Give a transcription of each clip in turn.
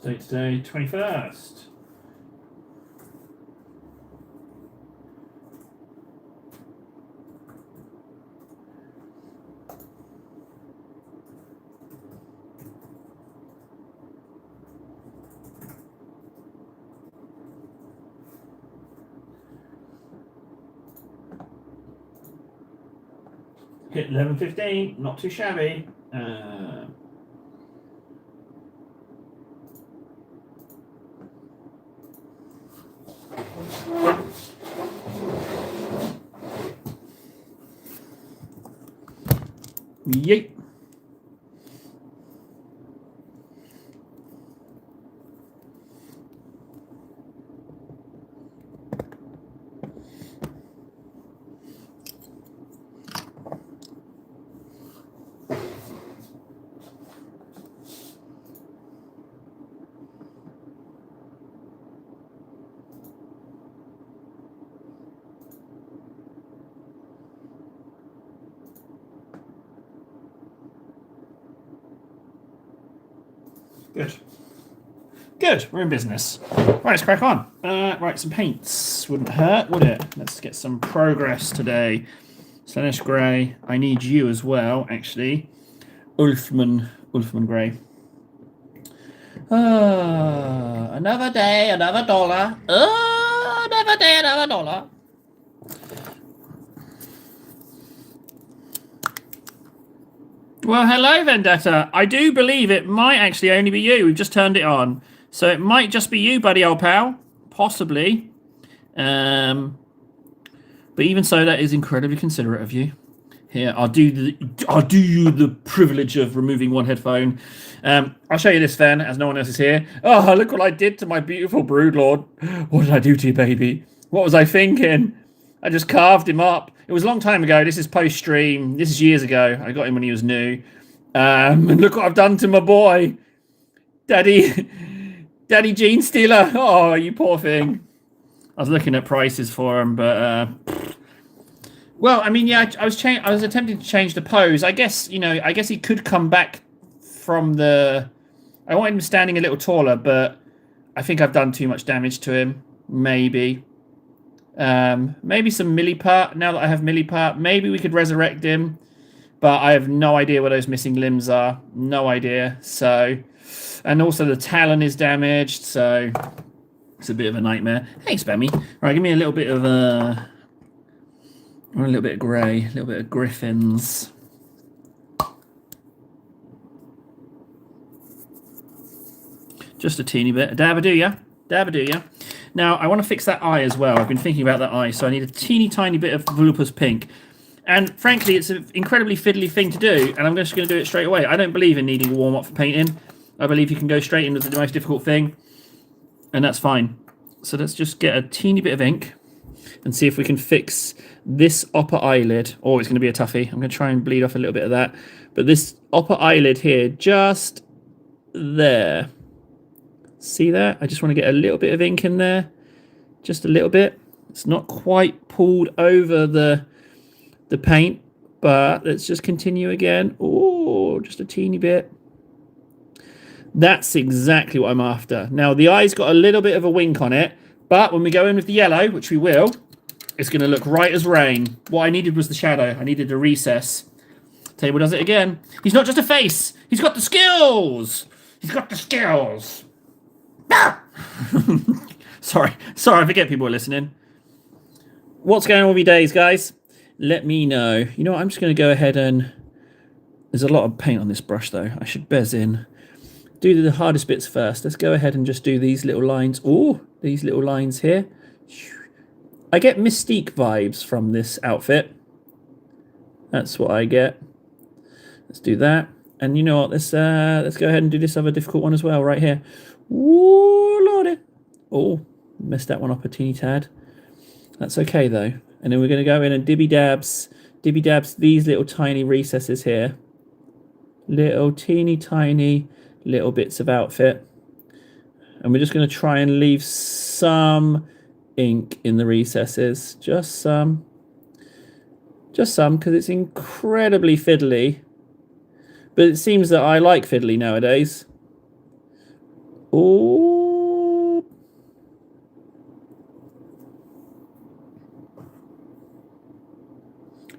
Date today, 21st. Hit 11.15, not too shabby. Yeet. Good. Good, we're in business. Right, let's crack on. Right, some paints. Wouldn't hurt, would it? Let's get some progress today. Slaanesh Grey. I need you as well, actually. Ulfman Grey. Another day, another dollar. Another day, another dollar. Well, hello, Vendetta. I do believe it might actually only be you. We've just turned it on. So it might just be you, buddy, old pal. Possibly. But even so, that is incredibly considerate of you. Here, I'll do you the privilege of removing one headphone. I'll show you this then, as no one else is here. Oh, look what I did to my beautiful Broodlord. What did I do to you, baby? What was I thinking? I just carved him up. It was a long time ago. This is post-stream. This is years ago. I got him when he was new. And look what I've done to my boy. Daddy Gene Stealer. Oh, you poor thing. I was looking at prices for him, but... well, I mean, yeah, I was attempting to change the pose. I guess he could come back from the... I want him standing a little taller, but I think I've done too much damage to him. Maybe. Maybe some Milliput. Now that I have Milliput, maybe we could resurrect him. But I have no idea where those missing limbs are. No idea. So, and also the talon is damaged, so it's a bit of a nightmare. Hey, Spammy. Right, give me a little bit of a little bit of grey, a little bit of Griffins. Just a teeny bit. A dabadoo, yeah? Dabadoo, yeah? Now, I want to fix that eye as well. I've been thinking about that eye, so I need a teeny tiny bit of Volupus Pink. And frankly, it's an incredibly fiddly thing to do, and I'm just going to do it straight away. I don't believe in needing a warm-up for painting. I believe you can go straight into the most difficult thing, and that's fine. So let's just get a teeny bit of ink and see if we can fix this upper eyelid. Oh, it's going to be a toughie. I'm going to try and bleed off a little bit of that. But this upper eyelid here, just there. See that? I just want to get a little bit of ink in there. Just a little bit. It's not quite pulled over the paint, but let's just continue again. Oh, just a teeny bit. That's exactly what I'm after. Now, the eye's got a little bit of a wink on it, but when we go in with the yellow, which we will, it's going to look right as rain. What I needed was the shadow. I needed a recess. Table does it again. He's not just a face. He's got the skills. He's got the skills. Ah! Sorry, I forget people are listening. What's going on with your days, guys? Let me know. You know what? I'm just going to go ahead and... There's a lot of paint on this brush, though. I should bez in. Do the hardest bits first. Let's go ahead and just do these little lines. Oh, these little lines here. I get Mystique vibes from this outfit. That's what I get. Let's do that. And you know what? Let's go ahead and do this other difficult one as well, right here. Ooh, lordy. Oh, messed that one up a teeny tad. That's okay, though. And then we're going to go in and dibby dabs these little tiny recesses here. Little teeny tiny little bits of outfit. And we're just going to try and leave some ink in the recesses. Just some, because it's incredibly fiddly. But it seems that I like fiddly nowadays. Oh.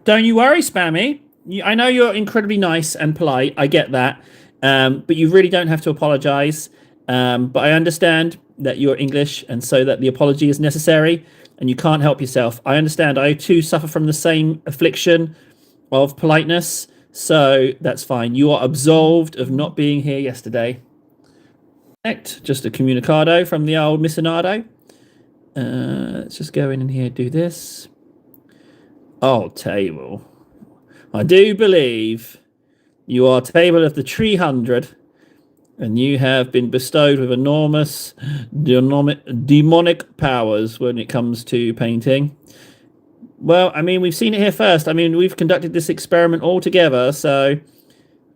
Don't you worry, Spammy. I know you're incredibly nice and polite. I get that. But you really don't have to apologize. But I understand that you're English and so that the apology is necessary and you can't help yourself. I understand. I too suffer from the same affliction of politeness. So that's fine. You are absolved of not being here yesterday. Just a communicado from the old Missionado. Let's just go in here, do this. Oh, table. I do believe you are table of the 300, and you have been bestowed with enormous demonic powers when it comes to painting. Well, I mean, we've seen it here first. I mean, we've conducted this experiment all together, so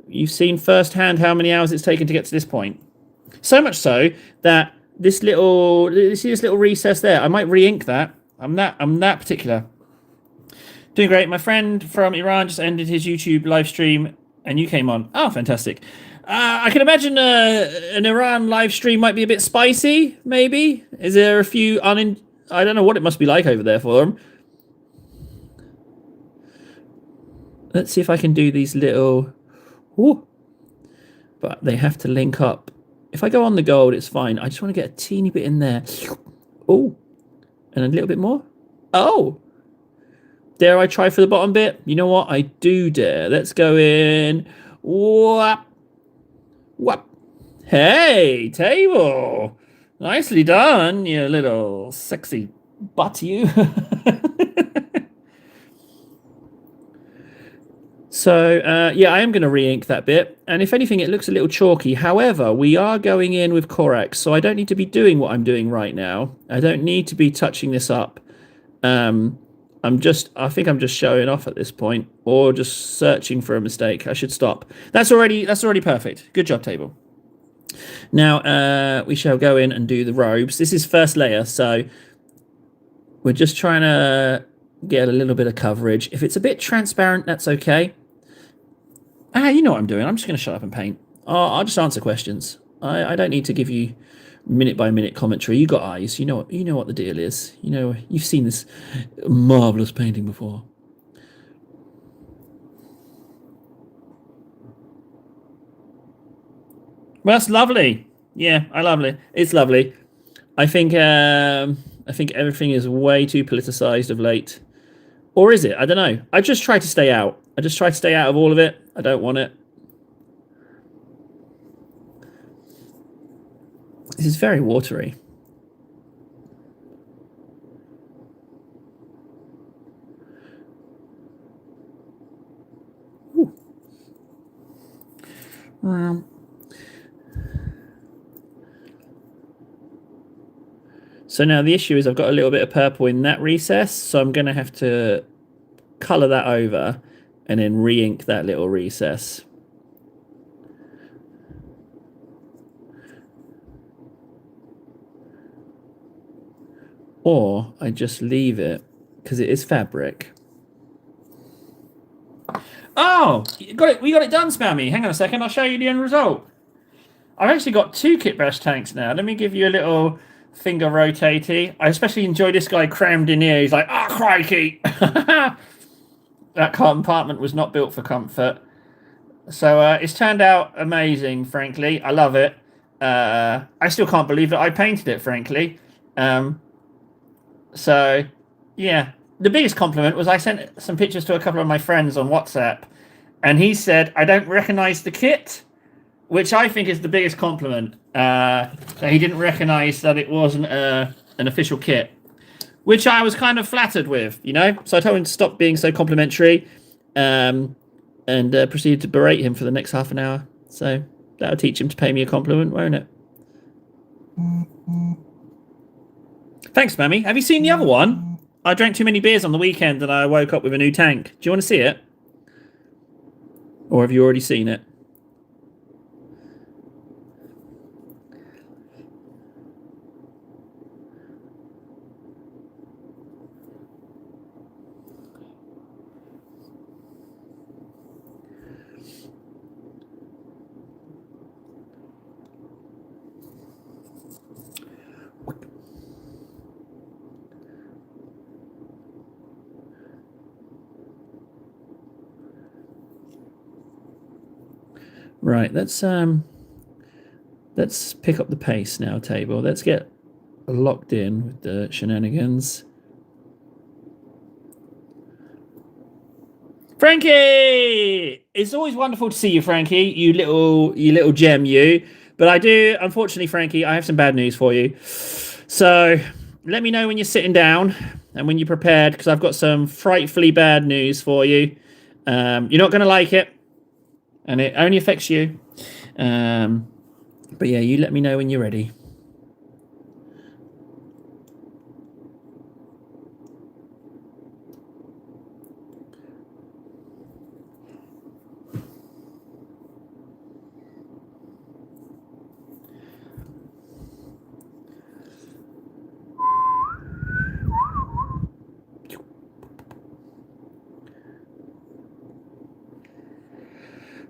you've seen firsthand how many hours it's taken to get to this point. So much so that this little, you see this little recess there? I might re-ink that. I'm that particular. Doing great. My friend from Iran just ended his YouTube live stream, and you came on. Oh, fantastic. I can imagine an Iran live stream might be a bit spicy, maybe. Is there a few I don't know what it must be like over there for them. Let's see if I can do these little... Ooh. But they have to link up. If I go on the gold, it's fine. I just want to get a teeny bit in there. Oh. And a little bit more. Oh. Dare I try for the bottom bit? You know what? I do dare. Let's go in. Whap. Whap. Hey, table. Nicely done, you little sexy butt, you. So, yeah, I am going to re-ink that bit. And if anything, it looks a little chalky. However, we are going in with Corax, so I don't need to be doing what I'm doing right now. I don't need to be touching this up. I think I'm just showing off at this point, or just searching for a mistake. I should stop. That's already perfect. Good job, table. Now, we shall go in and do the robes. This is first layer, so we're just trying to get a little bit of coverage. If it's a bit transparent, that's okay. You know what I'm doing. I'm just going to shut up and paint. I'll just answer questions. I don't need to give you minute by minute commentary. You got eyes. You know what the deal is. You know, you've seen this marvelous painting before. Well, that's lovely. Yeah, I love it. It's lovely. I think everything is way too politicized of late. Or is it? I don't know. I just try to stay out. I just try to stay out of all of it. I don't want it. This is very watery. So now the issue is I've got a little bit of purple in that recess, so I'm going to have to colour that over and then re-ink that little recess. Or I just leave it because it is fabric. Oh, got it. We got it done, Spammy. Hang on a second. I'll show you the end result. I've actually got 2 kit bash tanks now. Let me give you a little finger rotatey. I especially enjoy this guy crammed in here. He's like, crikey. That compartment was not built for comfort. So it's turned out amazing, frankly. I love it. I still can't believe that I painted it, frankly. So, yeah. The biggest compliment was I sent some pictures to a couple of my friends on WhatsApp, and he said, I don't recognize the kit, which I think is the biggest compliment. So he didn't recognize that it wasn't an official kit, which I was kind of flattered with, you know? So I told him to stop being so complimentary, and proceeded to berate him for the next half an hour. So that'll teach him to pay me a compliment, won't it? Thanks, Mammy. Have you seen the other one? I drank too many beers on the weekend and I woke up with a new tank. Do you want to see it? Or have you already seen it? Right, let's pick up the pace now, table. Let's get locked in with the shenanigans. Frankie! It's always wonderful to see you, Frankie. You little gem, you. But I do, unfortunately, Frankie, I have some bad news for you. So let me know when you're sitting down and when you're prepared, because I've got some frightfully bad news for you. You're not going to like it, and it only affects you. But yeah, you let me know when you're ready.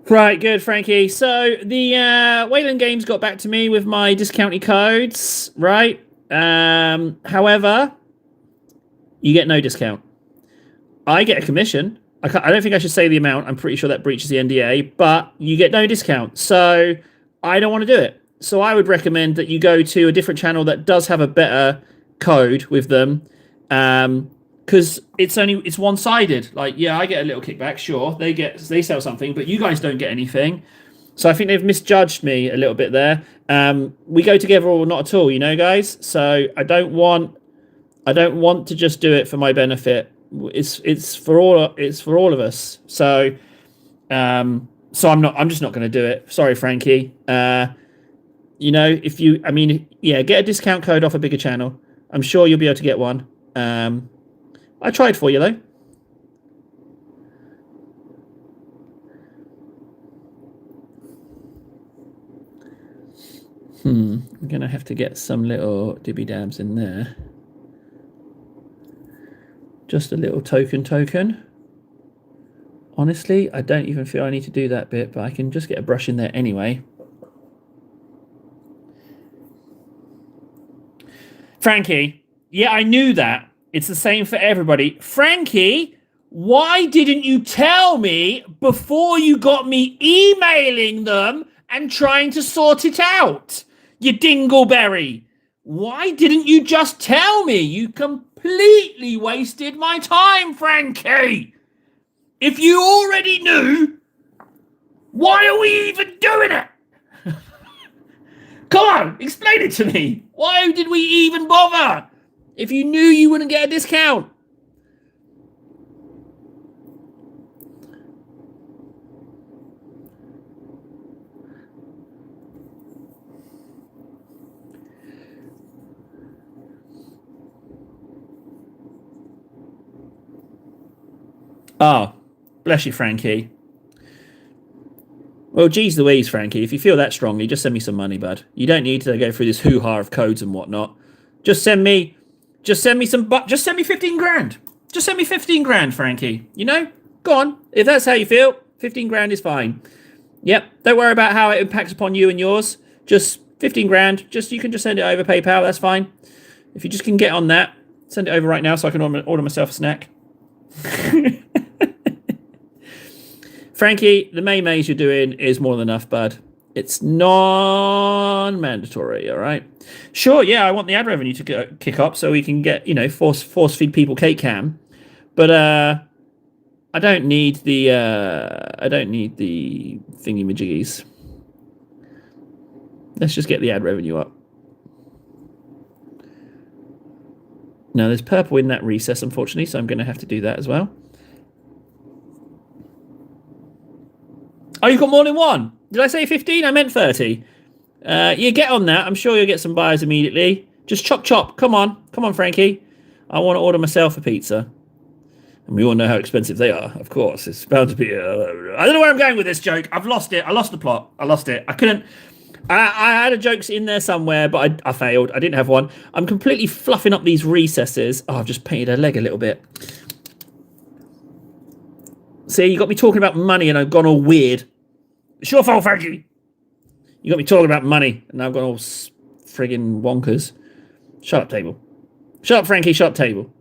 Right, good, Frankie. So the Wayland Games got back to me with my discounty codes, right? However, you get no discount. I get a commission. I don't think I should say the amount. I'm pretty sure that breaches the NDA, but you get no discount. So I don't want to do it. So I would recommend that you go to a different channel that does have a better code with them. Because it's one-sided. Like, yeah, I get a little kickback, sure. They sell something, but you guys don't get anything. So I think they've misjudged me a little bit there. We go together or not at all, you know, guys. So I don't want to just do it for my benefit. It's for all of us. So I'm just not going to do it. Sorry, Frankie. You know, get a discount code off a bigger channel. I'm sure you'll be able to get one. I tried for you, though. I'm going to have to get some little dibby dabs in there. Just a little token. Honestly, I don't even feel I need to do that bit, but I can just get a brush in there anyway. Frankie, yeah, I knew that. It's the same for everybody. Frankie, why didn't you tell me before you got me emailing them and trying to sort it out? You dingleberry. Why didn't you just tell me? You completely wasted my time, Frankie. If you already knew, why are we even doing it? Come on, explain it to me. Why did we even bother? If you knew you wouldn't get a discount. Oh, bless you, Frankie. Well, geez Louise, Frankie, if you feel that strongly, just send me some money, bud. You don't need to go through this hoo-ha of codes and whatnot. Just send me 15 grand. Just send me 15 grand, Frankie. You know? Go on. If that's how you feel, 15 grand is fine. Yep. Don't worry about how it impacts upon you and yours. Just 15 grand. You can just send it over PayPal. That's fine. If you just can get on that, send it over right now so I can order myself a snack. Frankie, the May-Mays you're doing is more than enough, bud. It's non-mandatory, all right? Sure, yeah, I want the ad revenue to kick up so we can get, force feed people cake cam. But I don't need the thingy-majiggies. Let's just get the ad revenue up. Now, there's purple in that recess, unfortunately, so I'm going to have to do that as well. Oh, you've got more than one. Did I say 15? I meant 30. Yeah, get on that. I'm sure you'll get some buyers immediately. Just chop. Come on, Frankie. I want to order myself a pizza. And we all know how expensive they are, of course. It's bound to be... I don't know where I'm going with this joke. I've lost it. I lost the plot. I lost it. I couldn't... I had a joke in there somewhere, but I failed. I didn't have one. I'm completely fluffing up these recesses. Oh, I've just painted her leg a little bit. See, you got me talking about money and I've gone all weird. It's your fault, Frankie. You got me talking about money and I've gone all friggin' wonkers. Shut up, table. Shut up, Frankie. Shut up, table.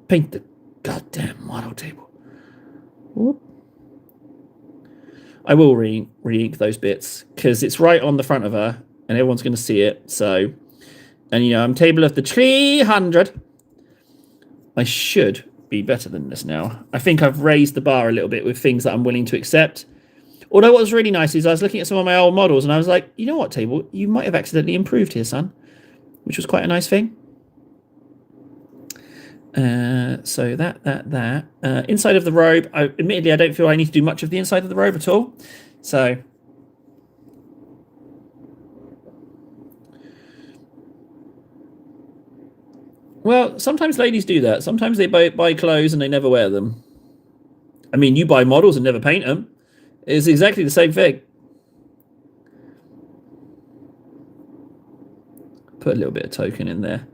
Paint the goddamn model table. Whoop. I will re-ink those bits because it's right on the front of her and everyone's going to see it. So, and I'm table of the 300. I should be better than this now. I think I've raised the bar a little bit with things that I'm willing to accept. Although what was really nice is I was looking at some of my old models and I was like, you know what, table? You might have accidentally improved here, son. Which was quite a nice thing. So that. Inside of the robe, admittedly, I don't feel I need to do much of the inside of the robe at all. So... Well, sometimes ladies do that. Sometimes they buy clothes and they never wear them. I mean, you buy models and never paint them. It's exactly the same thing. Put a little bit of token in there.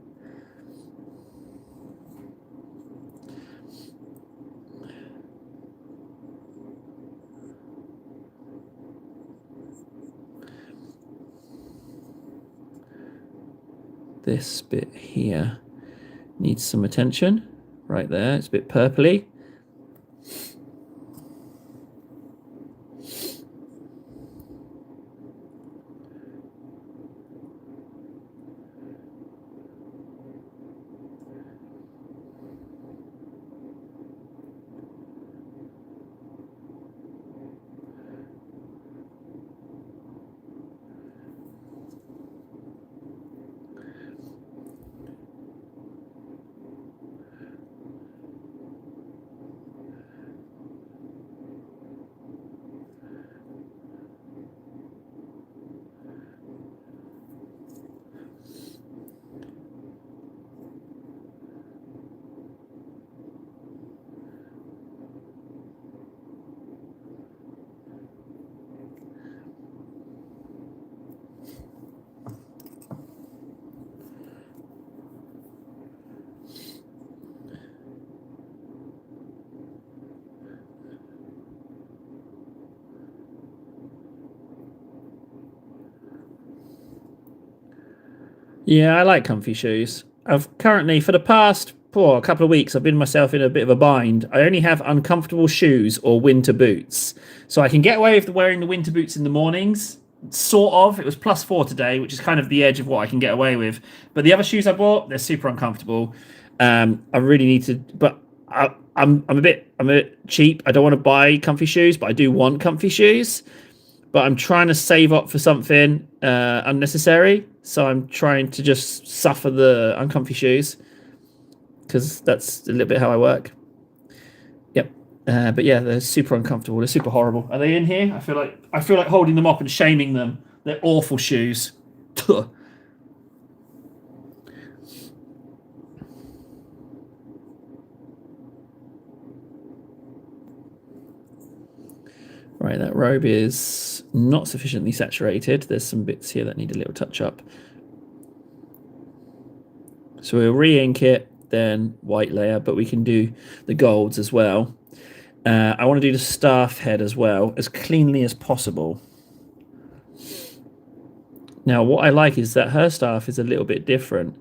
This bit here needs some attention. Right there, it's a bit purpley. Yeah, I like comfy shoes. I've currently, for the past a couple of weeks, I've been myself in a bit of a bind. I only have uncomfortable shoes or winter boots. So I can get away with wearing the winter boots in the mornings, sort of. It was +4 today, which is kind of the edge of what I can get away with. But the other shoes I bought, they're super uncomfortable. I really need to, but I'm a bit cheap. I don't want to buy comfy shoes, but I do want comfy shoes. But I'm trying to save up for something unnecessary. So I'm trying to just suffer the uncomfy shoes because that's a little bit how I work. Yep. But yeah, they're super uncomfortable. They're super horrible. Are they in here? I feel like holding them up and shaming them. They're awful shoes. Right, that robe is not sufficiently saturated. There's some bits here that need a little touch up. So we'll re-ink it, then white layer, but we can do the golds as well. I want to do the staff head as well, as cleanly as possible. Now, what I like is that her staff is a little bit different.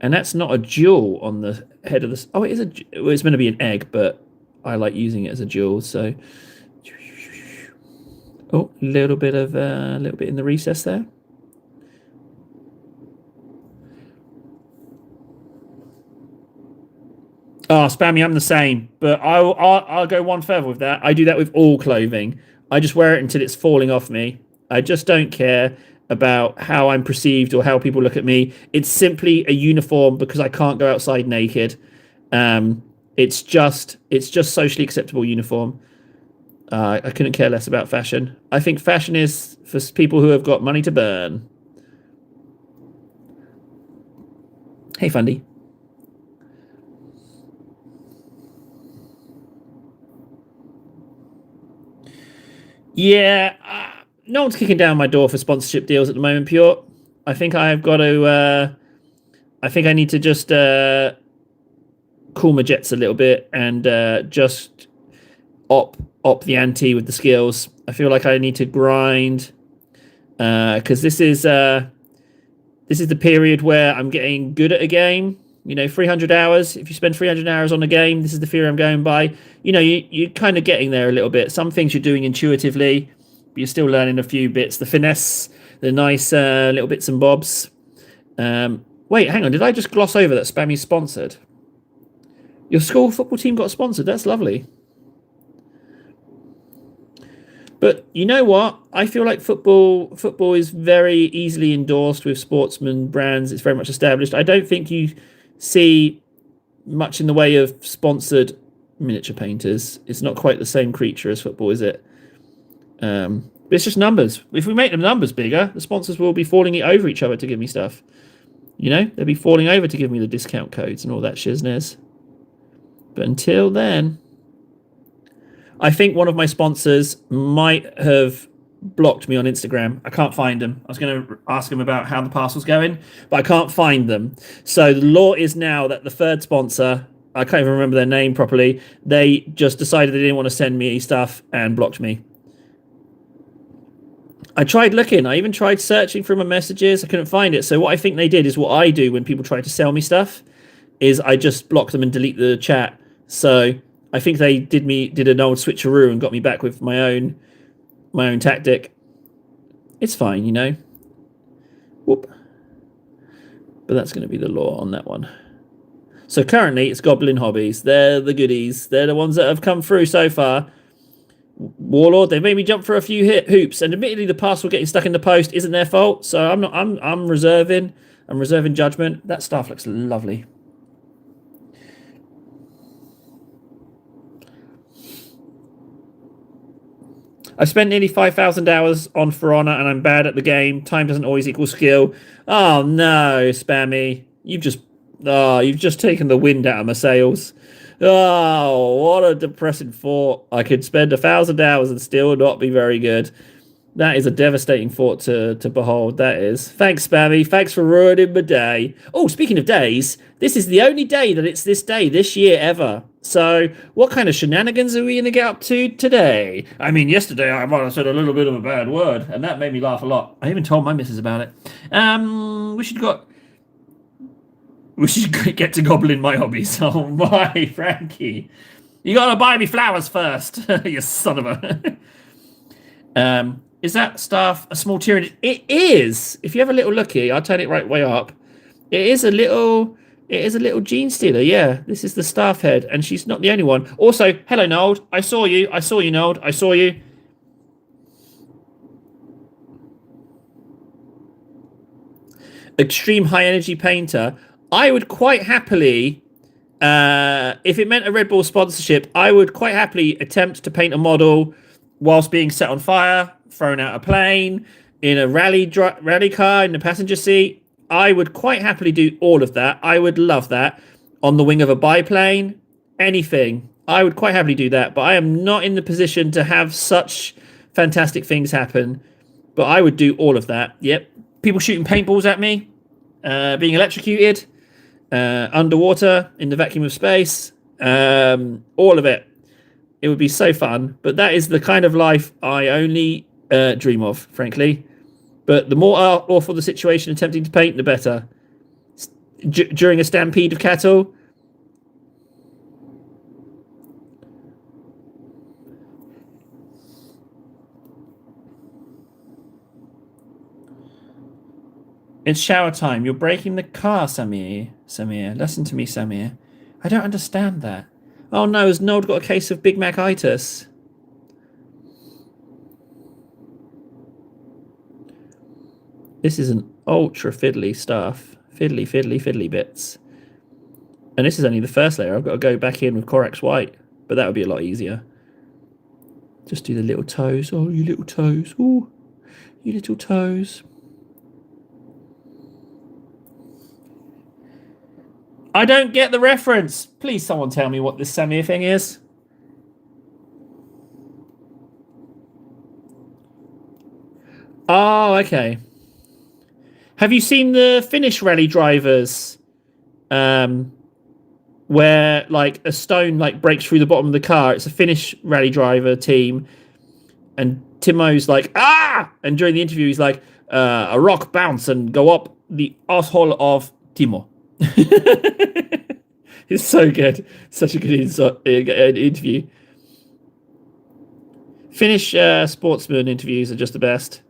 And that's not a jewel on the head of the... Oh, it is well, it's meant to be an egg, but I like using it as a jewel, so... Oh, a little bit in the recess there. Oh, Spammy, I'm the same, but I'll go one further with that. I do that with all clothing. I just wear it until it's falling off me. I just don't care about how I'm perceived or how people look at me. It's simply a uniform because I can't go outside naked. It's just socially acceptable uniform. I couldn't care less about fashion. I think fashion is for people who have got money to burn. Hey, Fundy. Yeah, no one's kicking down my door for sponsorship deals at the moment, Pure. I think I've got to... I think I need to just cool my jets a little bit and just op the ante with the skills. I feel like I need to grind because this is the period where I'm getting good at a game. 300 hours. If you spend 300 hours on a game, this is the theory I'm going by. You're kind of getting there a little bit. Some things you're doing intuitively. you're still learning a few bits. The finesse, the nice little bits and bobs. Wait, hang on. Did I just gloss over that Spammy's sponsored? Your school football team got sponsored. That's lovely. But you know what? I feel like football is very easily endorsed with sportsman brands. It's very much established. I don't think you see much in the way of sponsored miniature painters. It's not quite the same creature as football, is it? But it's just numbers. If we make the numbers bigger, the sponsors will be falling over each other to give me stuff. You know, they'll be falling over to give me the discount codes and all that shizness. But until then, I think one of my sponsors might have blocked me on Instagram. I can't find them. I was going to ask them about how the parcel's going, but I can't find them. So the law is now that the third sponsor, I can't even remember their name properly, they just decided they didn't want to send me stuff and blocked me. I tried looking. I even tried searching for my messages. I couldn't find it. So what I think they did is what I do when people try to sell me stuff, is I just block them and delete the chat. So I think they did an old switcheroo and got me back with my own tactic. It's fine, you know. Whoop. But that's going to be the law on that one. So currently it's Goblin Hobbies. They're the goodies. They're the ones that have come through so far. Warlord, they made me jump for a few hoops, and admittedly the parcel getting stuck in the post isn't their fault, so I'm reserving judgment. That stuff looks lovely. I've spent nearly 5,000 hours on For Honor and I'm bad at the game. Time doesn't always equal skill. Oh no, Spammy. You've just taken the wind out of my sails. Oh, what a depressing thought. I could spend 1,000 hours and still not be very good. That is a devastating thought to behold. That is. Thanks, Spammy. Thanks for ruining my day. Oh, speaking of days, this is the only day that it's this day this year ever. So, what kind of shenanigans are we going to get up to today? I mean, yesterday I might have said a little bit of a bad word, and that made me laugh a lot. I even told my missus about it. We should get to Goblin My Hobbies. Oh my, Frankie. You gotta buy me flowers first. You son of a... Is that staff a small tyranny? It is. If you have a little looky, I'll turn it right way up. It is a little gene stealer, yeah. This is the staff head, and she's not the only one. Also, hello, Nold. I saw you, Nold. I saw you. Extreme high energy painter. I would quite happily, if it meant a Red Bull sponsorship, I would quite happily attempt to paint a model whilst being set on fire, thrown out a plane, in a rally car, in the passenger seat. I would quite happily do all of that. I would love that. On the wing of a biplane, anything. I would quite happily do that, but I am not in the position to have such fantastic things happen. But I would do all of that. Yep. People shooting paintballs at me, being electrocuted, underwater, in the vacuum of space, all of it. It would be so fun, but that is the kind of life I only dream of, frankly. But the more awful the situation attempting to paint, the better. During a stampede of cattle. It's shower time. You're breaking the car, Samir. Listen to me, Samir. I don't understand that. Oh no, has Nold got a case of Big Mac-itis? This is an ultra fiddly stuff. Fiddly bits. And this is only the first layer. I've got to go back in with Corax White. But that would be a lot easier. Just do the little toes. Oh, you little toes. Oh, you little toes. I don't get the reference. Please, someone tell me what this Samir thing is. Oh, okay. Have you seen the Finnish rally drivers? Where like a stone like breaks through the bottom of the car. It's a Finnish rally driver team, and Timo's like ah, and during the interview he's like a rock bounce and go up the asshole of Timo. It's so good. Such a good interview. Finnish sportsman interviews are just the best.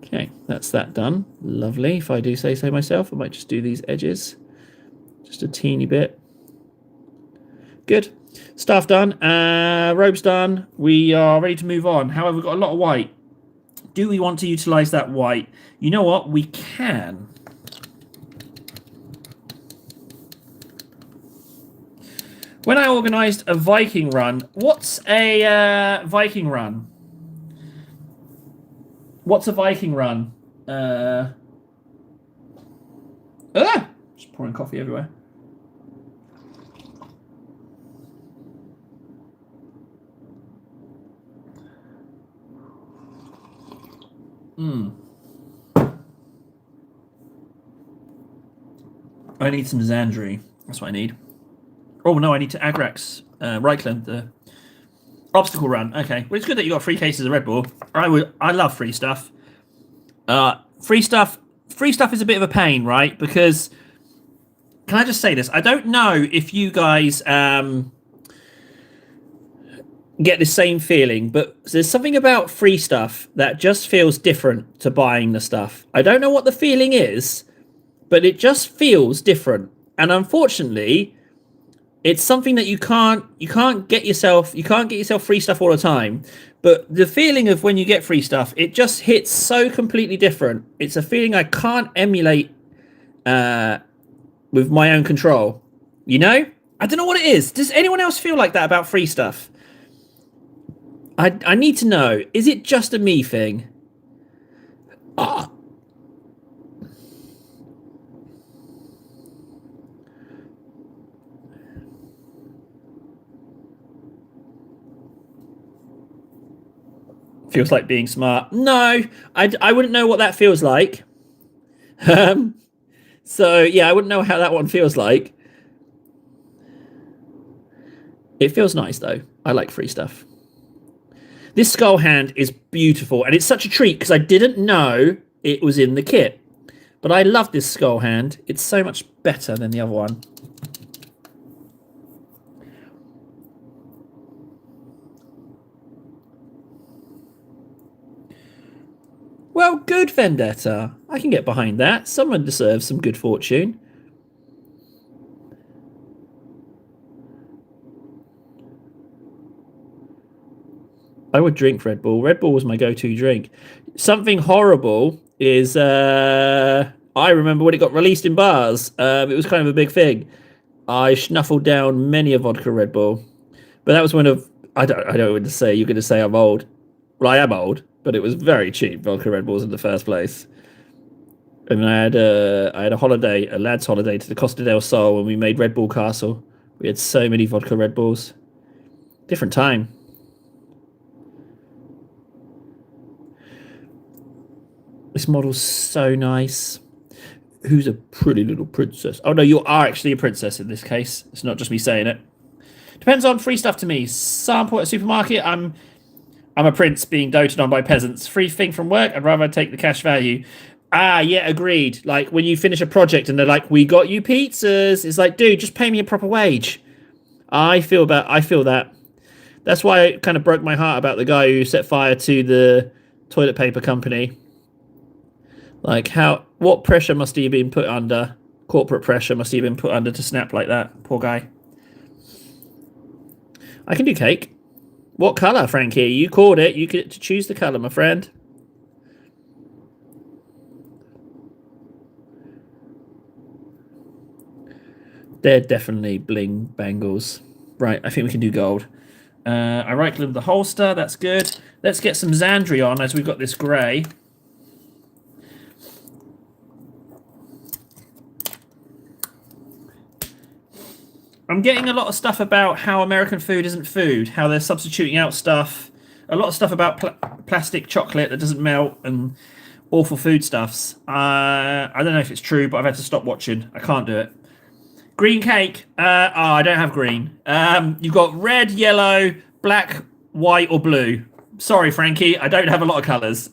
Okay, that's that done. Lovely. If I do say so myself, I might just do these edges. Just a teeny bit. Good. Stuff done. Robes done. We are ready to move on. However, we've got a lot of white. Do we want to utilize that white? You know what? We can. When I organized a Viking run, what's a Viking run? What's a Viking run? Just pouring coffee everywhere. I need some Xandri. That's what I need. Oh no, I need to Agrax Reichland, the obstacle run. Okay, well it's good that you got 3 cases of Red Bull. I love free stuff. Free stuff is a bit of a pain, right? Because can I just say this? I don't know if you guys get the same feeling, but there's something about free stuff that just feels different to buying the stuff. I don't know what the feeling is, but it just feels different. And unfortunately, it's something that you can't get yourself free stuff all the time. But the feeling of when you get free stuff, it just hits so completely different. It's a feeling I can't emulate with my own control. You know? I don't know what it is. Does anyone else feel like that about free stuff? I need to know. Is it just a me thing? Feels like being smart. No, I wouldn't know what that feels like. So, yeah, I wouldn't know how that one feels like. It feels nice, though. I like free stuff. This skull hand is beautiful, and it's such a treat because I didn't know it was in the kit. But I love this skull hand. It's so much better than the other one. Well, good Vendetta. I can get behind that. Someone deserves some good fortune. I would drink Red Bull. Red Bull was my go-to drink. Something horrible is I remember when it got released in bars. It was kind of a big thing. I snuffled down many a vodka Red Bull, but that was one of I don't know what to say. You're going to say I'm old. Well, I am old, but it was very cheap vodka Red Bulls in the first place. And I had a holiday, a lad's holiday to the Costa del Sol, and we made Red Bull Castle. We had so many vodka Red Bulls. Different time. This model's so nice. Who's a pretty little princess? Oh no, you are actually a princess in this case. It's not just me saying it. Depends on free stuff to me. Sample at a supermarket. I'm a prince being doted on by peasants. Free thing from work. I'd rather take the cash value. Yeah, agreed. Like when you finish a project and they're like, "We got you pizzas." It's like, dude, just pay me a proper wage. I feel that. That's why it kind of broke my heart about the guy who set fire to the toilet paper company. Like what pressure must he have been put under? Corporate pressure must he have been put under to snap like that? Poor guy. I can do cake. What colour, Frankie? You called it. You get to choose the colour, my friend. They're definitely bling bangles. Right, I think we can do gold. I right-click the holster. That's good. Let's get some Xandri on as we've got this grey. I'm getting a lot of stuff about how American food isn't food, how they're substituting out stuff. A lot of stuff about plastic chocolate that doesn't melt and awful foodstuffs. I don't know if it's true, but I've had to stop watching. I can't do it. Green cake. I don't have green. You've got red, yellow, black, white, or blue. Sorry, Frankie. I don't have a lot of colours.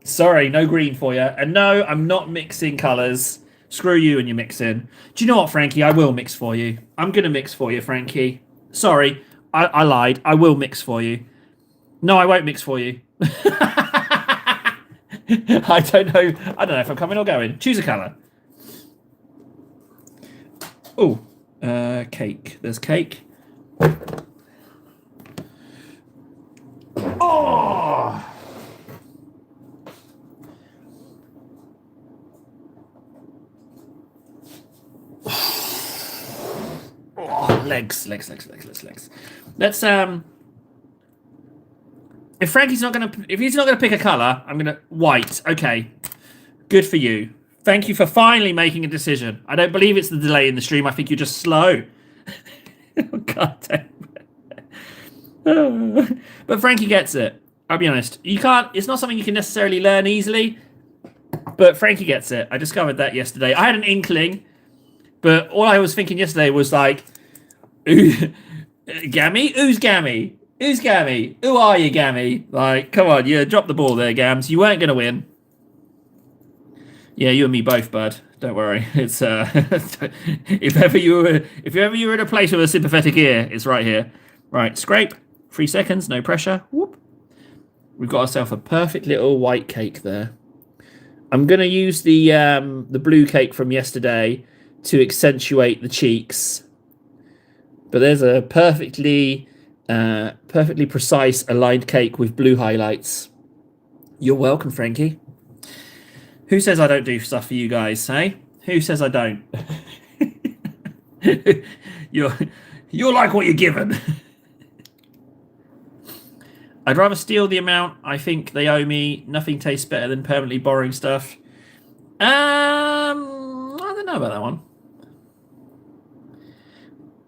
Sorry, no green for you. And no, I'm not mixing colours. Screw you and your mixing. Do you know what, Frankie? I will mix for you. I'm going to mix for you, Frankie. Sorry, I lied. I will mix for you. No, I won't mix for you. I don't know. I don't know if I'm coming or going. Choose a colour. Oh, cake. There's cake. Oh! Oh, legs. Let's if Frankie's not gonna if he's not gonna pick a colour, I'm gonna white. Okay. Good for you. Thank you for finally making a decision. I don't believe it's the delay in the stream. I think you're just slow. Oh, God damn. But Frankie gets it. I'll be honest. You can't. It's not something you can necessarily learn easily. But Frankie gets it. I discovered that yesterday. I had an inkling, but all I was thinking yesterday was like, Gammy? Who's Gammy? Who's Gammy? Who are you, Gammy? Like, come on, you dropped the ball there, Gams. You weren't gonna win. Yeah, you and me both, bud. Don't worry. It's if ever you were in a place with a sympathetic ear, it's right here. Right, scrape. 3 seconds, no pressure. Whoop. We've got ourselves a perfect little white cake there. I'm gonna use the blue cake from yesterday to accentuate the cheeks. But there's a perfectly precise aligned cake with blue highlights. You're welcome, Frankie. Who says I don't do stuff for you guys, hey? Who says I don't? You're like what you're given. I'd rather steal the amount I think they owe me. Nothing tastes better than permanently borrowing stuff. I don't know about that one.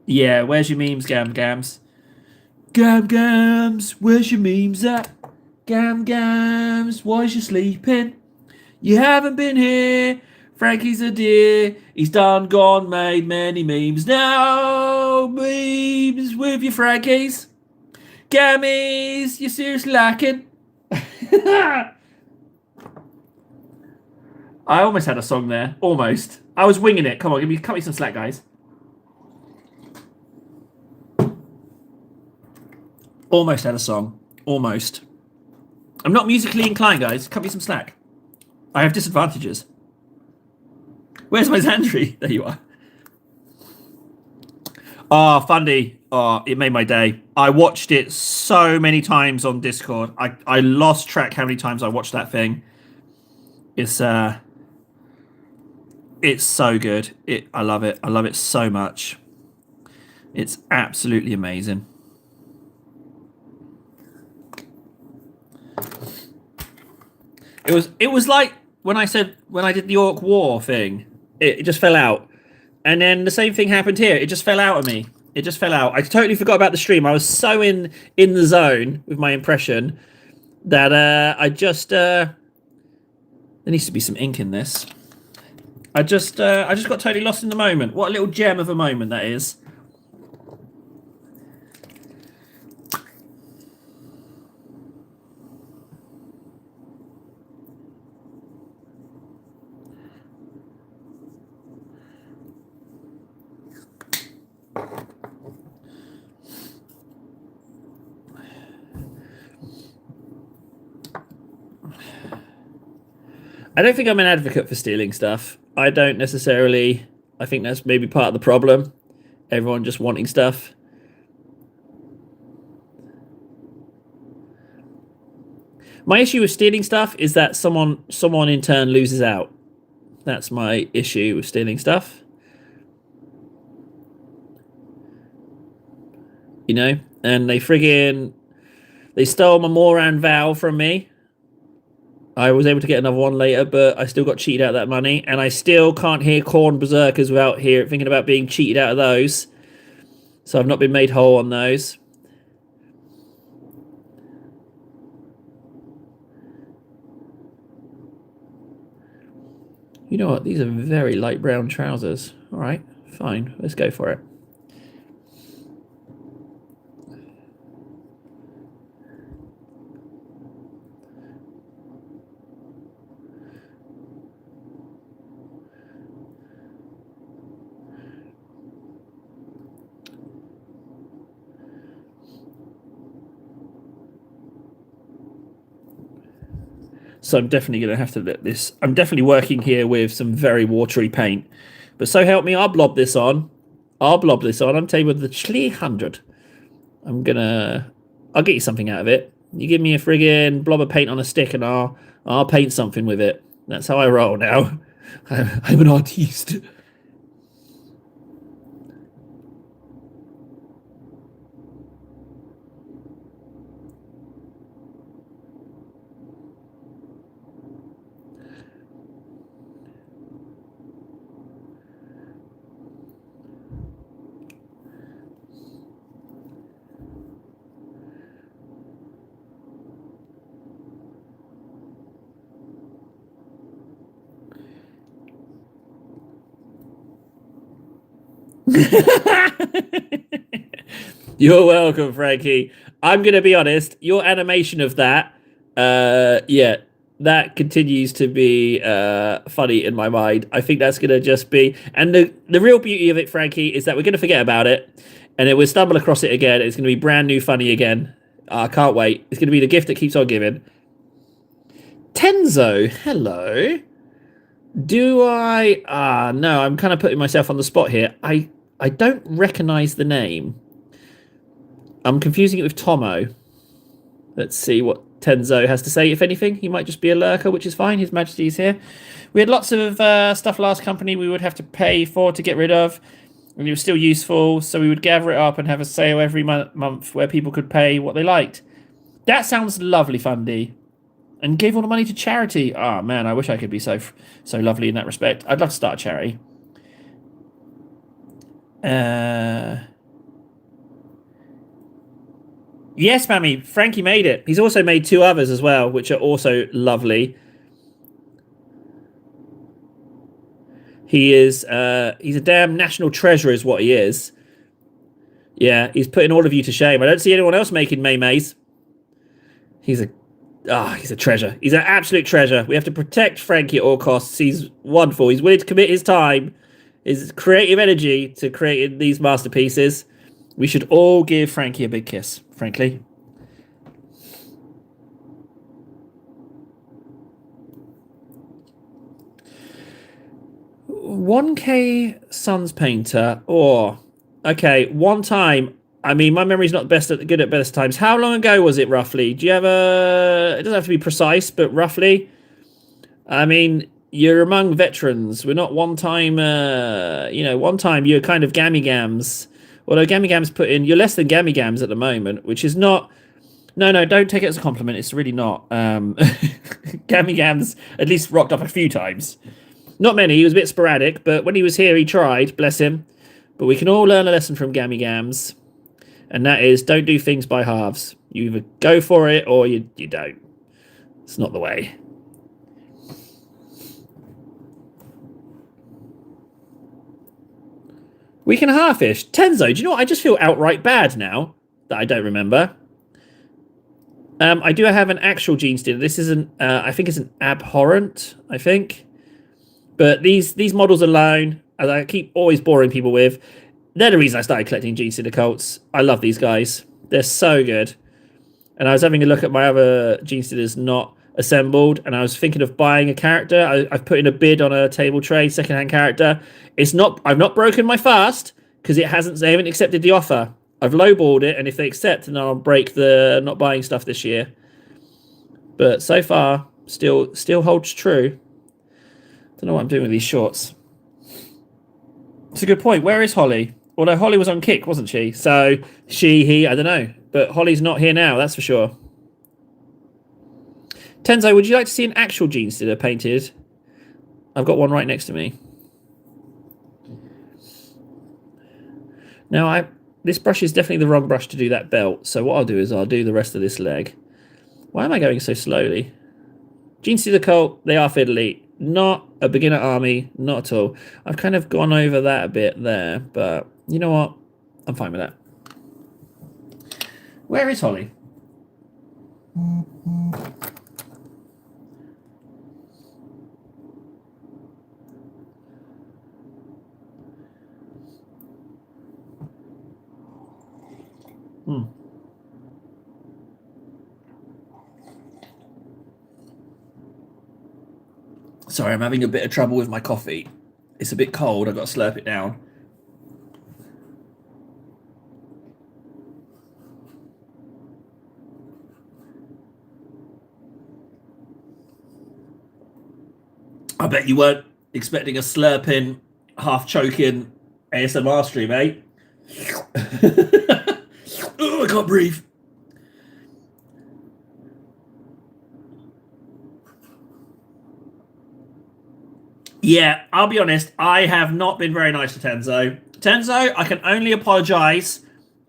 Yeah, where's your memes, Gams? Gams, where's your memes at? Gams, why's you sleeping? You haven't been here. Frankie's a dear. He's done, gone, made many memes. Now, memes with your Frankies. Gammies, you're seriously lacking. I almost had a song there. Almost. I was winging it. Come on, cut me some slack, guys. Almost had a song. Almost. I'm not musically inclined, guys. Cut me some slack. I have disadvantages. Where's my Xandri? There you are. Oh, Fundy. Oh, it made my day. I watched it so many times on Discord. I lost track how many times I watched that thing. It's so good. I love it. I love it so much. It's absolutely amazing. It was like when I did the Orc War thing, it just fell out. And then the same thing happened here. It just fell out of me. It just fell out. I totally forgot about the stream. I was so in the zone with my impression that I just there needs to be some ink in this. I just got totally lost in the moment. What a little gem of a moment that is. I don't think I'm an advocate for stealing stuff. I don't necessarily. I think that's maybe part of the problem. Everyone just wanting stuff. My issue with stealing stuff is that someone in turn loses out. That's my issue with stealing stuff. You know? And they stole my Moran Vow from me. I was able to get another one later, but I still got cheated out of that money. And I still can't hear Corn Berserkers without thinking about being cheated out of those. So I've not been made whole on those. You know what? These are very light brown trousers. All right, fine. Let's go for it. So I'm definitely going to have to let this... I'm definitely working here with some very watery paint. But so help me, I'll blob this on. I'm telling you with the 300. I'll get you something out of it. You give me a friggin' blob of paint on a stick and I'll paint something with it. That's how I roll now. I'm an artiste. You're welcome, Frankie. I'm going to be honest. Your animation of that, yeah, that continues to be funny in my mind. I think that's going to just be... And the real beauty of it, Frankie, is that we're going to forget about it. And then we'll stumble across it again. It's going to be brand new funny again. I can't wait. It's going to be the gift that keeps on giving. Tenzo, hello. Do I... no, I'm kind of putting myself on the spot here. I don't recognize the name. I'm confusing it with Tomo. Let's see what Tenzo has to say. If anything, he might just be a lurker, which is fine. His Majesty is here. We had lots of stuff last company we would have to pay for to get rid of, and it was still useful, so we would gather it up and have a sale every month where people could pay what they liked. That sounds lovely, Fundy. And gave all the money to charity. Oh, man, I wish I could be so lovely in that respect. I'd love to start a charity. Yes, Mammy, Frankie made it. He's also made 2 others as well, which are also lovely. He is, he's a damn national treasure is what he is. Yeah, he's putting all of you to shame. I don't see anyone else making May-Mays. He's a treasure. He's an absolute treasure. We have to protect Frankie at all costs. He's wonderful. He's willing to commit his time, his creative energy to creating these masterpieces. We should all give Frankie a big kiss, frankly. $1K Suns Painter. Okay, one time. I mean, my memory's not good at best times. How long ago was it, roughly? Do you have a... It doesn't have to be precise, but roughly. I mean, you're among veterans. We're not one time, one time you're kind of Gammy-Gams. Although Gammy-Gams put in... You're less than Gammy-Gams at the moment, which is not... No, don't take it as a compliment. It's really not. Gammy-Gams at least rocked up a few times. Not many. He was a bit sporadic, but when he was here, he tried. Bless him. But we can all learn a lesson from Gammy-Gams. And that is, don't do things by halves. You either go for it or you don't. It's not the way. We can halfish. Tenzo, do you know what? I just feel outright bad now that I don't remember. I do have an actual gene stealer. This is I think it's an abhorrent, I think. But these models alone, as I keep always boring people with, they're the reason I started collecting Gene Stealer Colts. I love these guys. They're so good. And I was having a look at my other Gene Stealers not assembled, and I was thinking of buying a character. I've put in a bid on a table trade, secondhand character. I've not broken my fast, because they haven't accepted the offer. I've lowballed it, and if they accept, then I'll break the not buying stuff this year. But so far, still holds true. Don't know what I'm doing with these shorts. It's a good point. Where is Holly? Although Holly was on kick, wasn't she? So he, I don't know. But Holly's not here now, that's for sure. Tenzo, would you like to see an actual Gene Stealer painted? I've got one right next to me. Now, this brush is definitely the wrong brush to do that belt. So what I'll do is I'll do the rest of this leg. Why am I going so slowly? Gene Stealer Colt, they are fiddly. Not a beginner army, not at all. I've kind of gone over that a bit there, but you know what? I'm fine with that. Where is Holly? Sorry, I'm having a bit of trouble with my coffee. It's a bit cold. I've got to slurp it down. I bet you weren't expecting a slurping, half choking ASMR stream, eh? Oh, I can't breathe. Yeah, I'll be honest. I have not been very nice to Tenzo. Tenzo, I can only apologize.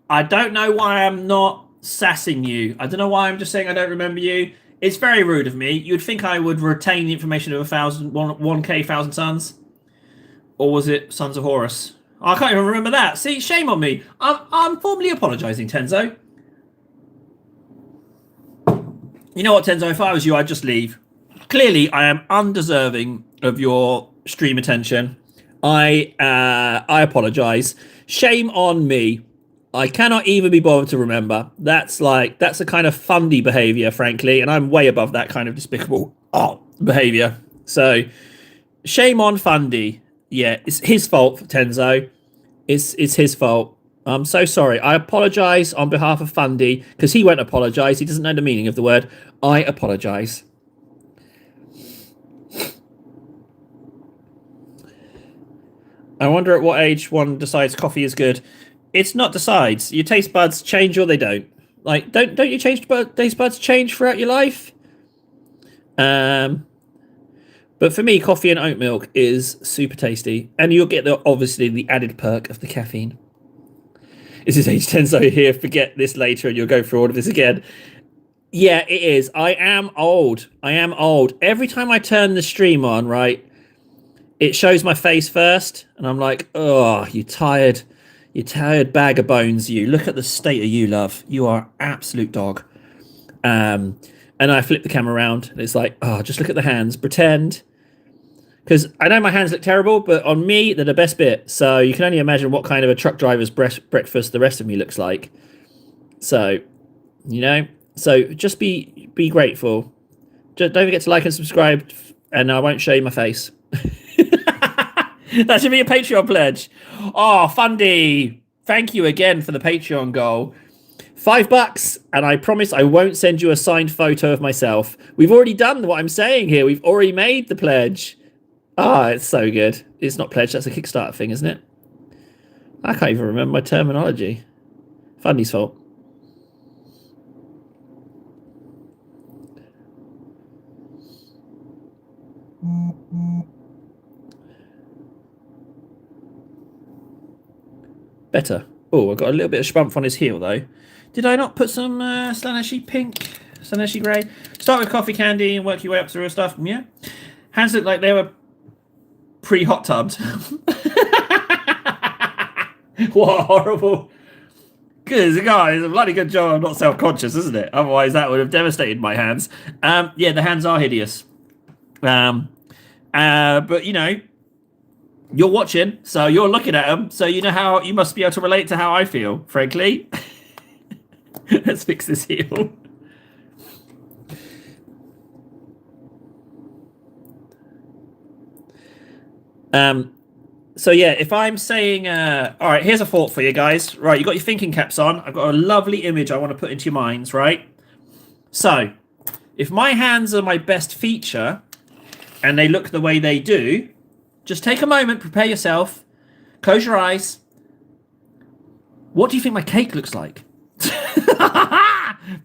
I don't know why I'm not sassing you. I don't know why I'm just saying I don't remember you. It's very rude of me. You'd think I would retain the information of 1K Thousand Sons. Or was it Sons of Horus? I can't even remember that. See, shame on me. I'm formally apologising, Tenzo. You know what, Tenzo? If I was you, I'd just leave. Clearly, I am undeserving of your stream attention. I apologise. Shame on me. I cannot even be bothered to remember. That's a kind of fundy behaviour, frankly, and I'm way above that kind of despicable behaviour. So, shame on Fundy. Yeah, it's his fault, Tenzo. It's his fault. I'm so sorry. I apologise on behalf of Fundy, because he won't apologise. He doesn't know the meaning of the word. I apologise. I wonder at what age one decides coffee is good. It's not decides. Your taste buds change or they don't. Like, don't your taste buds change throughout your life? But for me, coffee and oat milk is super tasty, and you'll get obviously the added perk of the caffeine. Is this age 10 so here? Forget this later, and you'll go through all of this again. Yeah, it is. I am old. Every time I turn the stream on, right, it shows my face first, and I'm like, oh, you tired bag of bones. You look at the state of you, love. You are absolute dog. And I flip the camera around, and it's like, oh, just look at the hands. Pretend. Because I know my hands look terrible, but on me, they're the best bit. So you can only imagine what kind of a truck driver's breakfast the rest of me looks like. So, so just be grateful. Just don't forget to like and subscribe, and I won't show you my face. That should be a Patreon pledge. Oh, Fundy, thank you again for the Patreon goal. $5, and I promise I won't send you a signed photo of myself. We've already done what I'm saying here. We've already made the pledge. Ah, it's so good. It's not pledge, that's a Kickstarter thing, isn't it? I can't even remember my terminology. Fundy's fault. Better. Oh, I got a little bit of spump on his heel, though. Did I not put some Slaaneshi pink, Slaaneshi grey? Start with coffee candy and work your way up through stuff. Yeah. Hands look like they were pre-hot tubbed. What horrible. Good guys, a bloody good job I'm not self-conscious, isn't it? Otherwise that would have devastated my hands. Yeah, the hands are hideous. But you're watching, so you're looking at them, so you know how you must be able to relate to how I feel, frankly. Let's fix this heel. So yeah, if I'm saying, all right, here's a thought for you guys. Right, you got your thinking caps on. I've got a lovely image I want to put into your minds, right? So, if my hands are my best feature, and they look the way they do, just take a moment, prepare yourself, close your eyes. What do you think my cake looks like?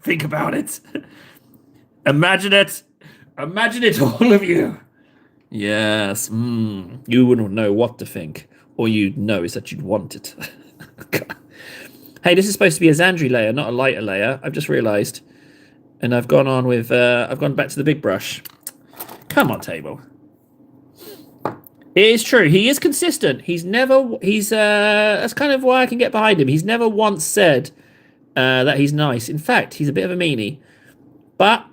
Think about it. Imagine it. Imagine it, all of you. Yes, you wouldn't know what to think. All you'd know is that you'd want it. Hey, this is supposed to be a Xandri layer, not a lighter layer. I've just realised. And I've gone on with, I've gone back to the big brush. Come on, table. It is true. He is consistent. That's kind of why I can get behind him. He's never once said that he's nice. In fact, he's a bit of a meanie. But,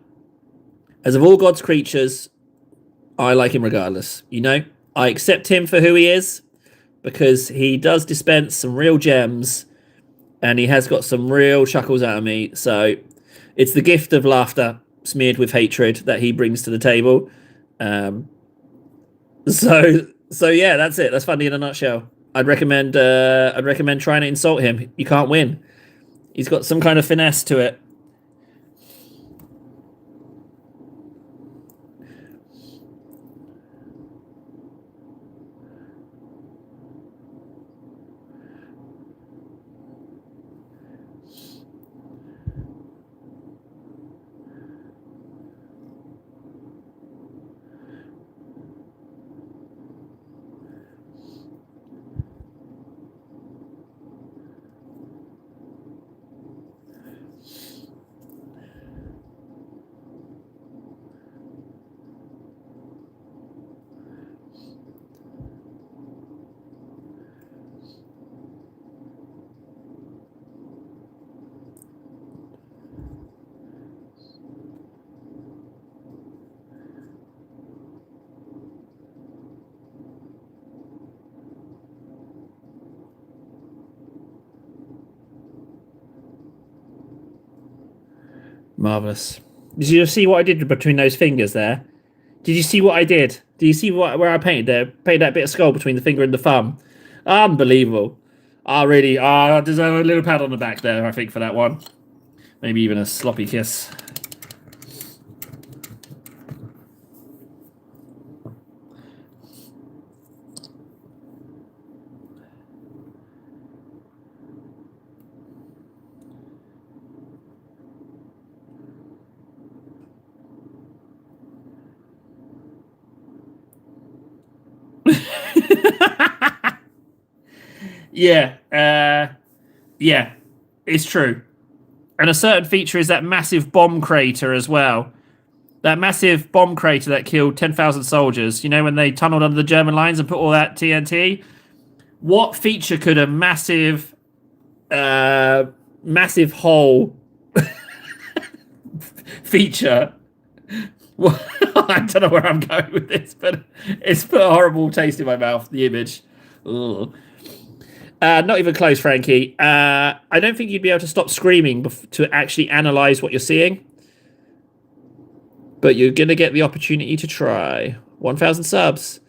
as of all God's creatures, I like him regardless. I accept him for who he is, because he does dispense some real gems, and he has got some real chuckles out of me. So it's the gift of laughter smeared with hatred that he brings to the table. So yeah, that's it. That's Fundy in a nutshell. I'd recommend trying to insult him. You can't win. He's got some kind of finesse to it. Marvelous. Did you see what I did between those fingers there? Did you see what I did? Did you see where I painted there? Painted that bit of skull between the finger and the thumb. Unbelievable. I really, I deserve a little pat on the back there, I think, for that one. Maybe even a sloppy kiss. Yeah, yeah, it's true. And a certain feature is that massive bomb crater as well. That massive bomb crater that killed 10,000 soldiers. You know, when they tunneled under the German lines and put all that TNT? What feature could a massive hole feature? Well, I don't know where I'm going with this, but it's put a horrible taste in my mouth, the image. Ugh. Not even close, Frankie. I don't think you'd be able to stop screaming to actually analyze what you're seeing. But you're going to get the opportunity to try. 1,000 subs.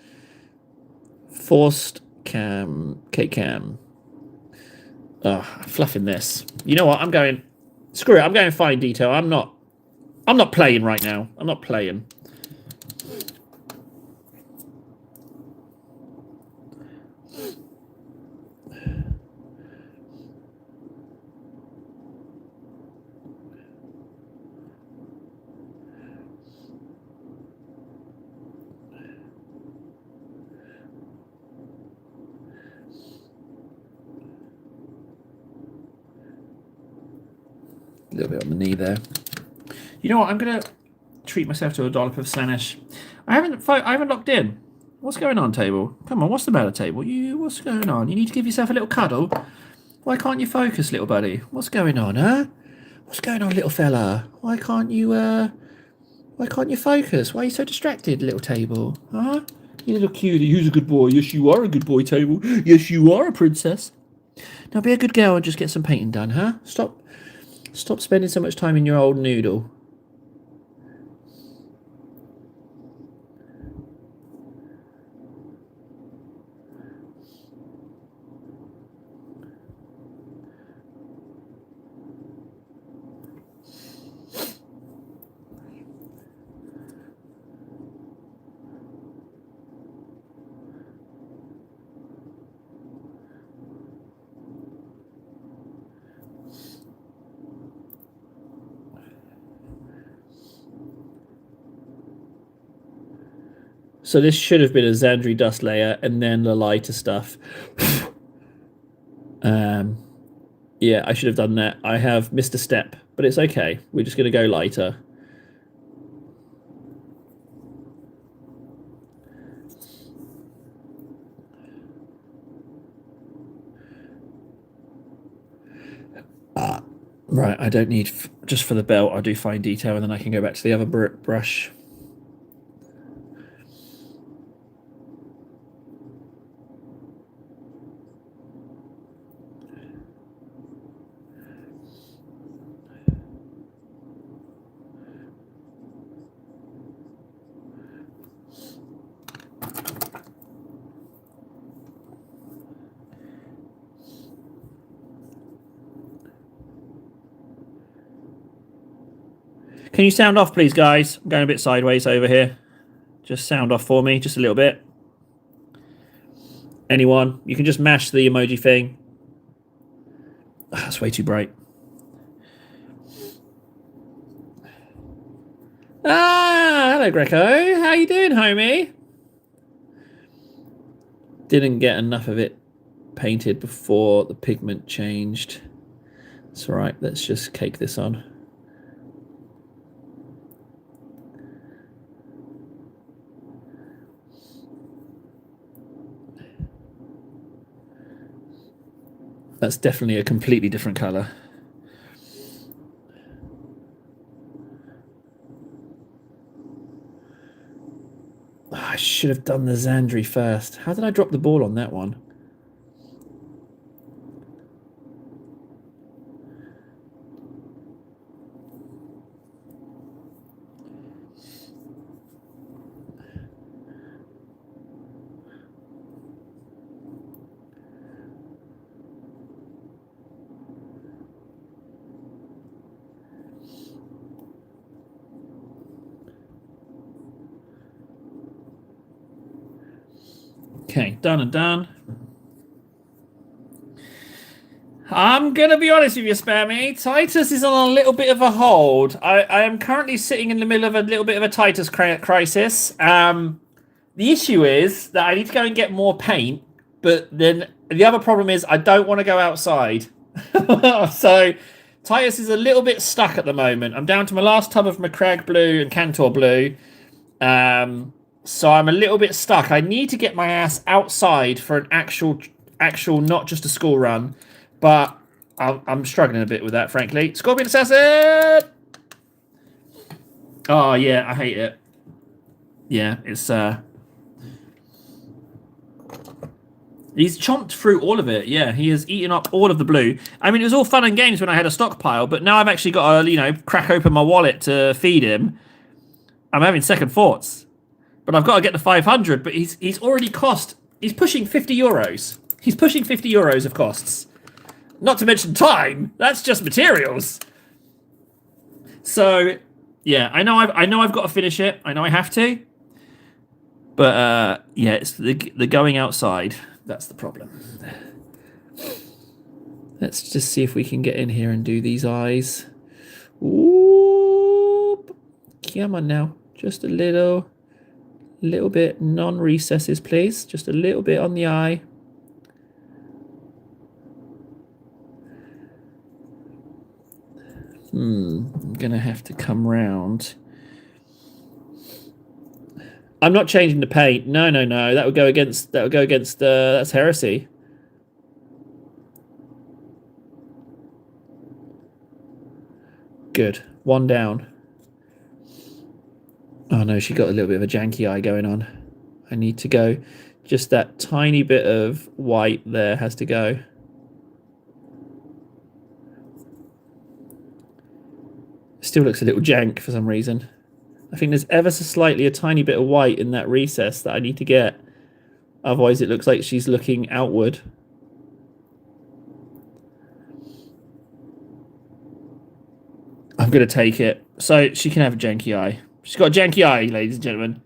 Forced cam. K-cam. Ugh, fluffing this. You know what? I'm going... Screw it. I'm going fine detail. I'm not playing right now. I'm not playing. A little bit on the knee there. You know what? I'm gonna treat myself to a dollop of Slaanesh. I haven't locked in. What's going on, table? Come on, what's the matter, table? What's going on? You need to give yourself a little cuddle. Why can't you focus, little buddy? What's going on, huh? What's going on, little fella? Why can't you focus? Why are you so distracted, little table? Huh? You little cutie. Who's a good boy? Yes, you are a good boy, table. Yes, you are a princess. Now be a good girl and just get some painting done, huh? Stop spending so much time in your old noodle. So this should have been a Xandri dust layer and then the lighter stuff. Yeah, I should have done that. I have missed a step, but it's okay. We're just going to go lighter. Right, I don't need... Just for the belt, I'll do fine detail and then I can go back to the other brush. Can you sound off, please, guys? I'm going a bit sideways over here. Just sound off for me, just a little bit. Anyone? You can just mash the emoji thing. Oh, that's way too bright. Ah, hello, Greco. How you doing, homie? Didn't get enough of it painted before the pigment changed. It's all right. Let's just cake this on. That's definitely a completely different color. Oh, I should have done the Xandri first. How did I drop the ball on that one? Okay, done and done. I'm going to be honest with you, Spammy. Titus is on a little bit of a hold. I am currently sitting in the middle of a little bit of a Titus crisis. The issue is that I need to go and get more paint, but then the other problem is I don't want to go outside. So Titus is a little bit stuck at the moment. I'm down to my last tub of Macragge Blue and Cantor Blue. So I'm a little bit stuck. I need to get my ass outside for an actual, not just a school run. But I'm struggling a bit with that, frankly. Scorpion Assassin! Oh, yeah, I hate it. Yeah, it's... He's chomped through all of it. Yeah, he has eaten up all of the blue. I mean, it was all fun and games when I had a stockpile, but now I've actually got to, crack open my wallet to feed him. I'm having second thoughts. But I've got to get the 500, but he's already cost... He's pushing 50 euros. He's pushing 50 euros of costs. Not to mention time. That's just materials. So, yeah, I know I've got to finish it. I know I have to. But yeah, it's the going outside. That's the problem. Let's just see if we can get in here and do these eyes. Ooh, come on now. Just a little bit non-recesses, please. Just a little bit on the eye. I'm gonna have to come round. I'm not changing the paint. No. That would go against. That's heresy. Good. One down. Oh no, she got a little bit of a janky eye going on. I need to go. Just that tiny bit of white there has to go. Still looks a little jank for some reason. I think there's ever so slightly a tiny bit of white in that recess that I need to get. Otherwise it looks like she's looking outward. I'm going to take it. So she can have a janky eye. She's got a janky eye, ladies and gentlemen.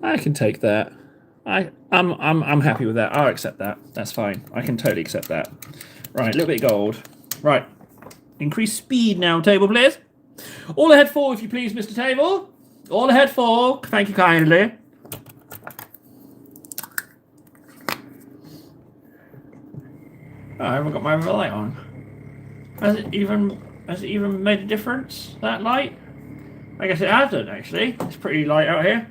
I can take that. I'm happy with that. I'll accept that. That's fine. I can totally accept that. Right, a little bit of gold. Right. Increase speed now, table please. All ahead 4, if you please, Mr. Table. All ahead 4. Thank you kindly. Oh, I haven't got my light on. Has it even made a difference, that light? I guess it hasn't, actually. It's pretty light out here.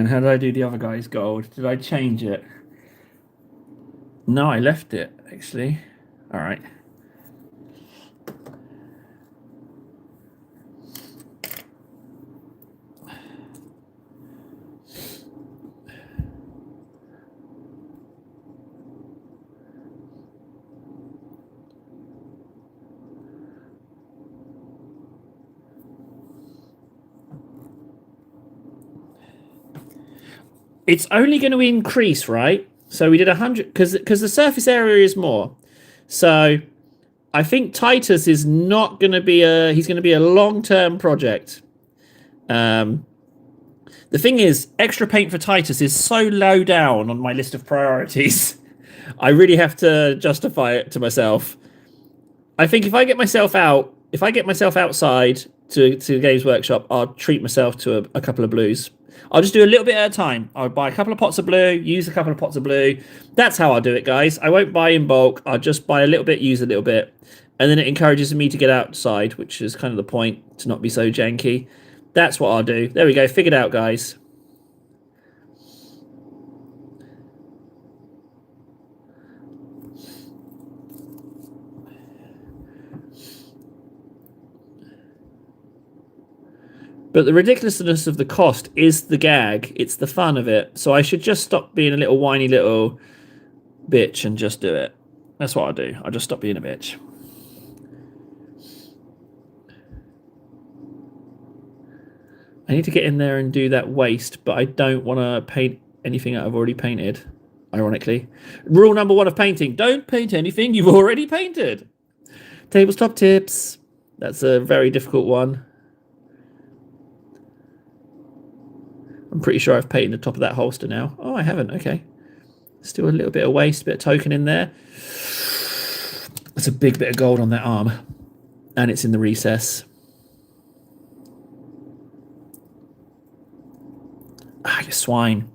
how did I do the other guy's gold? Did I change it? No, I left it, actually. All right. It's only going to increase, right? So we did 100 because the surface area is more. So I think Titus is not going to be he's going to be a long-term project. The thing is, extra paint for Titus is so low down on my list of priorities. I really have to justify it to myself. I think if I get myself outside to Games Workshop, I'll treat myself to a couple of blues. I'll just do a little bit at a time. I'll buy a couple of pots of blue, use a couple of pots of blue. That's how I'll do it, guys. I won't buy in bulk. I'll just buy a little bit, use a little bit. And then it encourages me to get outside, which is kind of the point, to not be so janky. That's what I'll do. There we go. Figured out, guys. But the ridiculousness of the cost is the gag. It's the fun of it. So I should just stop being a little whiny little bitch and just do it. That's what I'll do. I'll just stop being a bitch. I need to get in there and do that waste, but I don't want to paint anything that I've already painted, ironically. Rule number 1 of painting. Don't paint anything you've already painted. Tabletop tips. That's a very difficult one. I'm pretty sure I've painted the top of that holster now. Oh, I haven't. Okay. Still a little bit of waste, a bit of token in there. That's a big bit of gold on that arm. And it's in the recess. Ah, you swine.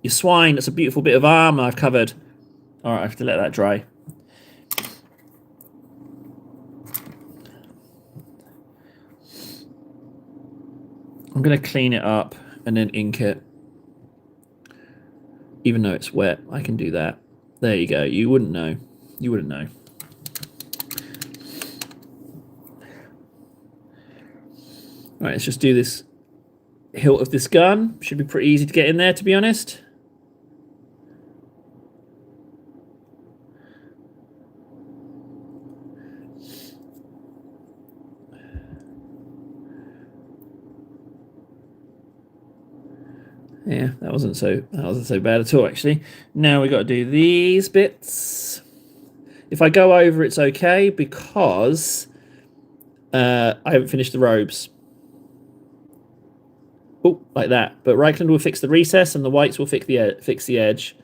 You swine. That's a beautiful bit of arm I've covered. All right, I have to let that dry. I'm going to clean it up and then ink it. Even though it's wet, I can do that. There you go. You wouldn't know. You wouldn't know. All right, let's just do this hilt of this gun. Should be pretty easy to get in there, to be honest. Yeah, that wasn't so bad at all, actually. Now we got to do these bits. If I go over, it's okay because I haven't finished the robes. Oh, like that. But Reichland will fix the recess, and the whites will fix the edge.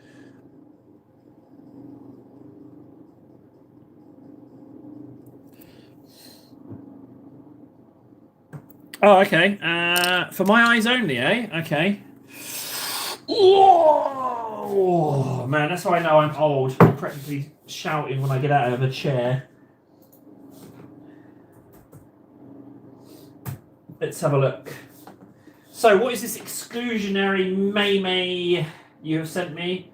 Oh, okay. For my eyes only, eh? Okay. Oh, man, that's how I know I'm old. I'm practically shouting when I get out of a chair. Let's have a look. So, what is this exclusionary May you have sent me?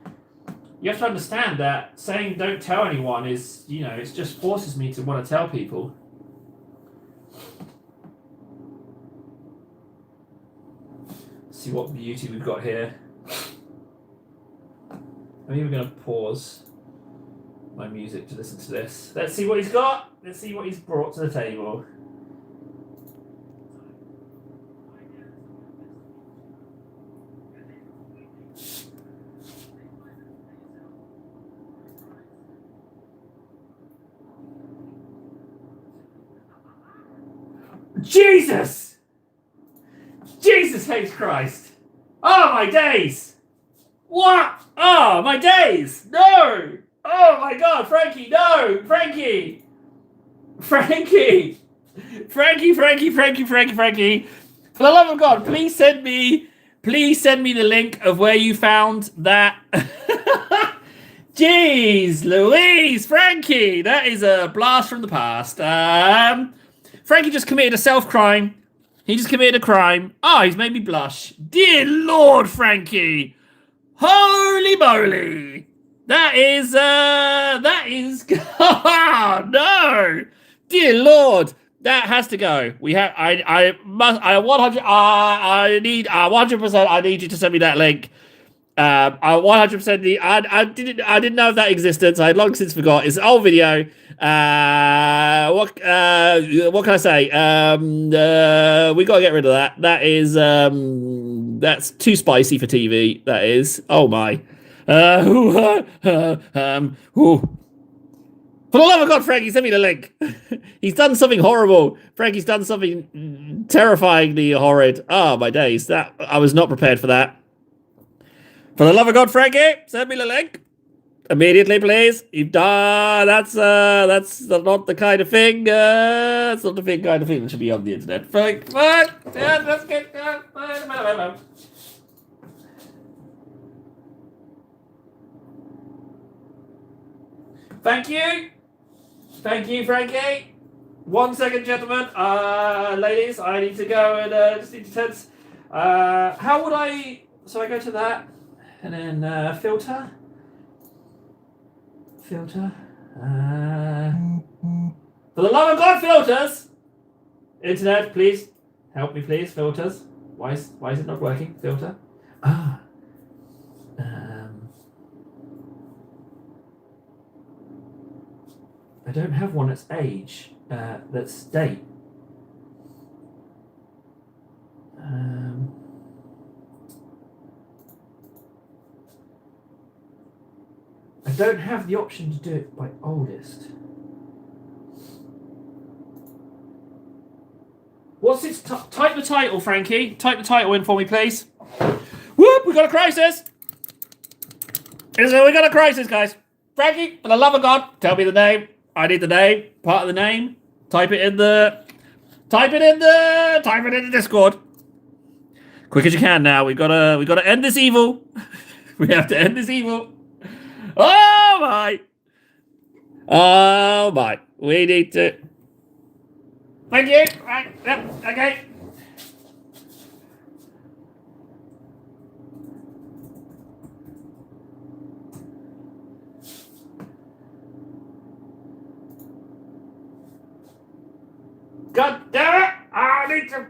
You have to understand that saying don't tell anyone is, you know, it just forces me to want to tell people. Let's see what beauty we've got here. I'm even going to pause my music to listen to this. Let's see what he's got. Let's see what he's brought to the table. Jesus! Jesus H. Christ! Oh, my days! What? Oh, my days! No! Oh, my God, Frankie, no! Frankie! Frankie! Frankie! For the love of God, please send me the link of where you found that. Jeez Louise, Frankie! That is a blast from the past. Frankie just committed a self-crime He just committed a crime. Oh, he's made me blush. Dear Lord, Frankie. Holy moly. That is, oh, no. Dear Lord. That has to go. We have, I must, I 100, I need, 100%, I need you to send me that link. I 100% need, I didn't know of that existence. I had long since forgot. It's an old video. What can I say? We gotta get rid of that. That is, that's too spicy for TV. That is. Oh my. For the love of God, Frankie, send me the link. He's done something horrible. Frankie's done something terrifyingly horrid. Oh, my days. That I was not prepared for that. For the love of God, Frankie, send me the link. Immediately, please. That's not the kind of thing. That's not the kind of thing that should be on the internet. Frank, what? Let's get. Thank you. Thank you, Frankie. 1 second, gentlemen. Ladies, I need to go and just need to tense. How would I... So I go to that, and then filter. Filter. For the love of God, filters! Internet, please. Help me, please. Filters. Why is it not working? Filter. I don't have one that's age. That's date. I don't have the option to do it by oldest. What's its type the title, Frankie? Type the title in for me, please. Whoop! We got a crisis. We got a crisis, guys. Frankie, for the love of God, tell me the name. I need the name. Part of the name. Type it in the Discord. Quick as you can now. We gotta end this evil. We have to end this evil. Oh my. Oh my. We need to. Thank you. Right. Yep. Okay. God damn it! I need to.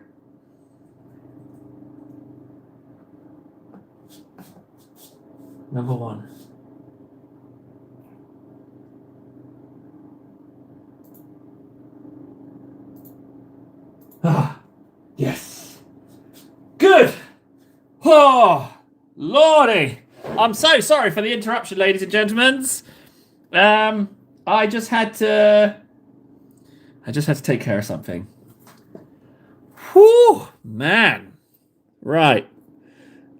Number one. Ah, yes. Good. Oh, Lordy. I'm so sorry for the interruption, ladies and gentlemen. I just had to take care of something. Whew, man. Right.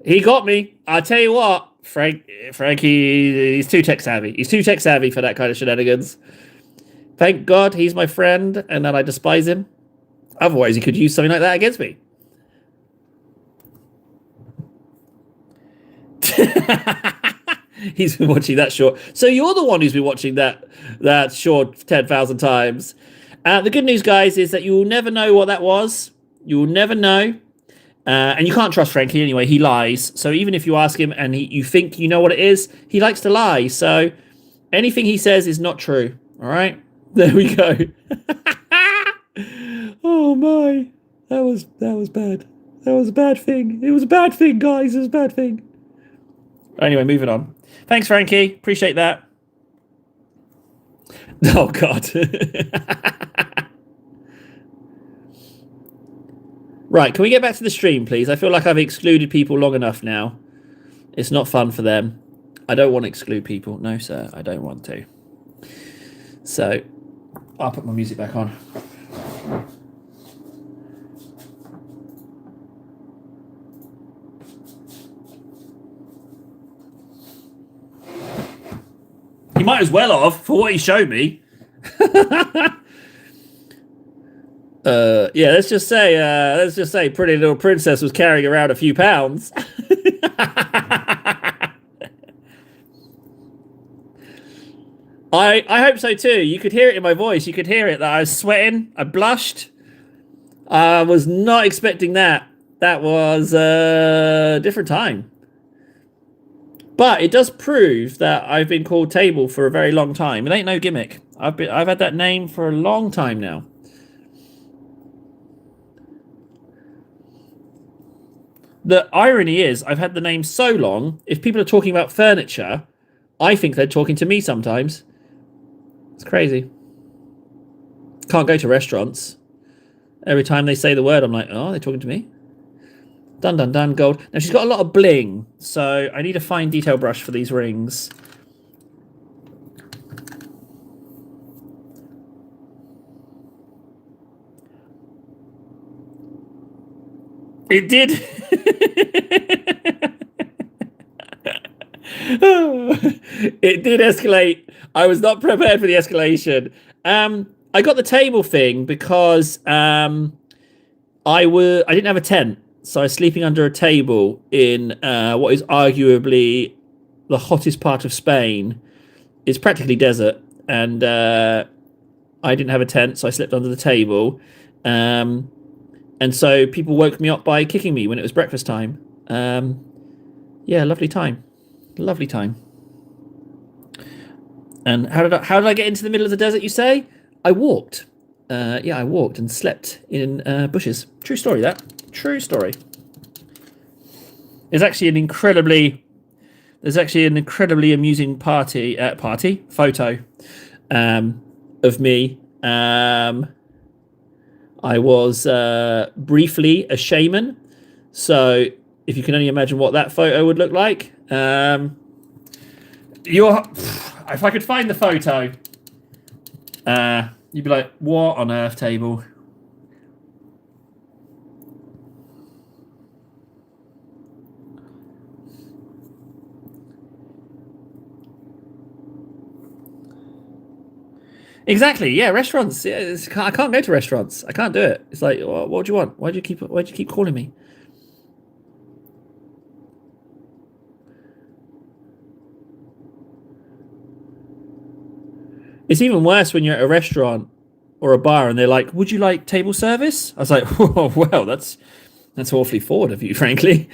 He got me. I tell you what, Frankie, he's too tech savvy. He's too tech savvy for that kind of shenanigans. Thank God he's my friend and that I despise him. Otherwise, he could use something like that against me. He's been watching that short. So you're the one who's been watching that short 10,000 times. The good news, guys, is that you will never know what that was. You will never know. And you can't trust Frankie anyway. He lies. So even if you ask him and you think you know what it is, he likes to lie. So anything he says is not true. All right? There we go. Oh, my. That was bad. That was a bad thing. It was a bad thing, guys. It was a bad thing. Anyway, moving on. Thanks, Frankie. Appreciate that. Oh, God. Right, can we get back to the stream, please? I feel like I've excluded people long enough now. It's not fun for them. I don't want to exclude people. No, sir, I don't want to. So, I'll put my music back on. He might as well have, for what he showed me. Yeah, let's just say Pretty Little Princess was carrying around a few pounds. I hope so too. You could hear it in my voice. You could hear it that I was sweating. I blushed. I was not expecting that. That was a different time. But it does prove that I've been called Table for a very long time. It ain't no gimmick. I've had that name for a long time now. The irony is, I've had the name so long, if people are talking about furniture, I think they're talking to me sometimes. It's crazy. Can't go to restaurants. Every time they say the word, I'm like, oh, they're talking to me? Dun dun dun, gold. Now, she's got a lot of bling, so I need a fine detail brush for these rings. It did. It did escalate. I was not prepared for the escalation. I got the table thing because I didn't have a tent, so I was sleeping under a table in what is arguably the hottest part of Spain. It's practically desert, and I didn't have a tent, so I slept under the table. And so people woke me up by kicking me when it was breakfast time. Yeah, lovely time. Lovely time. And how did I get into the middle of the desert, you say? I walked. Yeah, I walked and slept in bushes. True story, that. True story. There's actually an incredibly amusing photo of me. I was briefly a shaman, so if you can only imagine what that photo would look like, if I could find the photo, you'd be like, "What on earth, Table?" Exactly. Yeah, restaurants. Yeah, I can't go to restaurants. I can't do it. It's like, what do you want? Why do you keep calling me? It's even worse when you're at a restaurant or a bar and they're like, "Would you like table service?" I was like, "Oh, well, that's awfully forward of you, frankly."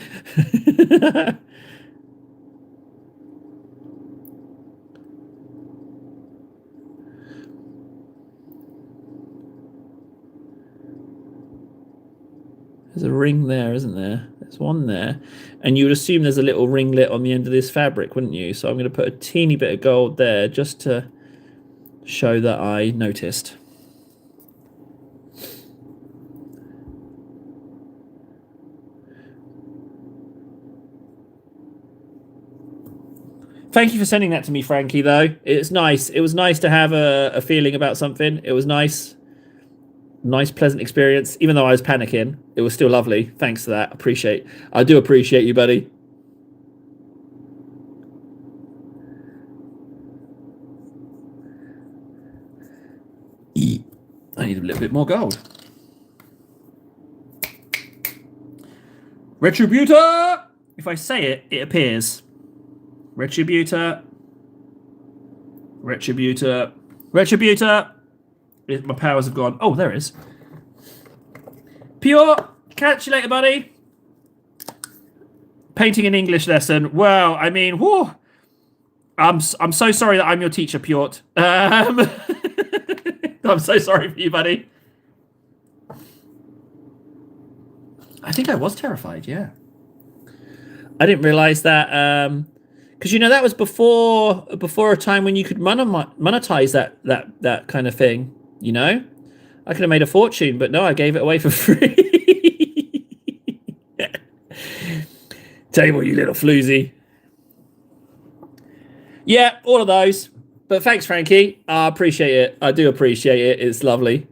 There's a ring there, isn't there? There's one there. And you would assume there's a little ringlet on the end of this fabric, wouldn't you? So I'm going to put a teeny bit of gold there just to show that I noticed. Thank you for sending that to me, Frankie, though. It's nice. It was nice to have a feeling about something. It was nice. Nice, pleasant experience. Even though I was panicking, it was still lovely. Thanks for that. I do appreciate you, buddy. I need a little bit more gold. Retributor! If I say it, it appears. Retributor. Retributor. Retributor. My powers have gone. Oh, there it is. Pure. Catch you later, buddy. Painting an English lesson. Well, I mean, whew. I'm so sorry that I'm your teacher, Pjort. I'm so sorry for you, buddy. I think I was terrified, yeah. I didn't realize that because that was before a time when you could monetize that kind of thing. I could have made a fortune, but no, I gave it away for free. Table, you little floozy. Yeah, all of those. But thanks, Frankie. I appreciate it. I do appreciate it. It's lovely.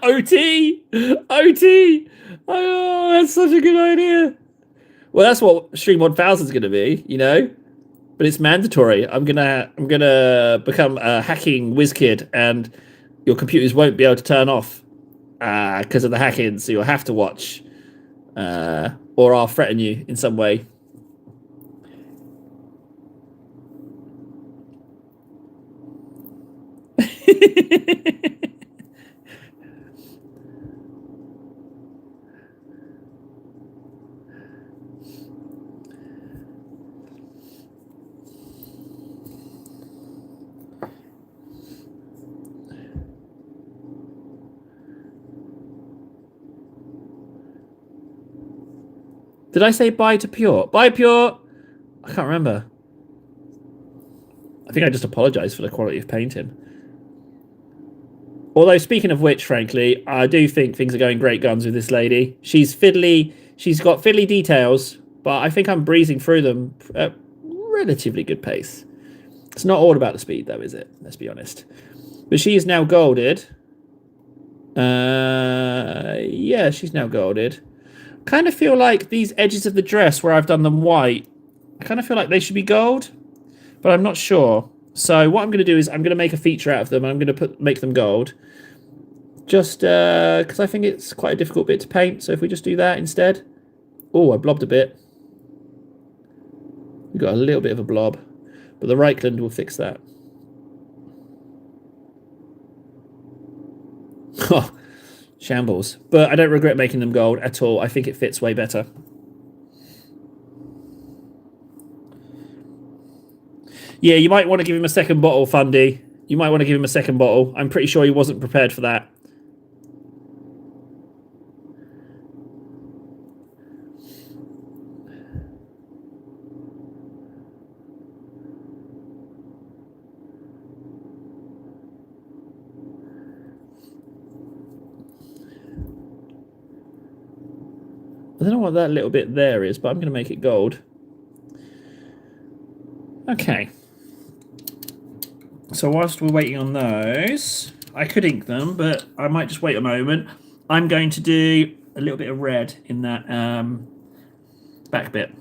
OT! OT! Oh, that's such a good idea. Well, that's what Stream 1000 is going to be, but it's mandatory. I'm gonna become a hacking whiz kid, and your computers won't be able to turn off because of the hacking. So you'll have to watch, or I'll threaten you in some way. Did I say bye to Pure? Bye, Pure! I can't remember. I think I just apologised for the quality of painting. Although, speaking of which, frankly, I do think things are going great guns with this lady. She's fiddly. She's got fiddly details, but I think I'm breezing through them at relatively good pace. It's not all about the speed, though, is it? Let's be honest. But she is now golded. Yeah, she's now golded. Kind of feel like these edges of the dress where I've done them white, I kind of feel like they should be gold, but I'm not sure. So what I'm going to do is I'm going to make a feature out of them. And I'm going to make them gold, just because I think it's quite a difficult bit to paint. So if we just do that instead. Oh, I blobbed a bit. We've got a little bit of a blob, but the Reichland will fix that. Shambles. But I don't regret making them gold at all. I think it fits way better. Yeah, you might want to give him a second bottle, Fundy. You might want to give him a second bottle. I'm pretty sure he wasn't prepared for that. I don't know what that little bit there is, but I'm going to make it gold. Okay. So whilst we're waiting on those, I could ink them, but I might just wait a moment. I'm going to do a little bit of red in that back bit.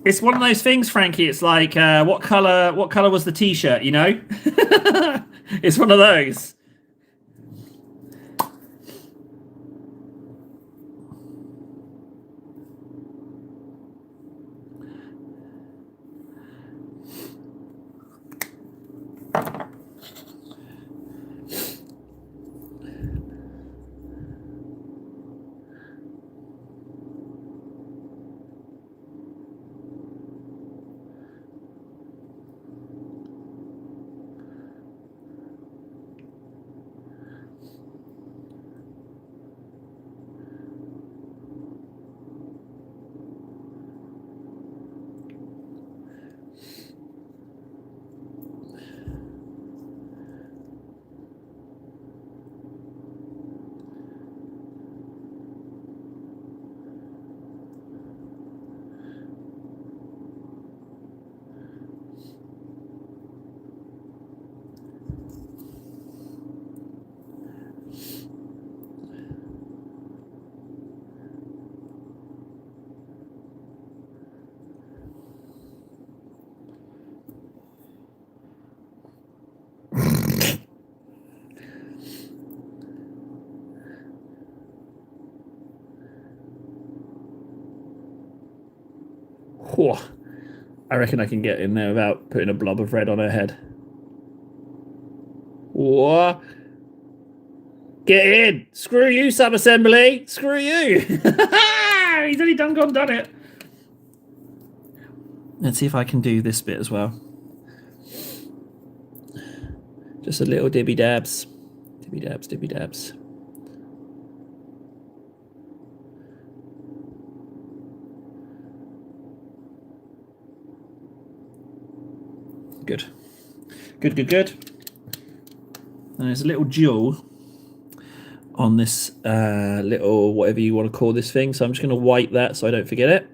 It's one of those things, Frankie. It's like, what color was the T-shirt? You know, it's one of those. Whew. I reckon I can get in there without putting a blob of red on her head. What? Get in! Screw you, sub-assembly! Screw you! He's only done it. Let's see if I can do this bit as well. Just a little dibby dabs. Dibby dabs, dibby dabs. Good. Good, good, good. And there's a little jewel on this little, whatever you want to call this thing. So I'm just going to wipe that so I don't forget it.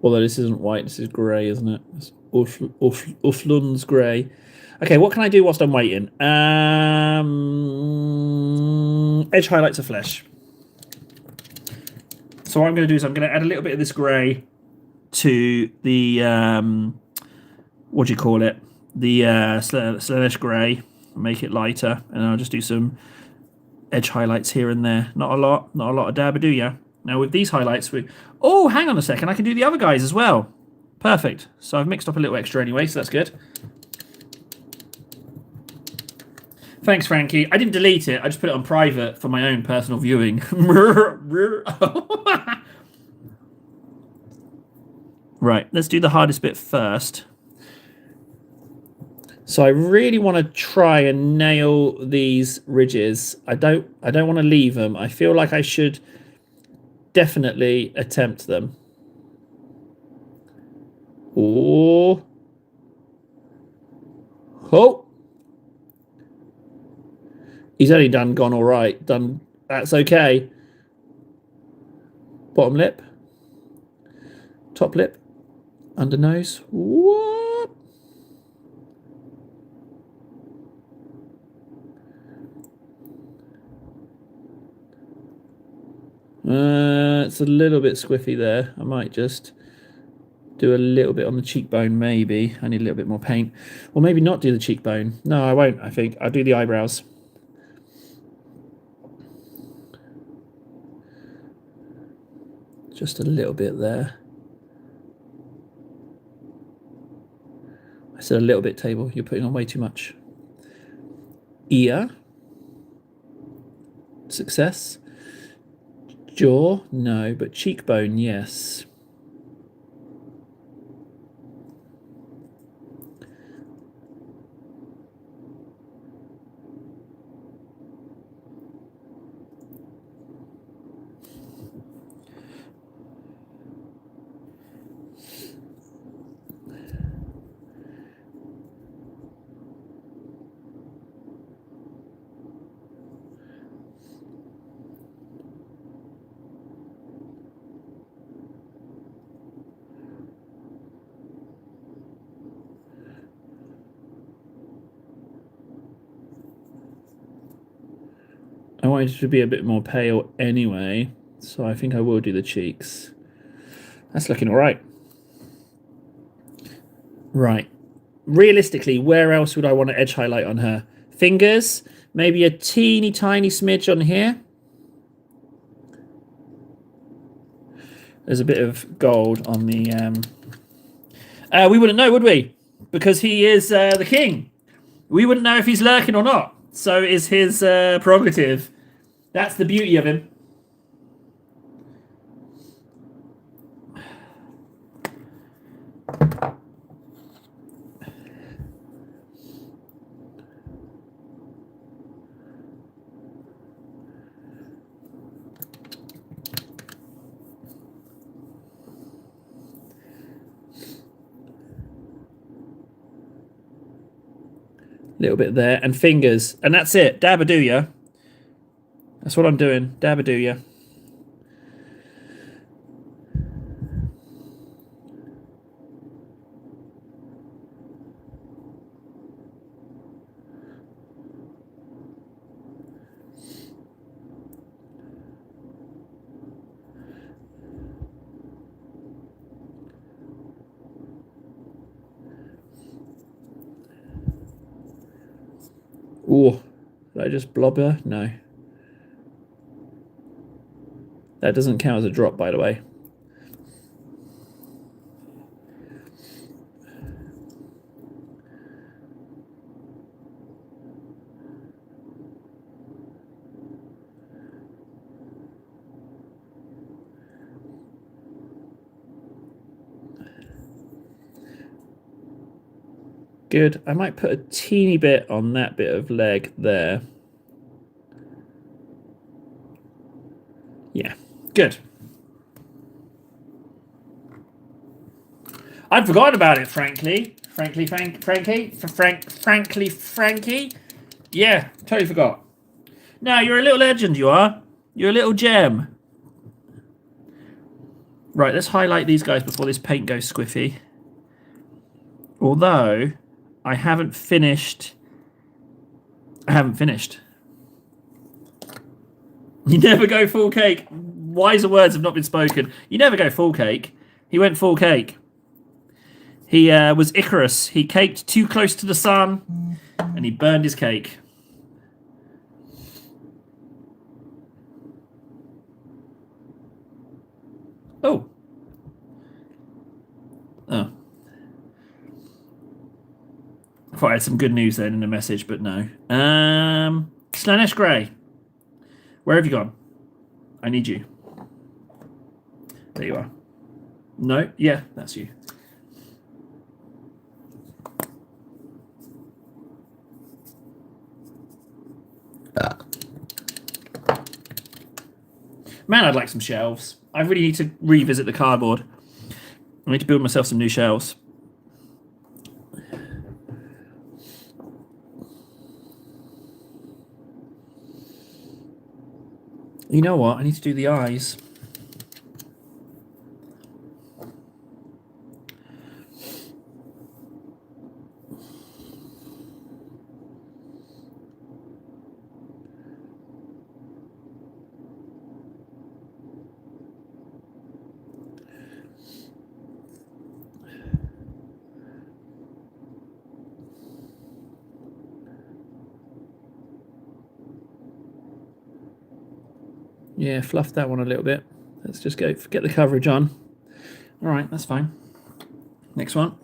Although this isn't white, this is grey, isn't it? It's Uflun's grey. Okay, what can I do whilst I'm waiting? Edge highlights of flesh. So what I'm going to do is I'm going to add a little bit of this grey to the what do you call it? The Slaanesh grey. Make it lighter, and I'll just do some edge highlights here and there. Not a lot of Dabadoo, yeah. Now with these highlights, oh, hang on a second, I can do the other guys as well. Perfect. So I've mixed up a little extra anyway, so that's good. Thanks, Frankie. I didn't delete it. I just put it on private for my own personal viewing. Right, let's do the hardest bit first. So I really want to try and nail these ridges. I don't want to leave them. I feel like I should definitely attempt them. Oh. Oh. He's only gone all right. That's okay. Bottom lip. Top lip. Under nose. What? It's a little bit squiffy there. I might just do a little bit on the cheekbone, maybe. I need a little bit more paint. Or maybe not do the cheekbone. No, I won't, I think. I'll do the eyebrows. Just a little bit there. I said a little bit, table. You're putting on way too much. Ear. Success. Jaw, no, but cheekbone, yes. I want it to be a bit more pale anyway, so I think I will do the cheeks. That's looking all right. Right. Realistically, where else would I want to edge highlight on her? Fingers, maybe a teeny tiny smidge on here. There's a bit of gold on the... we wouldn't know, would we? Because he is the king. We wouldn't know if he's lurking or not. So is his prerogative. That's the beauty of him. Little bit there, and fingers, and that's it. Dabadoo, yeah. That's what I'm doing. Dabadoo, yeah. Oh, did I just blob her? No. That doesn't count as a drop, by the way. Good. I might put a teeny bit on that bit of leg there. Yeah, good. I'd forgotten about it, frankly. Frankly. Yeah, totally forgot. No, you're a little legend, you are. You're a little gem. Right, let's highlight these guys before this paint goes squiffy. Although... I haven't finished. You never go full cake. Wiser words have not been spoken. You never go full cake. He went full cake. He was Icarus. He caked too close to the sun, and he burned his cake. Oh. Oh. I thought I had some good news then in the message, but no. Slanesh Grey. Where have you gone? I need you. There you are. No? Yeah, that's you. Man, I'd like some shelves. I really need to revisit the cardboard. I need to build myself some new shelves. You know what? I need to do the eyes. Yeah, fluff that one a little bit. Let's just get the coverage on. All right, that's fine. Next one.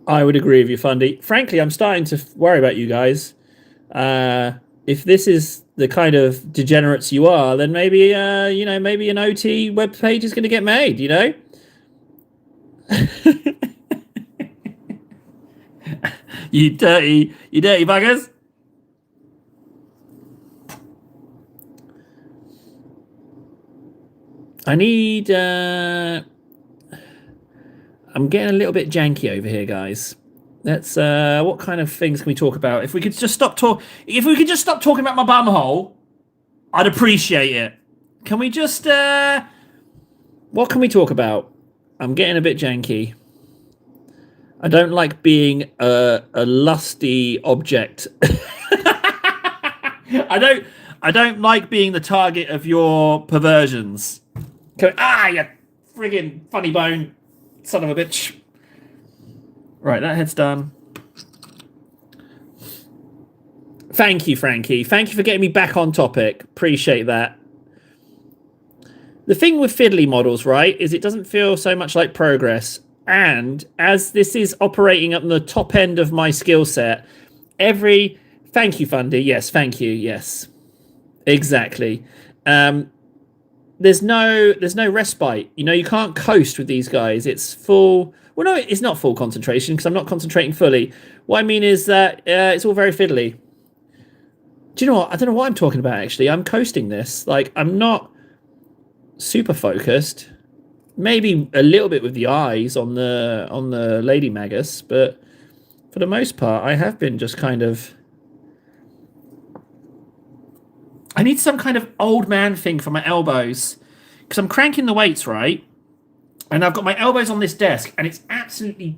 I would agree with you, Fundy. Frankly, I'm starting to worry about you guys. If this is the kind of degenerates you are, then maybe maybe an OT web page is going to get made. You know. you dirty buggers. I need. I'm getting a little bit janky over here, guys. Let's. What kind of things can we talk about? If we could just stop talking about my bum hole, I'd appreciate it. Can we just? What can we talk about? I'm getting a bit janky. I don't like being a lusty object. I don't like being the target of your perversions. You friggin' funny bone, son of a bitch. Right, that head's done. Thank you, Frankie. Thank you for getting me back on topic. Appreciate that. The thing with fiddly models, right, is it doesn't feel so much like progress. And as this is operating at the top end of my skill set, Thank you, Fundy. Yes, thank you. Yes, exactly. There's no respite. You know, you can't coast with these guys. It's full. Well, no, it's not full concentration because I'm not concentrating fully. What I mean is that it's all very fiddly. Do you know what? I don't know what I'm talking about, actually. I'm coasting this. Like, I'm not super focused. Maybe a little bit with the eyes on the Lady Magus, but for the most part, I have been just kind of... I need some kind of old man thing for my elbows. Because I'm cranking the weights, right? And I've got my elbows on this desk, and it's absolutely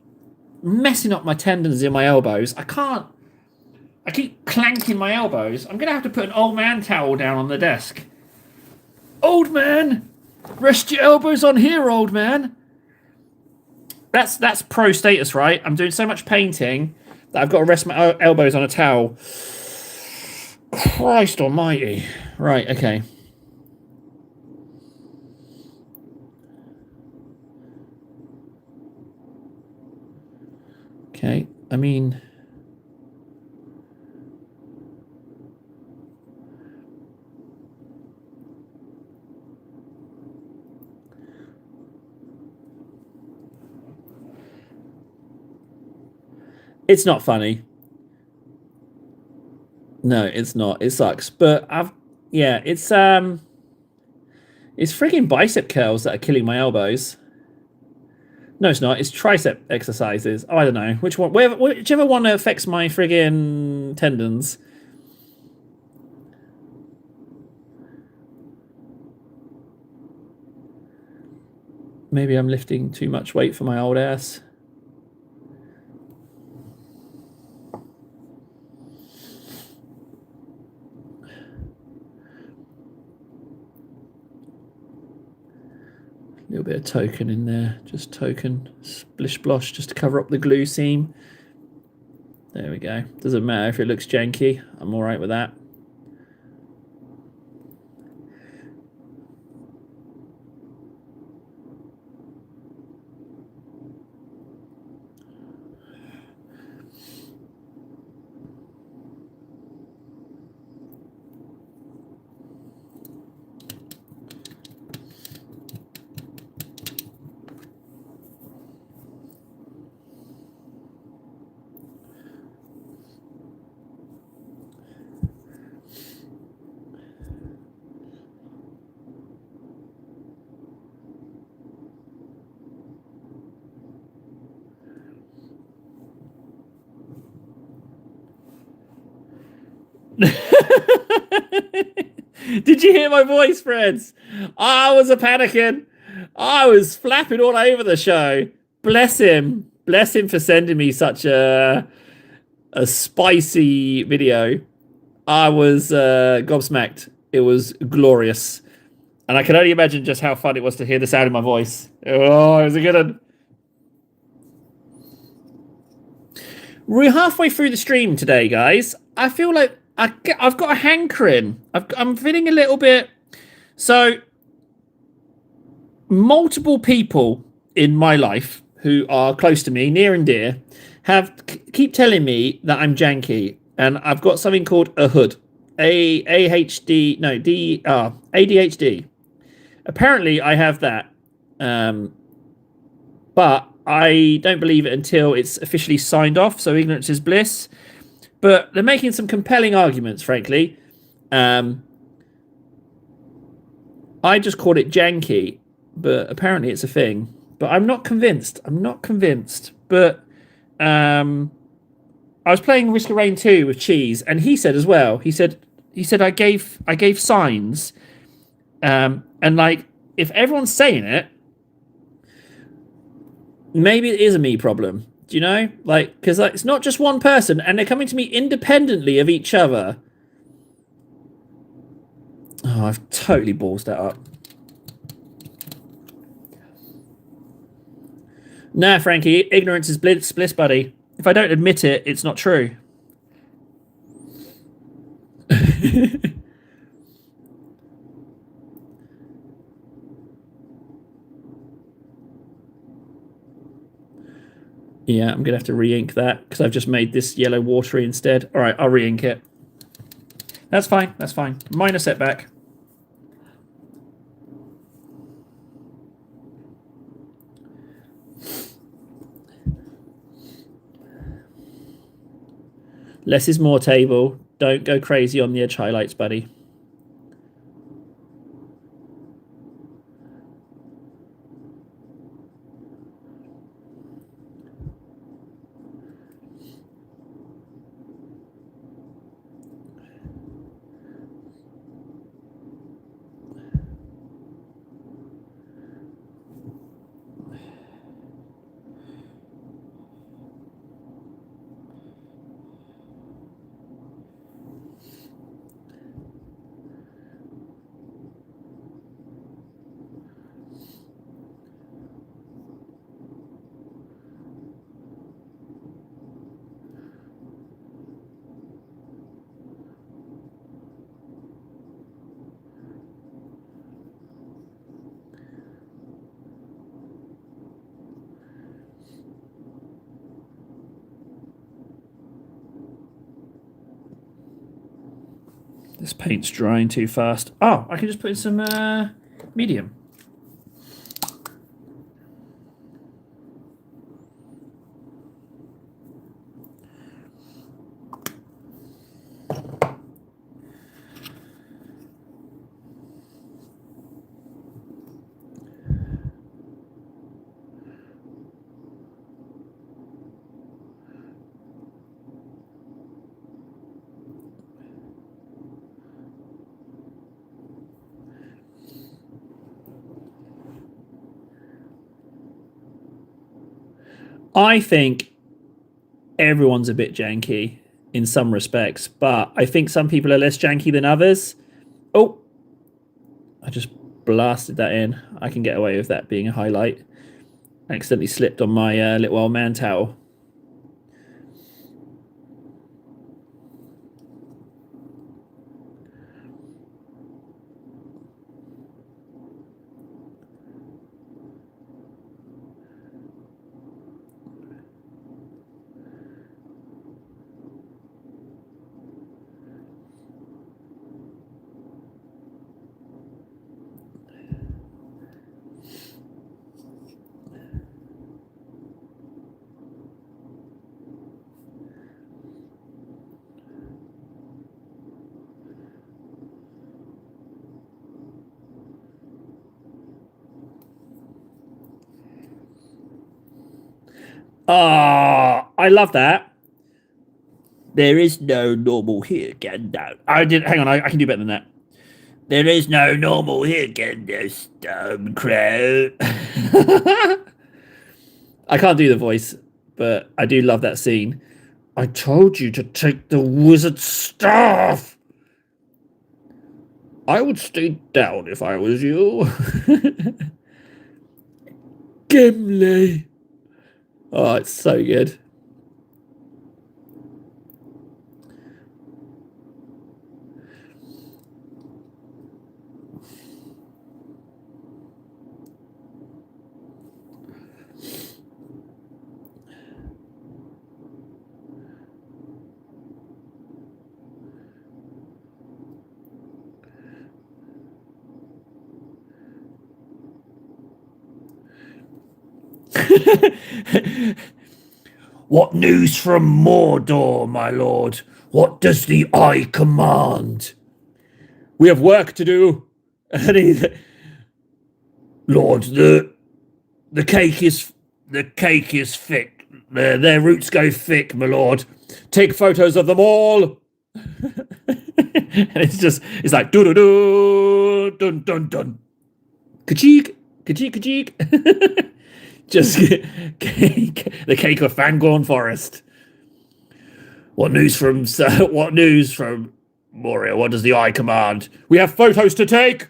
messing up my tendons in my elbows. I keep clanking my elbows. I'm going to have to put an old man towel down on the desk. Old man! Rest your elbows on here, old man. That's pro status, right? I'm doing so much painting that I've got to rest my elbows on a towel. Christ almighty. Right, okay. Okay, I mean... It's not funny. No, it's not. It sucks. But it's freaking bicep curls that are killing my elbows. No, it's not. It's tricep exercises. Oh, I don't know. Which one? Whichever one affects my friggin' tendons. Maybe I'm lifting too much weight for my old ass. A little bit of token in there, just token, splish splosh, just to cover up the glue seam. There we go. Doesn't matter if it looks janky. I'm all right with that. Did you hear my voice, friends? I was a panicking. I was flapping all over the show. Bless him. Bless him for sending me such a spicy video. I was gobsmacked. It was glorious. And I can only imagine just how fun it was to hear the sound of my voice. Oh, it was a good one. We're halfway through the stream today, guys. I feel like I've got a hankering. I'm feeling a little bit... So, multiple people in my life who are close to me, near and dear, keep telling me that I'm janky. And I've got something called a hood. ADHD. Apparently, I have that. But I don't believe it until it's officially signed off, so ignorance is bliss. But they're making some compelling arguments, frankly. I just called it janky, but apparently it's a thing. But I'm not convinced. But I was playing Risk of Rain 2 with Cheese, and he said as well. He said I gave signs, and like if everyone's saying it, maybe it is a me problem. Do you know? Like, because like, it's not just one person, and they're coming to me independently of each other. Oh, I've totally ballsed that up. Nah, Frankie, ignorance is bliss, buddy. If I don't admit it, it's not true. Yeah, I'm going to have to re-ink that because I've just made this yellow watery instead. All right, I'll re-ink it. That's fine. That's fine. Minor setback. Less is more table. Don't go crazy on the edge highlights, buddy. This paint's drying too fast. Oh, I can just put in some medium. I think everyone's a bit janky in some respects, but I think some people are less janky than others. Oh, I just blasted that in. I can get away with that being a highlight. I accidentally slipped on my little old man towel. Ah, I love that. There is no normal here, Gandalf. I did. Hang on, I can do better than that. There is no normal here, Gandalf, Stonecrow. I can't do the voice, but I do love that scene. I told you to take the wizard staff. I would stay down if I was you. Gimli. Oh, it's so good. What news from Mordor, my lord? What does the eye command? We have work to do. Lord, the cake is thick. Their roots go thick, my lord. Take photos of them all. And it's like do do do dun dun dun. Kacheek, kacheek, kacheek. Just the cake of Fangorn Forest. What news from Moria? What does the eye command? We have photos to take.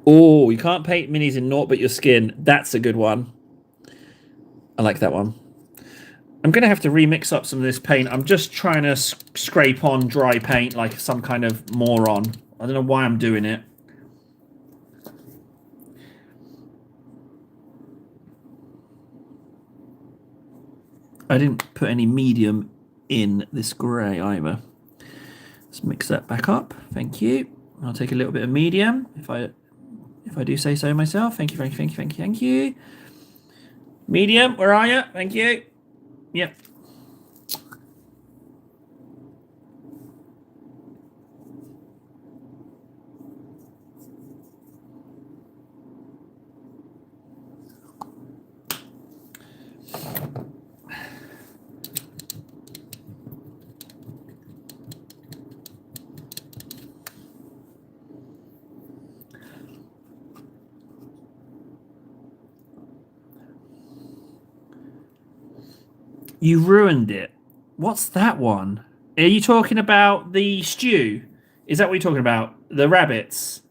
Oh, you can't paint minis in naught but your skin. That's a good one. I like that one. I'm going to have to remix up some of this paint. I'm just trying to scrape on dry paint like some kind of moron. I don't know why I'm doing it. I didn't put any medium in this grey either. Let's mix that back up. Thank you. I'll take a little bit of medium if I do say so myself. Thank you, thank you, thank you, thank you, thank you. Medium, where are you? Thank you. Yep. You ruined it. What's that one? Are you talking about the stew? Is that what you're talking about? The rabbits?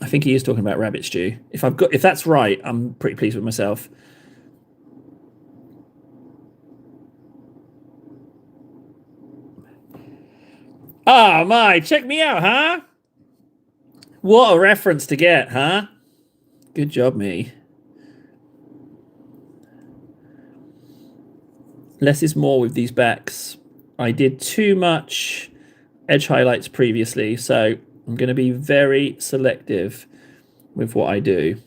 I think he is talking about rabbit stew. If that's right, I'm pretty pleased with myself. Oh my, check me out, huh? What a reference to get, huh? Good job, me. Less is more with these backs. I did too much edge highlights previously, so I'm going to be very selective with what I do.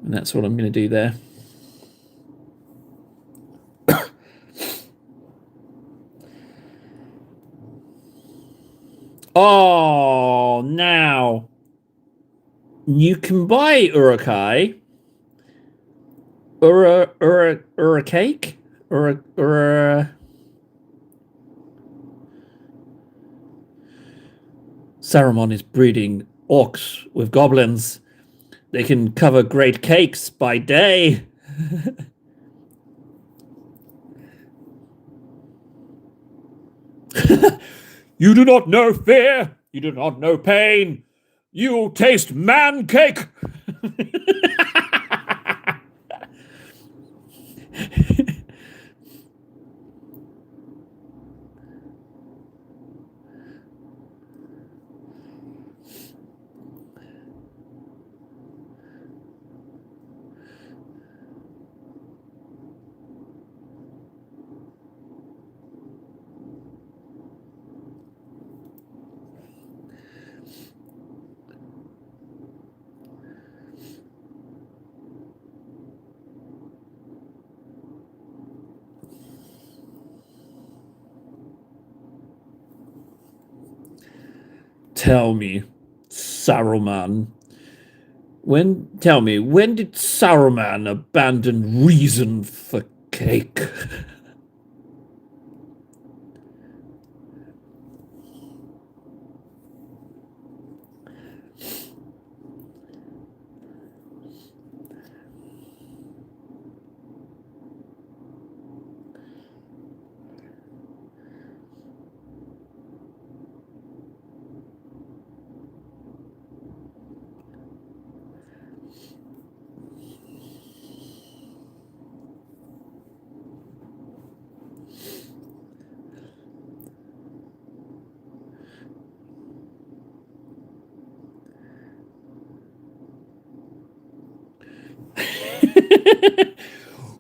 And that's what I'm going to do there. Oh, now you can buy Urukai or a cake or a Saruman is breeding orcs with goblins. They can cover great cakes by day. You do not know fear. You do not know pain. You taste man cake. Tell me, Saruman. When did Saruman abandon reason for cake?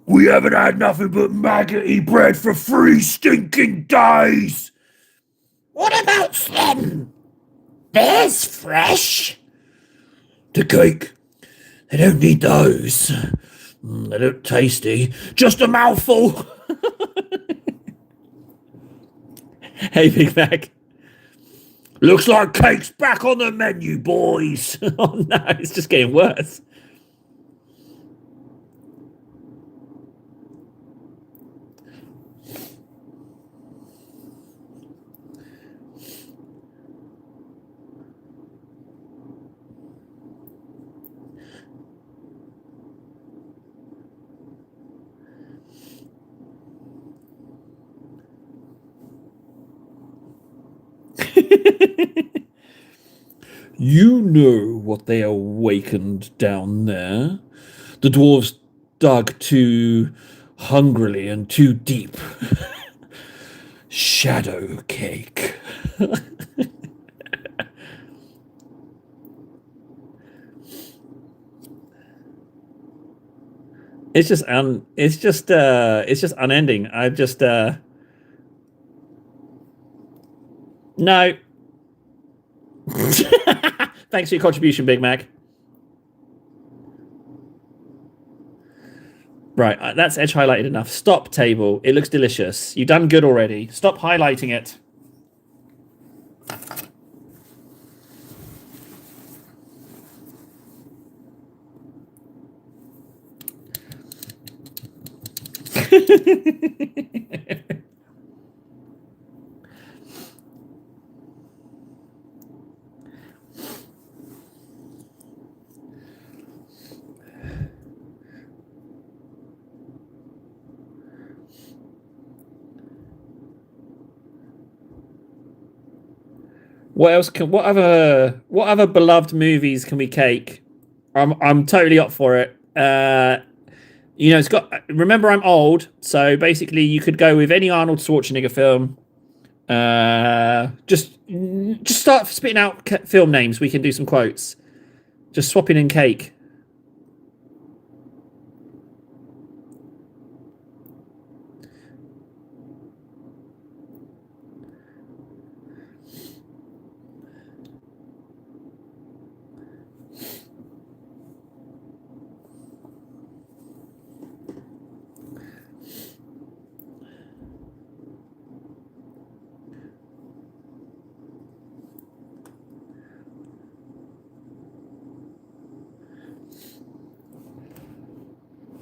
We haven't had nothing but maggoty bread for 3 stinking days. What about them? There's fresh. The cake. They don't need those. They look tasty. Just a mouthful. Hey, Big Mac. Looks like cake's back on the menu, boys. Oh no, it's just getting worse. You know what they awakened down there. The dwarves dug too hungrily and too deep. Shadow cake. It's just unending. I've just no. Thanks for your contribution, Big Mac. Right, that's edge highlighted enough. Stop, table. It looks delicious. You've done good already. Stop highlighting it. What else can? What other beloved movies can we cake? I'm totally up for it. It's got. Remember, I'm old, so basically, you could go with any Arnold Schwarzenegger film. Just start spitting out film names. We can do some quotes. Just swapping in cake.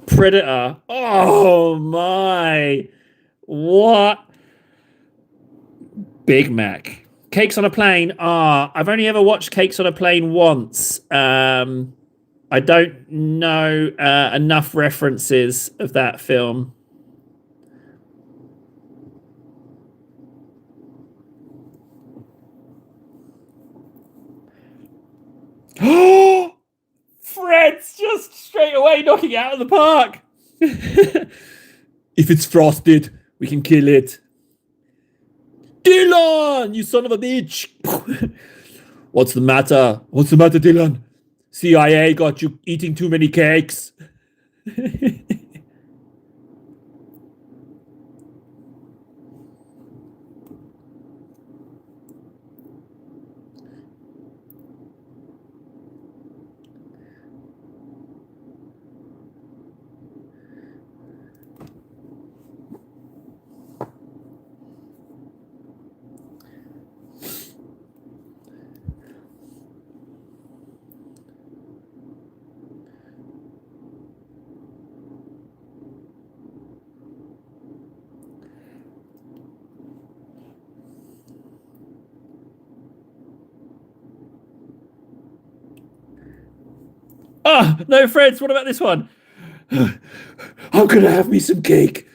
Predator. Oh my! What? Big Mac. Cakes on a Plane. I've only ever watched Cakes on a Plane once. I don't know enough references of that film. Oh, Fred's just straight away knocking it out of the park. If it's frosted, we can kill it. Dylan, you son of a bitch. What's the matter? What's the matter, Dylan? CIA got you eating too many cakes. No, Freds, what about this one? I'm gonna have me some cake.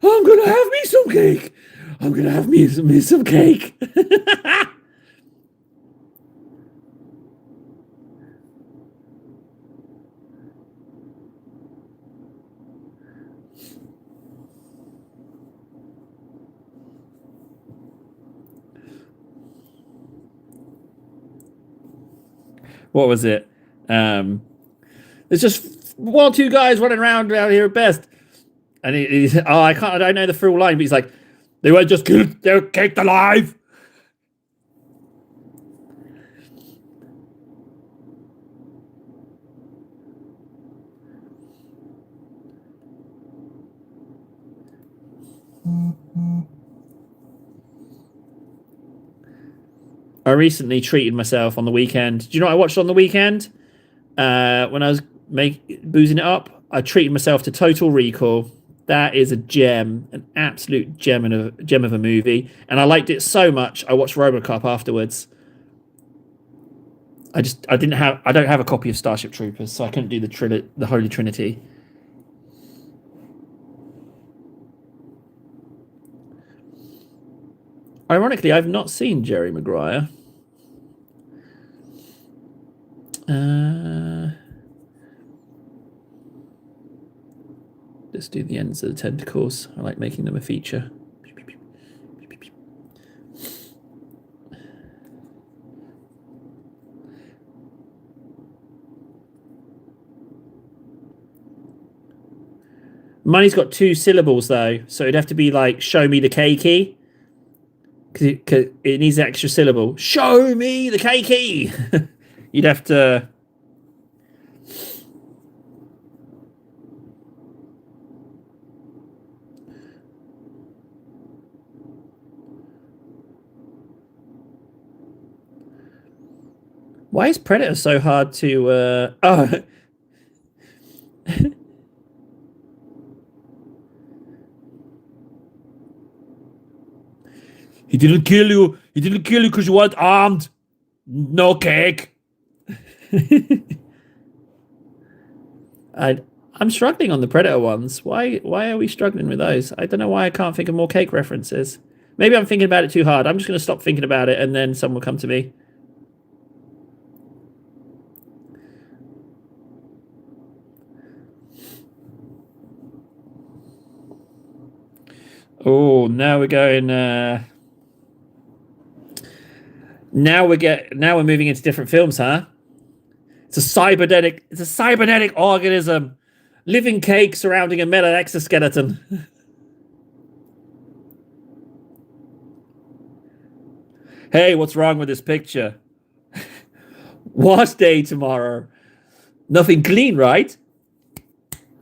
I'm gonna have me some cake. I'm gonna have me some cake. What was it? There's just one or two guys running around out here at best. And he's I don't know the full line, but he's like, they were just killed, they were caked alive. All recently treated myself on the weekend. Do you know what I watched on the weekend? When I was boozing it up, I treated myself to Total Recall. That is a gem, an absolute gem of a movie, and I liked it so much. I watched RoboCop afterwards. I don't have a copy of Starship Troopers, so I couldn't do the Holy Trinity. Ironically, I've not seen Jerry Maguire. Let's do the ends of the tentacles. I like making them a feature. Money's got 2 syllables though, so it'd have to be like "show me the cakey," because it needs an extra syllable. Show me the cakey. You'd have to. Why is Predator so hard to? Oh. He didn't kill you. He didn't kill you because you weren't armed. No cake. I'm struggling on the Predator ones. Why are we struggling with those? I don't know why I can't think of more cake references. Maybe I'm thinking about it too hard. I'm just going to stop thinking about it and then someone will come to me. Oh, now we're going. Now we're moving into different films, huh? It's a cybernetic organism, living cake surrounding a metal exoskeleton. Hey, what's wrong with this picture? Wash day tomorrow. Nothing clean, right?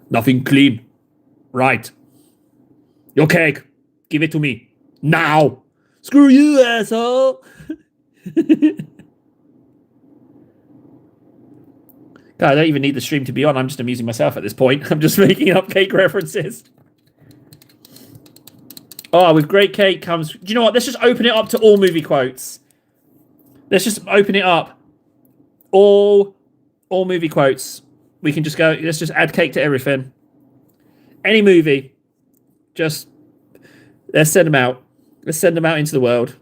Nothing clean. Right. Your cake. Give it to me. Now. Screw you, asshole. God, I don't even need the stream to be on. I'm just amusing myself at this point. I'm just making up cake references. Oh, with great cake comes... Do you know what? Let's just open it up to all movie quotes. Let's just open it up. All movie quotes. We can just go... Let's just add cake to everything. Any movie. Just... Let's send them out. Let's send them out into the world.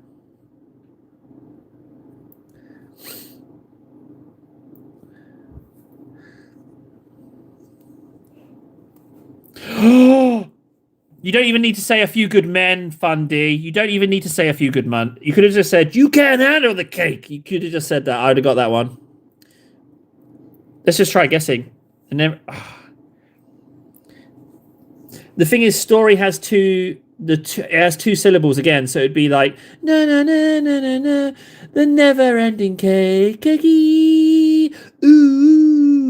You don't even need to say a few good men, Fundy. You don't even need to say a few good men. You could have just said, you can't handle the cake. You could have just said that. I would have got that one. Let's just try guessing. And then... The thing is, story has it has 2 syllables again, so it'd be like na na na na na na, the never-ending cake, cakey, ooh,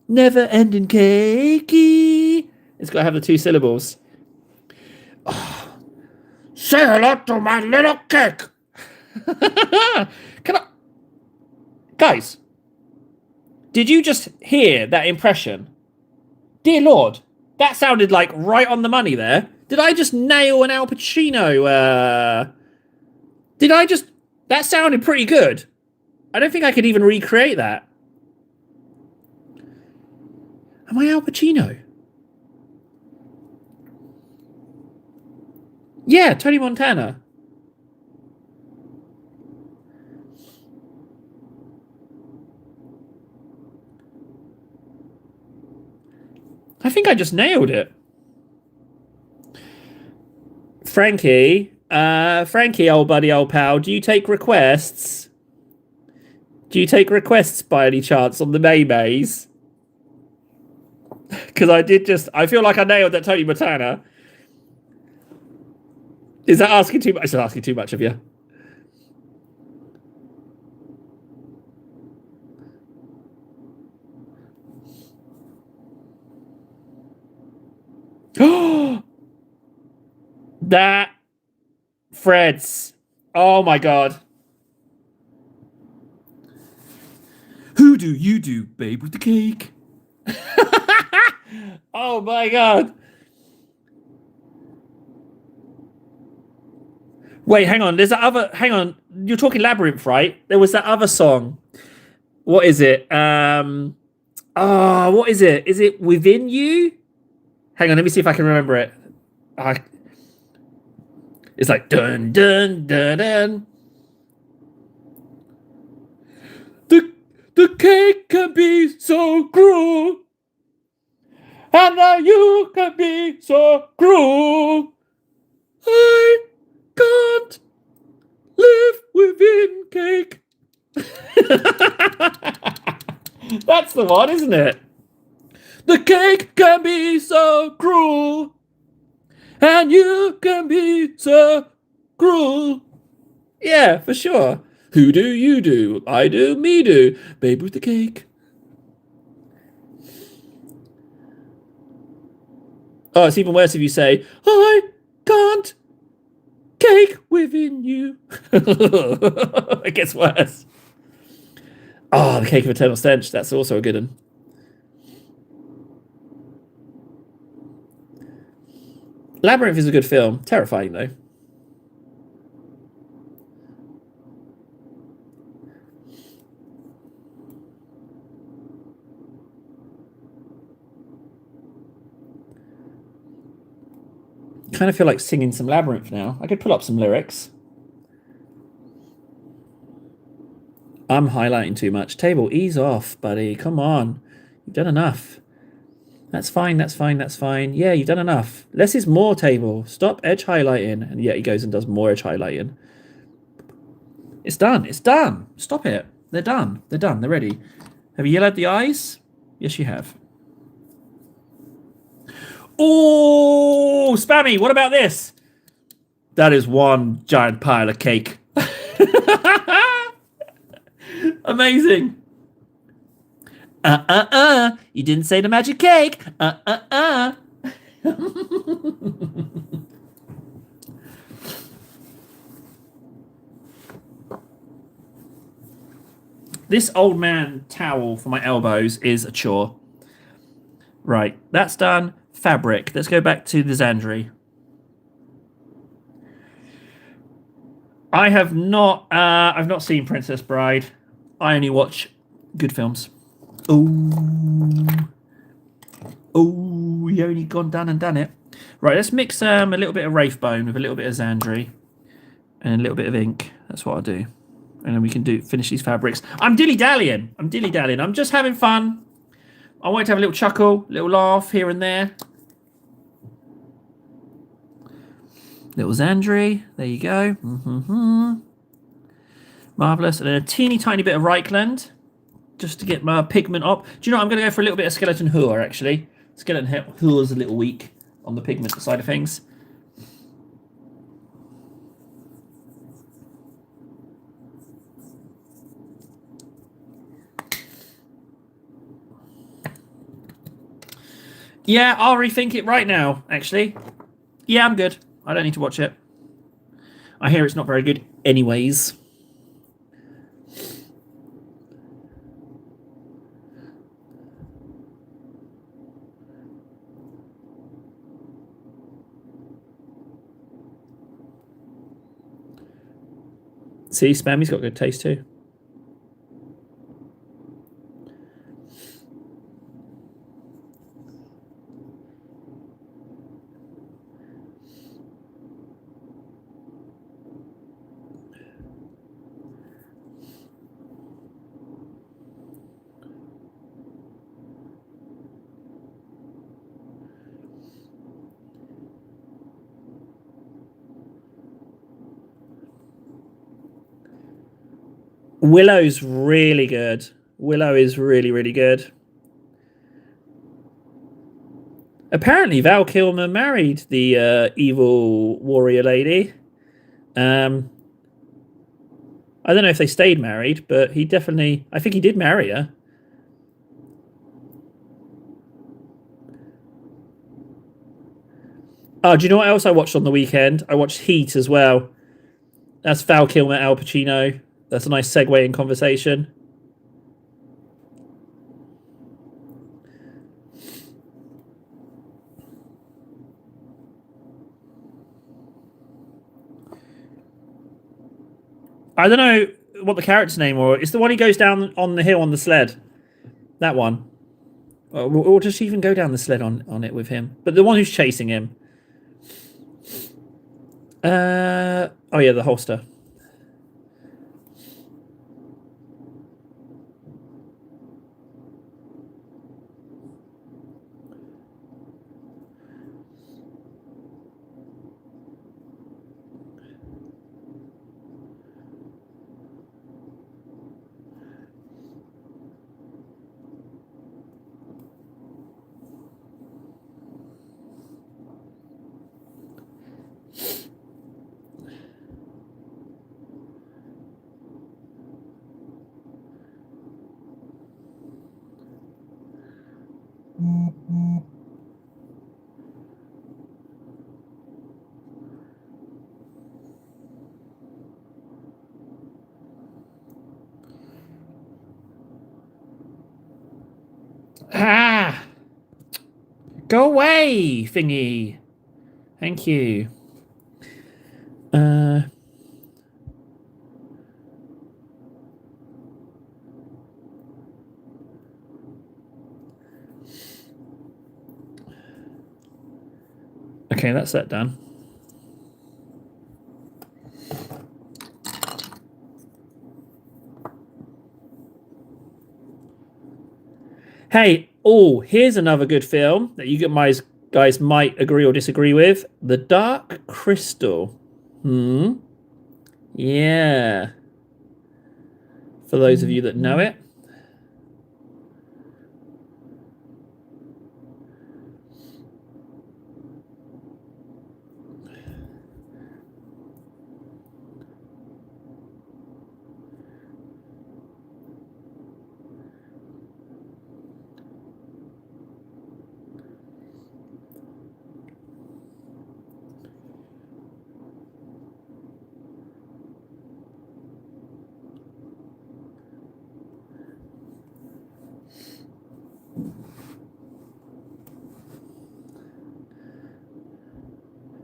never-ending cakey. It's got to have the 2 syllables. Oh. Say hello to my little cake. Can I, guys? Did you just hear that impression? Dear Lord, that sounded like right on the money there. Did I just nail an Al Pacino? That sounded pretty good. I don't think I could even recreate that. Am I Al Pacino? Yeah, Tony Montana. I think I just nailed it. Frankie, old buddy, old pal, do you take requests? Do you take requests by any chance on the Maymays? Because I feel like I nailed that Tony Montana. Is that asking too much? Is that asking too much of you? That Freds. Oh my god. Who do you do, babe, with the cake? Oh my god. Wait, hang on. There's that other. Hang on. You're talking Labyrinth, right? There was that other song. What is it? What is it? Is it Within You? Hang on. Let me see if I can remember it. I. It's like dun dun dun dun. The the cake can be so cruel, and now you can be so cruel. I can't live within cake. That's the one, isn't it? The cake can be so cruel, and you can be so cruel. Yeah, for sure. Who do you do? I do, me do. Babe with the cake. Oh, it's even worse if you say, I can't cake within you. It gets worse. Oh, the Cake of Eternal Stench. That's also a good one. Labyrinth is a good film. Terrifying, though. Kind of feel like singing some Labyrinth now. I could pull up some lyrics. I'm highlighting too much. Table, ease off, buddy. Come on. You've done enough. That's fine, that's fine, that's fine. Yeah, you've done enough. Less is more, Table. Stop edge highlighting. And yet he goes and does more edge highlighting. It's done. It's done. Stop it. They're done. They're done. They're ready. Have you yellowed the eyes? Yes, you have. Oh, Spammy, what about this? That is one giant pile of cake. Amazing. You didn't say the magic cake. This old man towel for my elbows is a chore. Right, that's done. Fabric. Let's go back to the Xandri. I've not seen Princess Bride. I only watch good films. Oh, you only gone done and done it. Right, let's mix a little bit of Wraithbone with a little bit of Xandri and a little bit of ink. That's what I'll do. And then we can finish these fabrics. I'm dilly-dallying. I'm just having fun. I want to have a little chuckle, a little laugh here and there. Little Xandri. There you go. Marvellous. And then a teeny tiny bit of Reichland just to get my pigment up. Do you know what? I'm going to go for a little bit of Skeleton Hua, actually. Skeleton Hua's a little weak on the pigment side of things. Yeah, I'll rethink it right now, actually. Yeah, I'm good. I don't need to watch it. I hear it's not very good anyways. See, Spammy's got good taste too. Willow's really good. Willow is really, really good. Apparently, Val Kilmer married the evil warrior lady. I don't know if they stayed married, but I think he did marry her. Oh, do you know what else I watched on the weekend? I watched Heat as well. That's Val Kilmer, Al Pacino. That's a nice segue in conversation. I don't know what the character's name was. It's the one who goes down on the hill on the sled. That one. Or just even go down the sled on it with him. But the one who's chasing him. Oh yeah, the holster. Ah! Go away, thingy. Thank you. Okay, that's that done. Hey, here's another good film that you guys might agree or disagree with. The Dark Crystal. Yeah. For those of you that know it.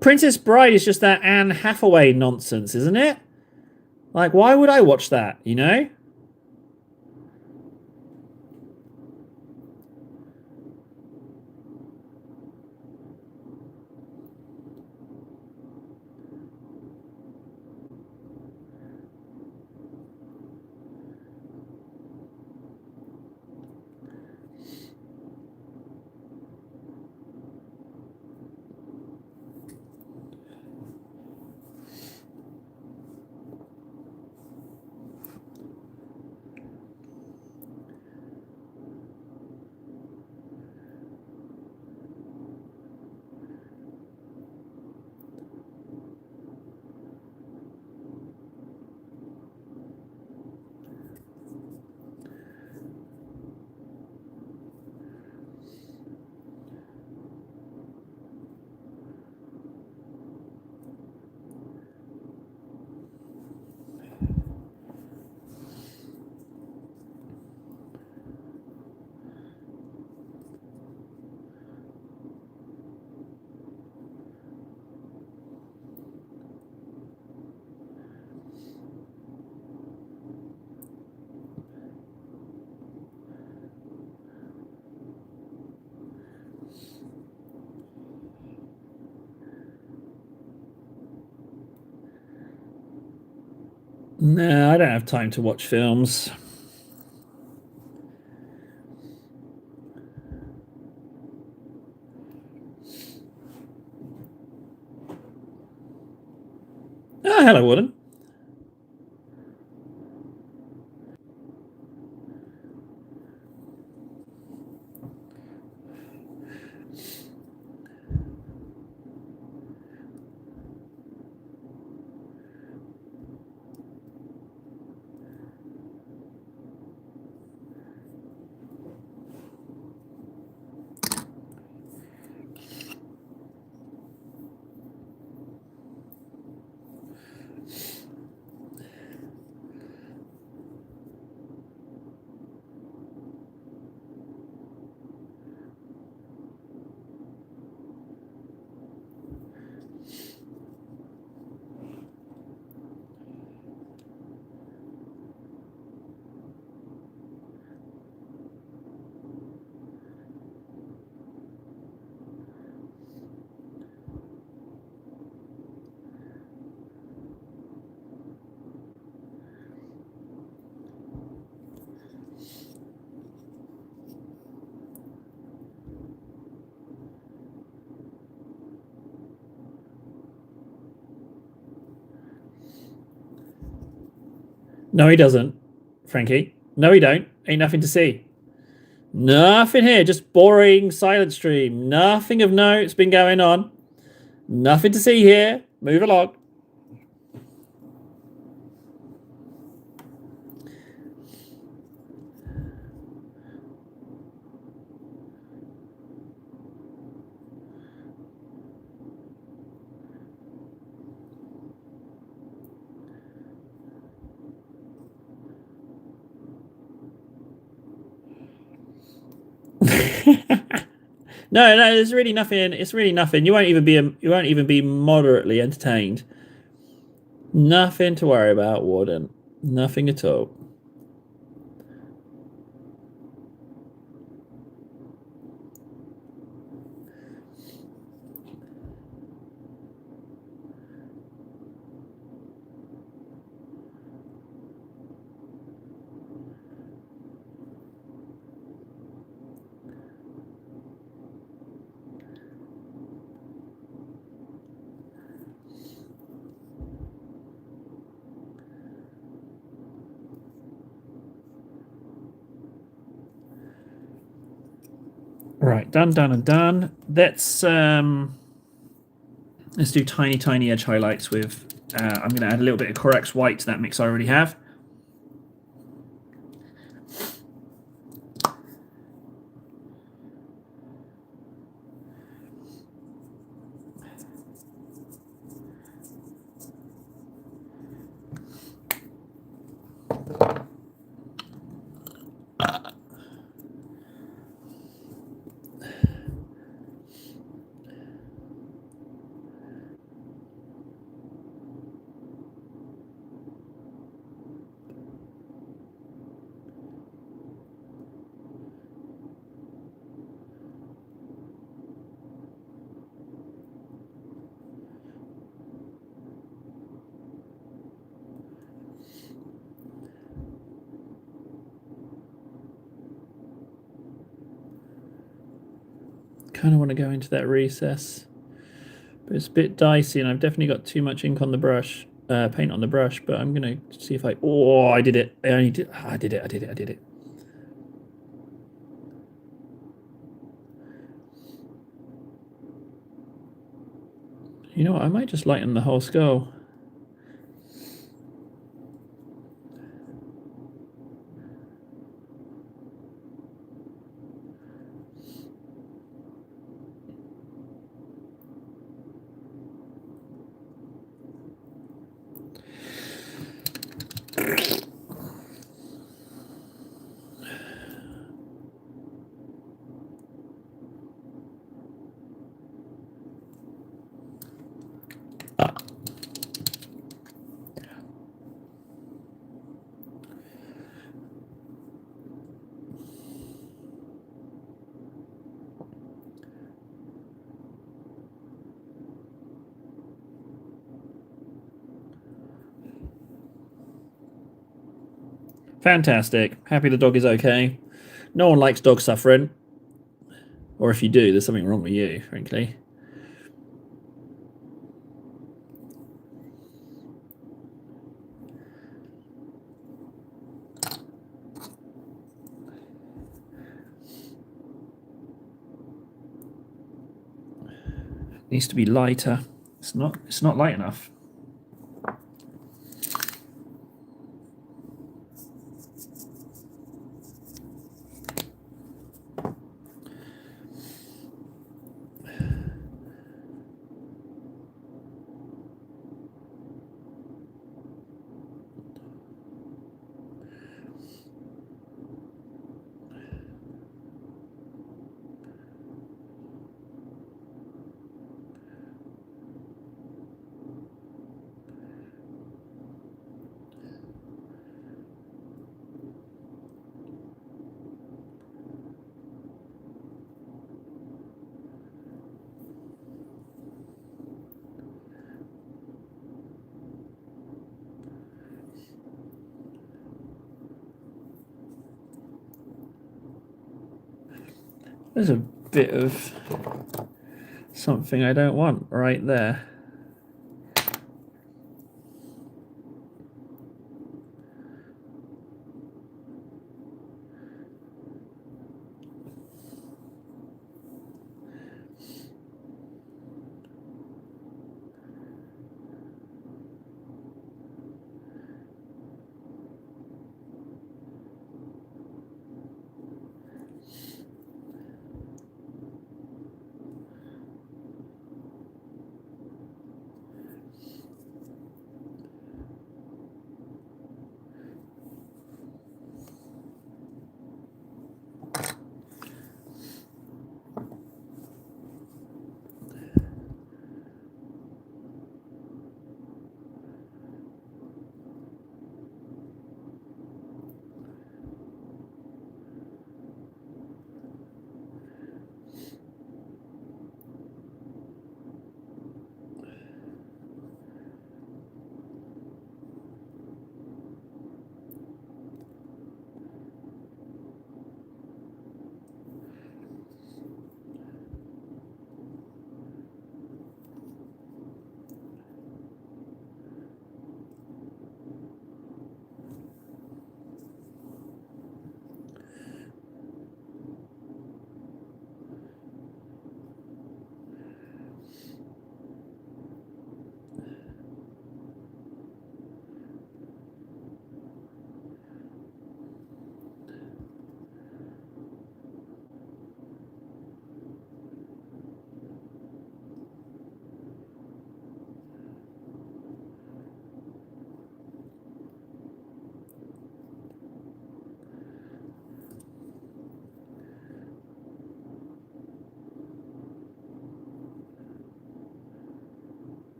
Princess Bride is just that Anne Hathaway nonsense, isn't it? Like, why would I watch that, you know? No, I don't have time to watch films. Oh, hello, Warden. No, he doesn't, Frankie. No, he don't. Ain't nothing to see. Nothing here. Just boring silent stream. Nothing of note's been going on. Nothing to see here. Move along. No, there's really nothing. It's really nothing. You won't even be moderately entertained. Nothing to worry about, Warden. Nothing at all. Right, done, and done. Let's do tiny edge highlights with. I'm going to add a little bit of Corex white to that mix I already have. Kind of want to go into that recess, but it's a bit dicey, and I've definitely got too much ink on the brush, paint on the brush. But I'm gonna see if I. Oh, I did it! I did it! You know what? I might just lighten the whole skull. Fantastic. Happy the dog is okay. No one likes dog suffering. Or if you do, there's something wrong with you, frankly. It needs to be lighter. It's not light enough. There's a bit of something I don't want right there.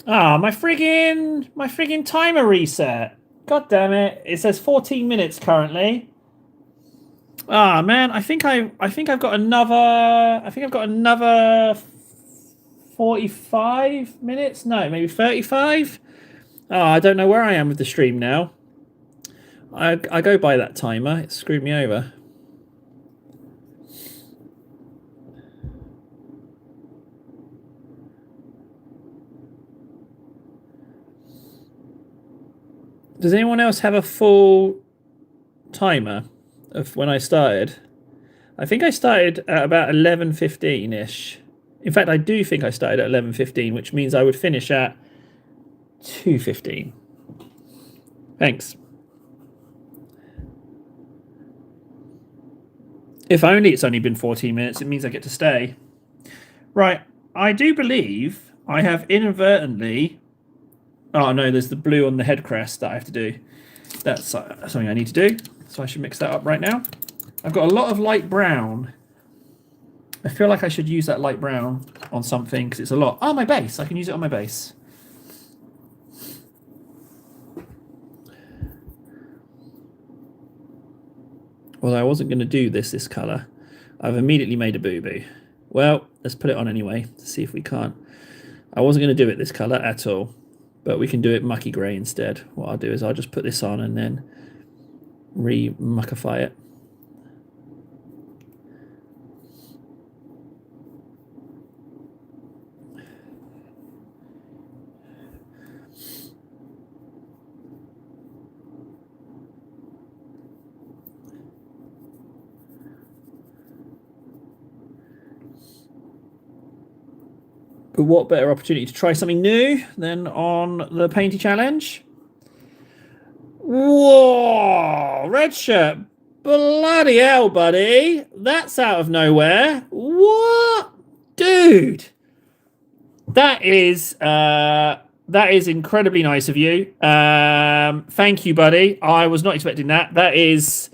Ah, my friggin' timer reset. God damn it! It says 14 minutes currently. Ah, man, I think I've got another. I think I've got another 45 minutes. No, maybe 35. Oh, I don't know where I am with the stream now. I go by that timer. It screwed me over. Does anyone else have a full timer of when I started? I think I started at about 11:15-ish. In fact, I do think I started at 11:15, which means I would finish at 2:15. Thanks. If only it's only been 14 minutes, it means I get to stay. Right, I do believe I have inadvertently... Oh, no, there's the blue on the head crest that I have to do. That's something I need to do, so I should mix that up right now. I've got a lot of light brown. I feel like I should use that light brown on something, because it's a lot. Oh, my base. I can use it on my base. Well, I wasn't going to do this colour. I've immediately made a boo-boo. Well, let's put it on anyway to see if we can't. I wasn't going to do it this colour at all, but we can do it mucky grey instead. What I'll do is I'll just put this on and then re-muckify it. But what better opportunity to try something new than on the Painty Challenge? Whoa! Red shirt. Bloody hell, buddy. That's out of nowhere. What? Dude. That is incredibly nice of you. Thank you, buddy. I was not expecting that. That is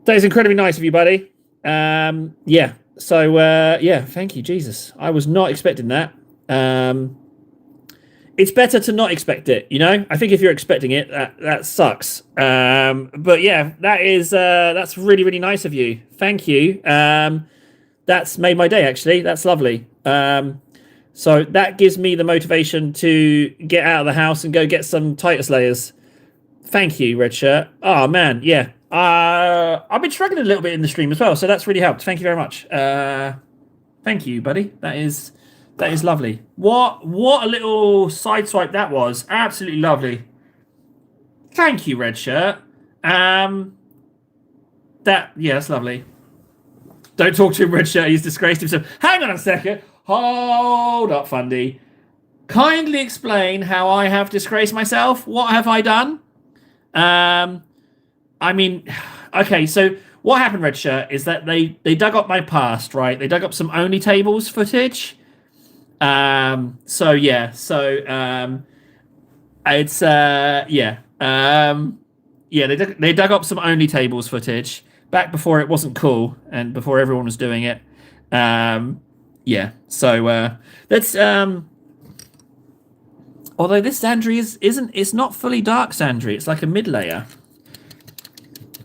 incredibly nice of you, buddy. Yeah. So, yeah, thank you, Jesus. I was not expecting that. It's better to not expect it, you know? I think if you're expecting it, that sucks. But yeah, that's really, really nice of you. Thank you. That's made my day, actually. That's lovely. So that gives me the motivation to get out of the house and go get some Titus layers. Thank you, Red Shirt. Oh, man, yeah. I've been struggling a little bit in the stream as well, so that's really helped. Thank you very much. Thank you, buddy. That is lovely. What a little side swipe that was. Absolutely lovely. Thank you, Red Shirt. That's lovely. Don't talk to him, Red Shirt. He's disgraced himself. Hang on a second. Hold up, Fundy. Kindly explain how I have disgraced myself. What have I done? I mean, okay, so what happened, Red Shirt, is that they dug up my past, right? They dug up some Only Tables footage. So yeah, so it's yeah. Yeah, they dug up some Only Tables footage back before it wasn't cool and before everyone was doing it. Yeah, so that's although this Sandry it's not fully dark Sandry, it's like a mid layer.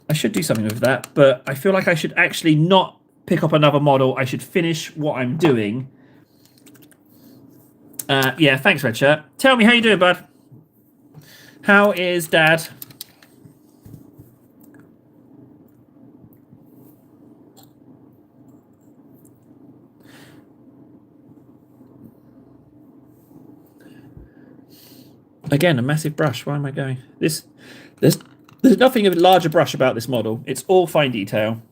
I should do something with that, but I feel like I should actually not pick up another model. I should finish what I'm doing. Yeah, thanks, Red Shirt. Tell me, how you doing, bud? How is Dad? Again, a massive brush. Where am I going? There's nothing of a larger brush about this model. It's all fine detail.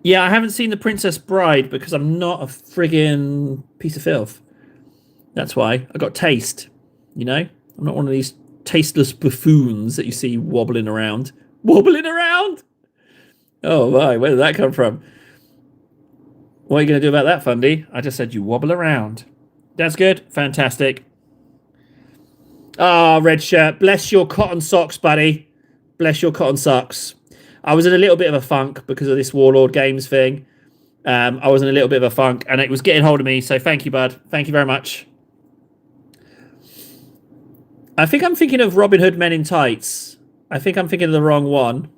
Yeah, I haven't seen The Princess Bride because I'm not a friggin' piece of filth. That's why. I got taste, you know? I'm not one of these tasteless buffoons that you see wobbling around. Wobbling around? Oh, my, where did that come from? What are you going to do about that, Fundy? I just said you wobble around. That's good. Fantastic. Ah, Red Shirt. Bless your cotton socks, buddy. Bless your cotton socks. I was in a little bit of a funk because of this Warlord Games thing. I was in a little bit of a funk, and it was getting hold of me. So thank you, bud. Thank you very much. I think I'm thinking of Robin Hood Men in Tights. I think I'm thinking of the wrong one.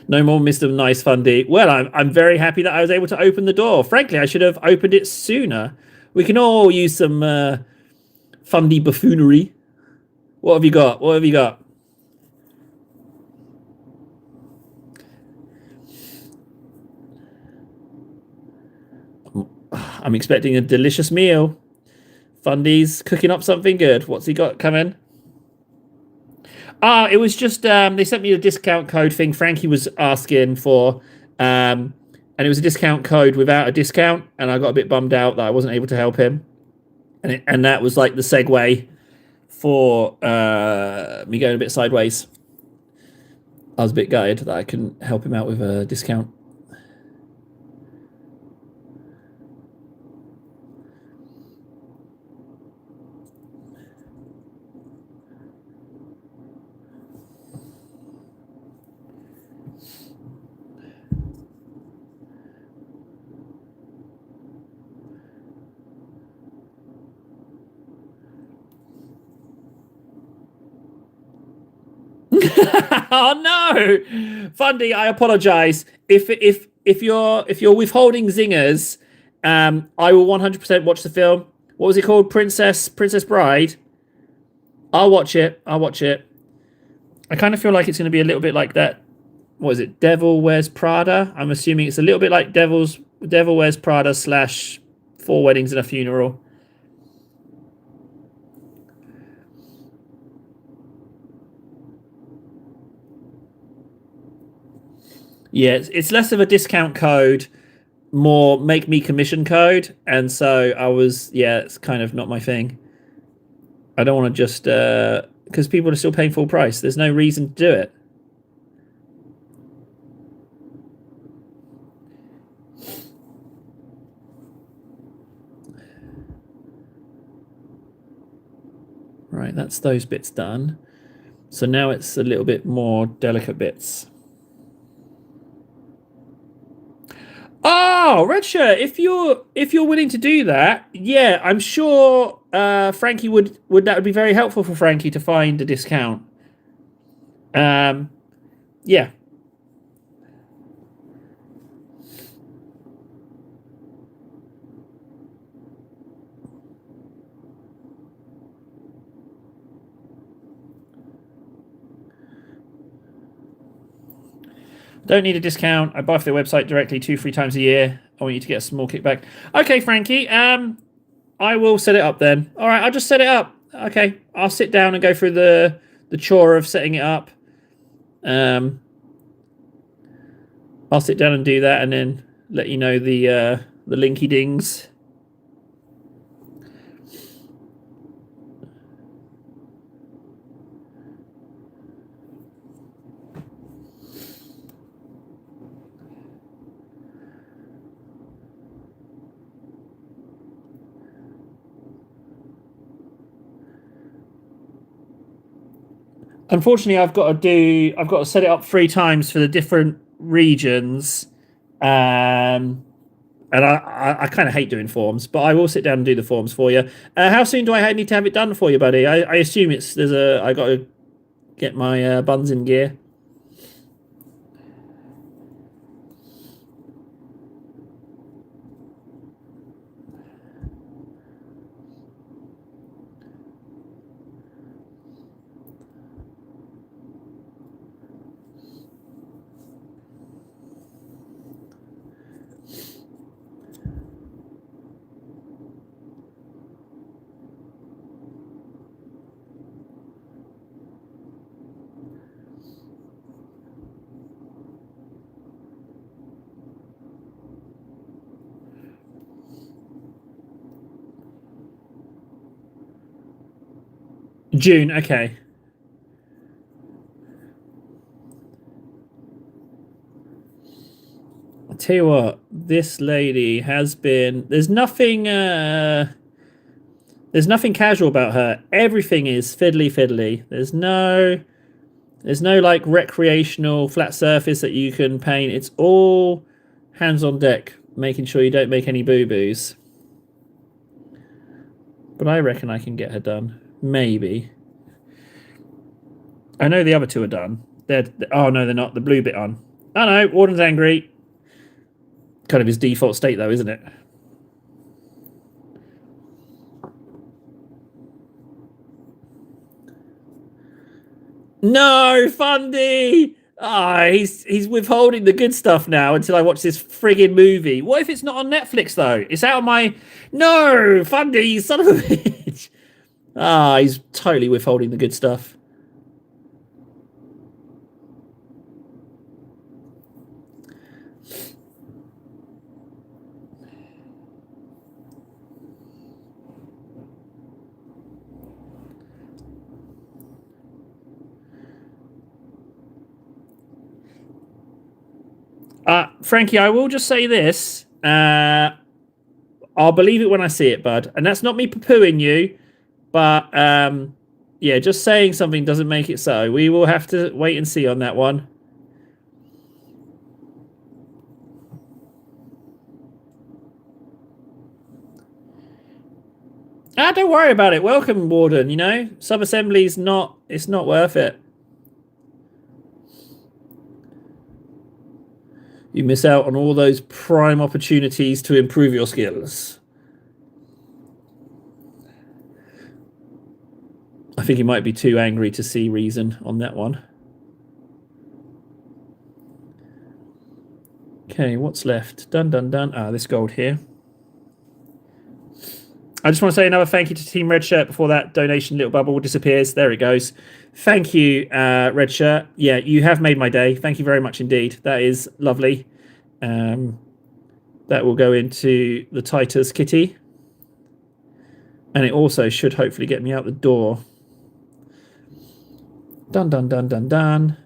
No more Mr. Nice Fundy. Well, I'm very happy that I was able to open the door. Frankly, I should have opened it sooner. We can all use some Fundy buffoonery. What have you got? What have you got? I'm expecting a delicious meal. Fundy's cooking up something good. What's he got coming? It was just they sent me a discount code thing Frankie was asking for, and it was a discount code without a discount, and I got a bit bummed out that I wasn't able to help him, and that was like the segue for me going a bit sideways. I was a bit gutted that I couldn't help him out with a discount. Oh no, Fundy! I apologize. If you're withholding zingers, I will 100% watch the film. What was it called? Princess Bride. I'll watch it. I'll watch it. I kind of feel like it's going to be a little bit like that. What is it? Devil Wears Prada. I'm assuming it's a little bit like Devil Wears Prada slash Four Weddings and a Funeral. Yeah, it's less of a discount code, more make me commission code, and so I was it's kind of not my thing. I don't want to just because people are still paying full price. There's no reason to do it. Right, that's those bits done. So now it's a little bit more delicate bits. Oh, Redshirt, if you're willing to do that, yeah, I'm sure Frankie would that would be very helpful for Frankie to find a discount. Yeah. Don't need a discount. I buy for their website directly 2-3 times a year. I want you to get a small kickback. Okay, Frankie. I will set it up then. All right, I'll just set it up. Okay, I'll sit down and go through the chore of setting it up. I'll sit down and do that, and then let you know the linky dings. Unfortunately, I've got to set it up 3 times for the different regions, and I kind of hate doing forms, but I will sit down and do the forms for you. How soon do I need to have it done for you, buddy? I assume I got to get my buns in gear. June, okay. tell you what, this lady has been. There's nothing casual about her. Everything is fiddly. There's no like recreational flat surface that you can paint. It's all hands on deck, making sure you don't make any boo-boos. But I reckon I can get her done. Maybe. I know the other two are done. Oh no, they're not. The blue bit on. Oh no, Warden's angry. Kind of his default state though, isn't it? No, Fundy! Ah, he's withholding the good stuff now until I watch this friggin' movie. What if it's not on Netflix though? It's out of my. No, Fundy, son of a bitch! Ah, he's totally withholding the good stuff. Frankie, I will just say this. I'll believe it when I see it, bud. And that's not me poo-pooing you, but yeah, just saying something doesn't make it so. We will have to wait and see on that one. Don't worry about it. Welcome, Warden. You know, sub-assembly's not. It's not worth it. You miss out on all those prime opportunities to improve your skills. I think he might be too angry to see reason on that one. Okay, what's left? Done. This gold here. I just want to say another thank you to Team Red Shirt before that donation little bubble disappears. There it goes. Thank you, Red Shirt. Yeah, you have made my day. Thank you very much indeed. That is lovely. That will go into the Titus kitty. And it also should hopefully get me out the door. Done.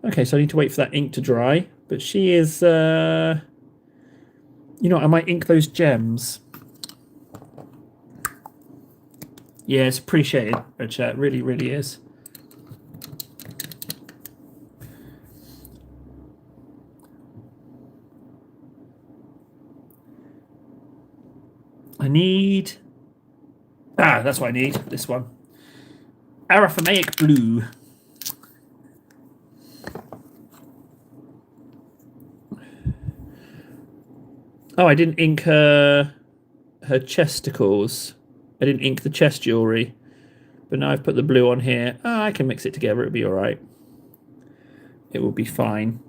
Okay, so I need to wait for that ink to dry. But she is... you know, I might ink those gems. Yeah, it's appreciated, Red Shirt. Really, really is. I need... that's what I need. This one. Araphonaic blue. Oh, I didn't ink her chesticles. I didn't ink the chest jewellery. But now I've put the blue on here. I can mix it together. It'll be all right. It will be fine.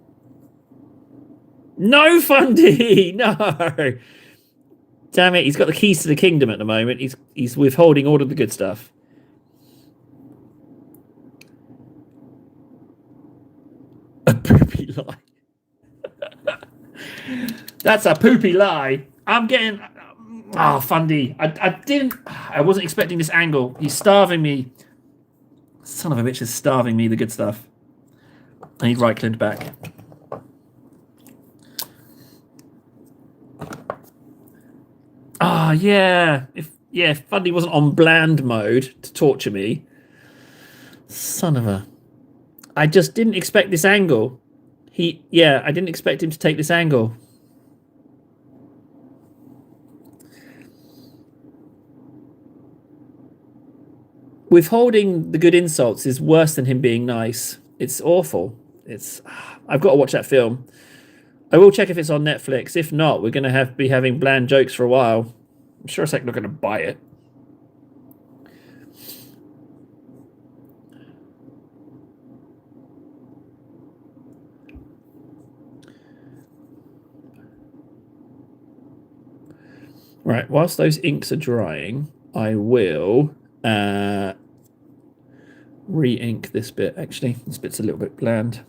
No, Fundy! No! Damn it, he's got the keys to the kingdom at the moment. He's withholding all of the good stuff. A poopy lie. That's a poopy lie. I'm getting... Oh, Fundy. I wasn't expecting this angle. He's starving me. Son of a bitch is starving me the good stuff. I need right-clicked back. Yeah. If Fundy wasn't on bland mode to torture me. Son of a... I just didn't expect this angle. I didn't expect him to take this angle. Withholding the good insults is worse than him being nice. It's awful. I've got to watch that film. I will check if it's on Netflix. If not, we're going to be having bland jokes for a while. I'm sure it's like not going to buy it. Right, whilst those inks are drying, I will re-ink this bit. Actually, this bit's a little bit bland.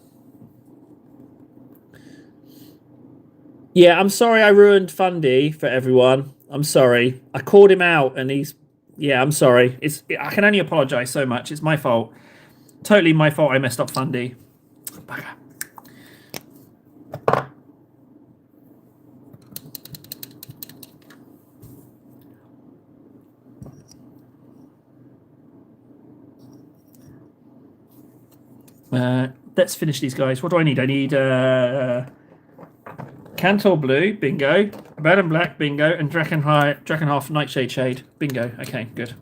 Yeah, I'm sorry I ruined Fundy for everyone. I'm sorry. I called him out and he's... Yeah, I'm sorry. I can only apologise so much. It's my fault. Totally my fault I messed up Fundy. Bugger. Let's finish these guys. What do I need? I need Cantor Blue, bingo. Abaddon Black, bingo. And Drakenhalf Nightshade Shade, bingo. Okay, good.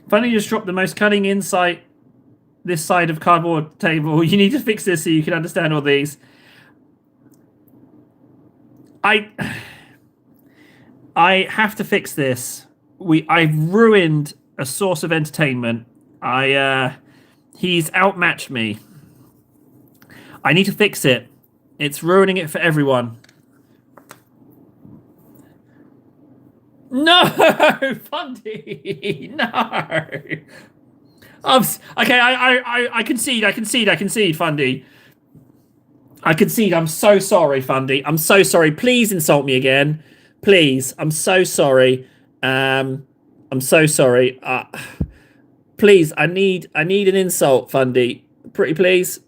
Funny, you just dropped the most cunning insight this side of cardboard table. You need to fix this so you can understand all these. I have to fix this. I've ruined a source of entertainment. He's outmatched me. I need to fix it. It's ruining it for everyone. No, Fundy. No. Okay, I concede, Fundy. I concede. I'm so sorry, Fundy. I'm so sorry. Please insult me again. Please. I'm so sorry. I'm so sorry. Please, I need an insult, Fundy. Pretty please.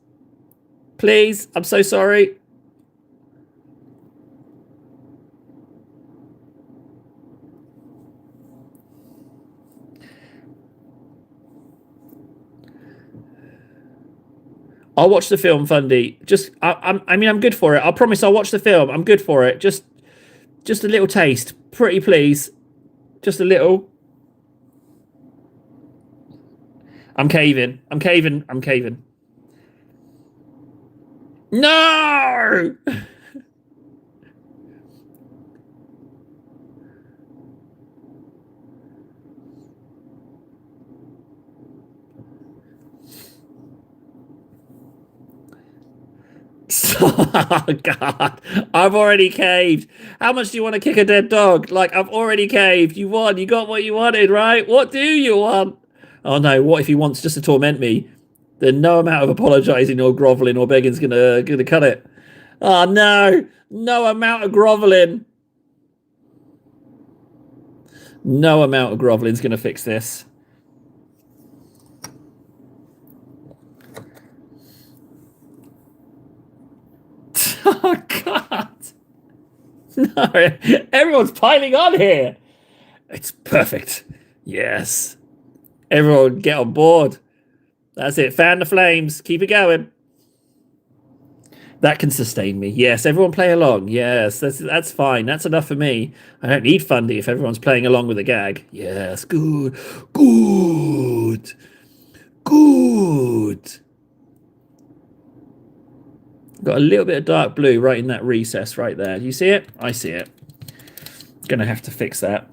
Please. I'm so sorry. I'll watch the film, Fundy. I mean, I'm good for it. I promise I'll watch the film. I'm good for it. Just a little taste. Pretty please. Just a little. I'm caving. I'm caving. I'm caving. No! Oh, God. I've already caved. How much do you want to kick a dead dog? Like, I've already caved. You won. You got what you wanted, right? What do you want? Oh, no. What if he wants just to torment me? Then no amount of apologising or grovelling or begging's gonna cut it. Oh, no. No amount of grovelling. No amount of grovelling's gonna fix this. Oh, God. No, everyone's piling on here. It's perfect. Yes. Everyone get on board. That's it. Fan the flames. Keep it going. That can sustain me. Yes, everyone play along. Yes, that's fine. That's enough for me. I don't need Fundy if everyone's playing along with a gag. Yes, good. Good. Good. Got a little bit of dark blue right in that recess right there. Do you see it? I see it. Gonna have to fix that.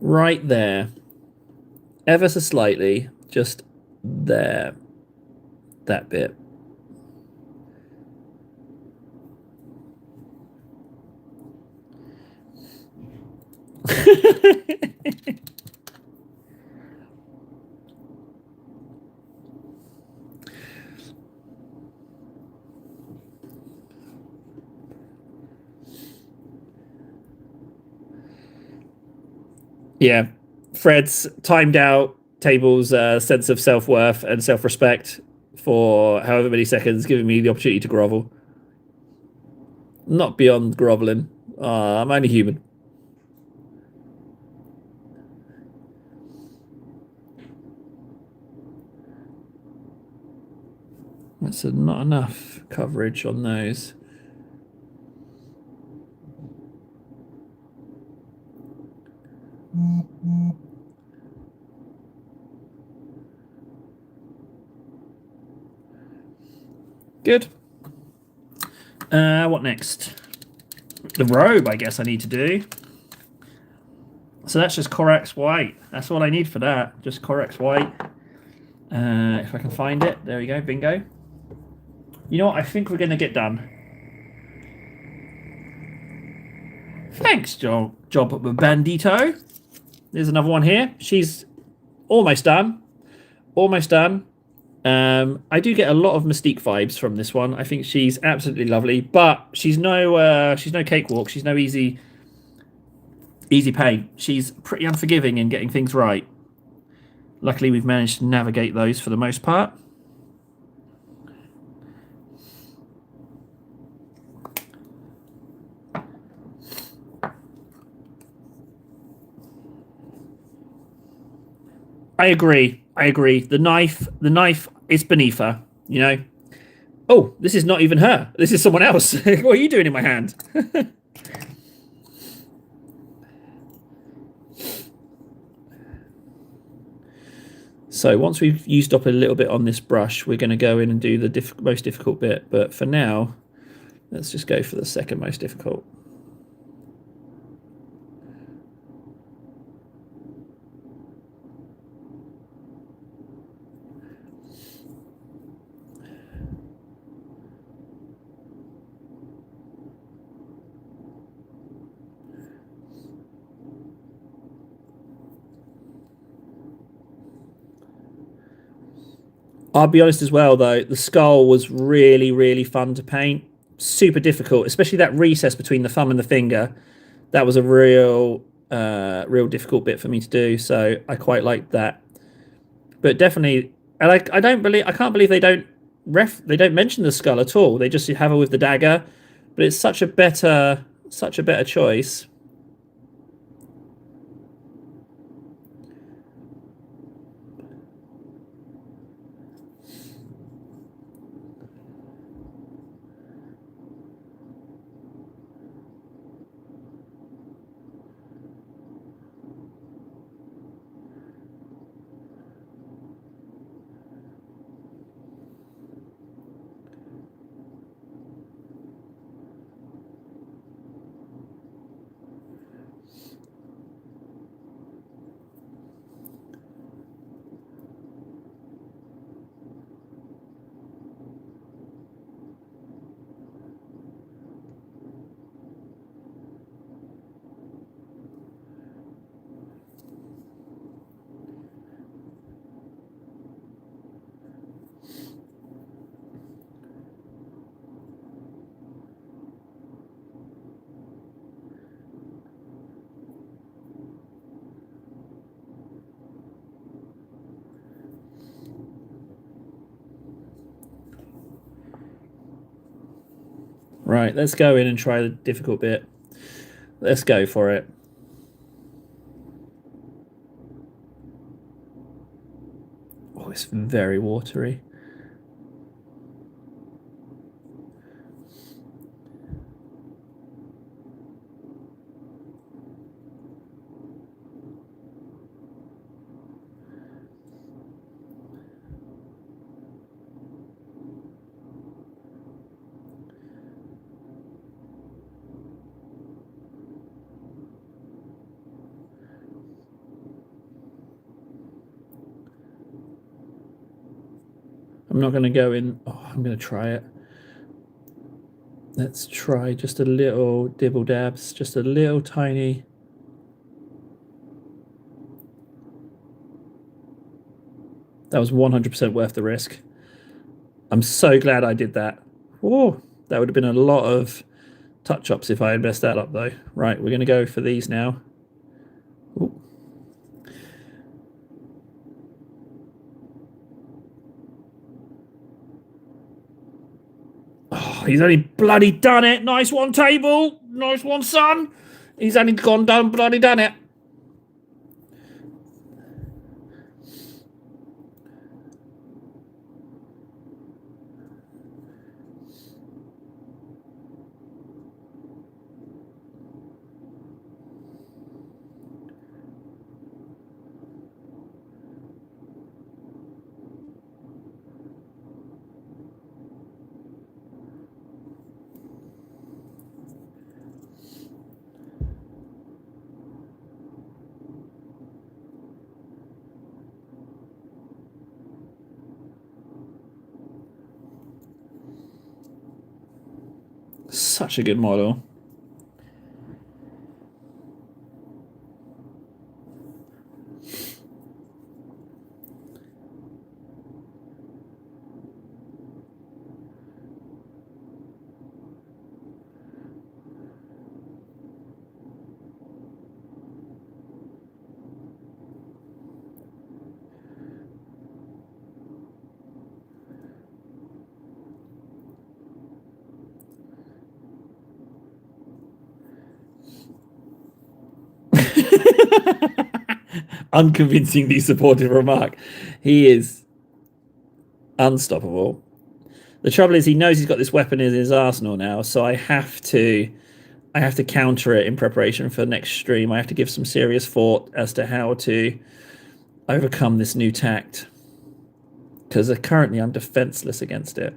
Right there. Ever so slightly. Just there. That bit. Yeah, Fred's timed out table's sense of self-worth and self-respect for however many seconds, giving me the opportunity to grovel. Not beyond groveling. I'm only human. That's not enough coverage on those. Good. What next? The robe, I guess I need to do. So that's just Corax White. That's all I need for that. Just Corax White. If I can find it. There we go. Bingo. You know what? I think we're going to get done. Thanks, Job Bandito. There's another one here. She's almost done. Almost done. I do get a lot of Mystique vibes from this one. I think she's absolutely lovely, but she's no cakewalk. She's no easy paint. She's pretty unforgiving in getting things right. Luckily, we've managed to navigate those for the most part. I agree. I agree. The knife is beneath her. You know. Oh, this is not even her. This is someone else. What are you doing in my hand? So once we've used up a little bit on this brush, we're going to go in and do the most difficult bit. But for now, let's just go for the second most difficult. I'll be honest as well, though, the skull was really, really fun to paint. Super difficult, especially that recess between the thumb and the finger. That was a real difficult bit for me to do. So I quite liked that. But definitely, I can't believe they don't mention the skull at all. They just have her with the dagger. But it's such a better choice. Right, let's go in and try the difficult bit. Let's go for it. Oh, it's very watery. I'm not going to go in. Oh, I'm going to try it. Let's try just a little dibble dabs, just a little tiny. That was 100% worth the risk. I'm so glad I did that. Oh, that would have been a lot of touch-ups if I had messed that up, though. Right, we're going to go for these now. Ooh. Oh, he's only bloody done it. Nice one, table. Nice one, son. He's only gone done, bloody done it. Such a good model. Unconvincingly supportive remark. He is unstoppable. The trouble is he knows he's got this weapon in his arsenal now, so I have to counter it in preparation for the next stream. I have to give some serious thought as to how to overcome this new tact, because currently I'm defenseless against it.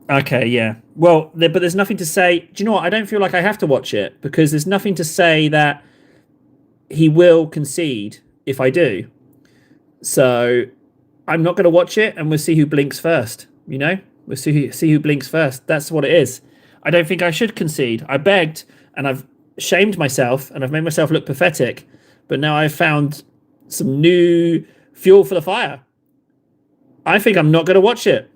Okay, yeah. Well, but there's nothing to say. Do you know what? I don't feel like I have to watch it because there's nothing to say that he will concede if I do. So I'm not going to watch it, and we'll see who blinks first. You know, we'll see who blinks first. That's what it is. I don't think I should concede. I begged, and I've shamed myself, and I've made myself look pathetic. But now I've found some new fuel for the fire. I think I'm not going to watch it.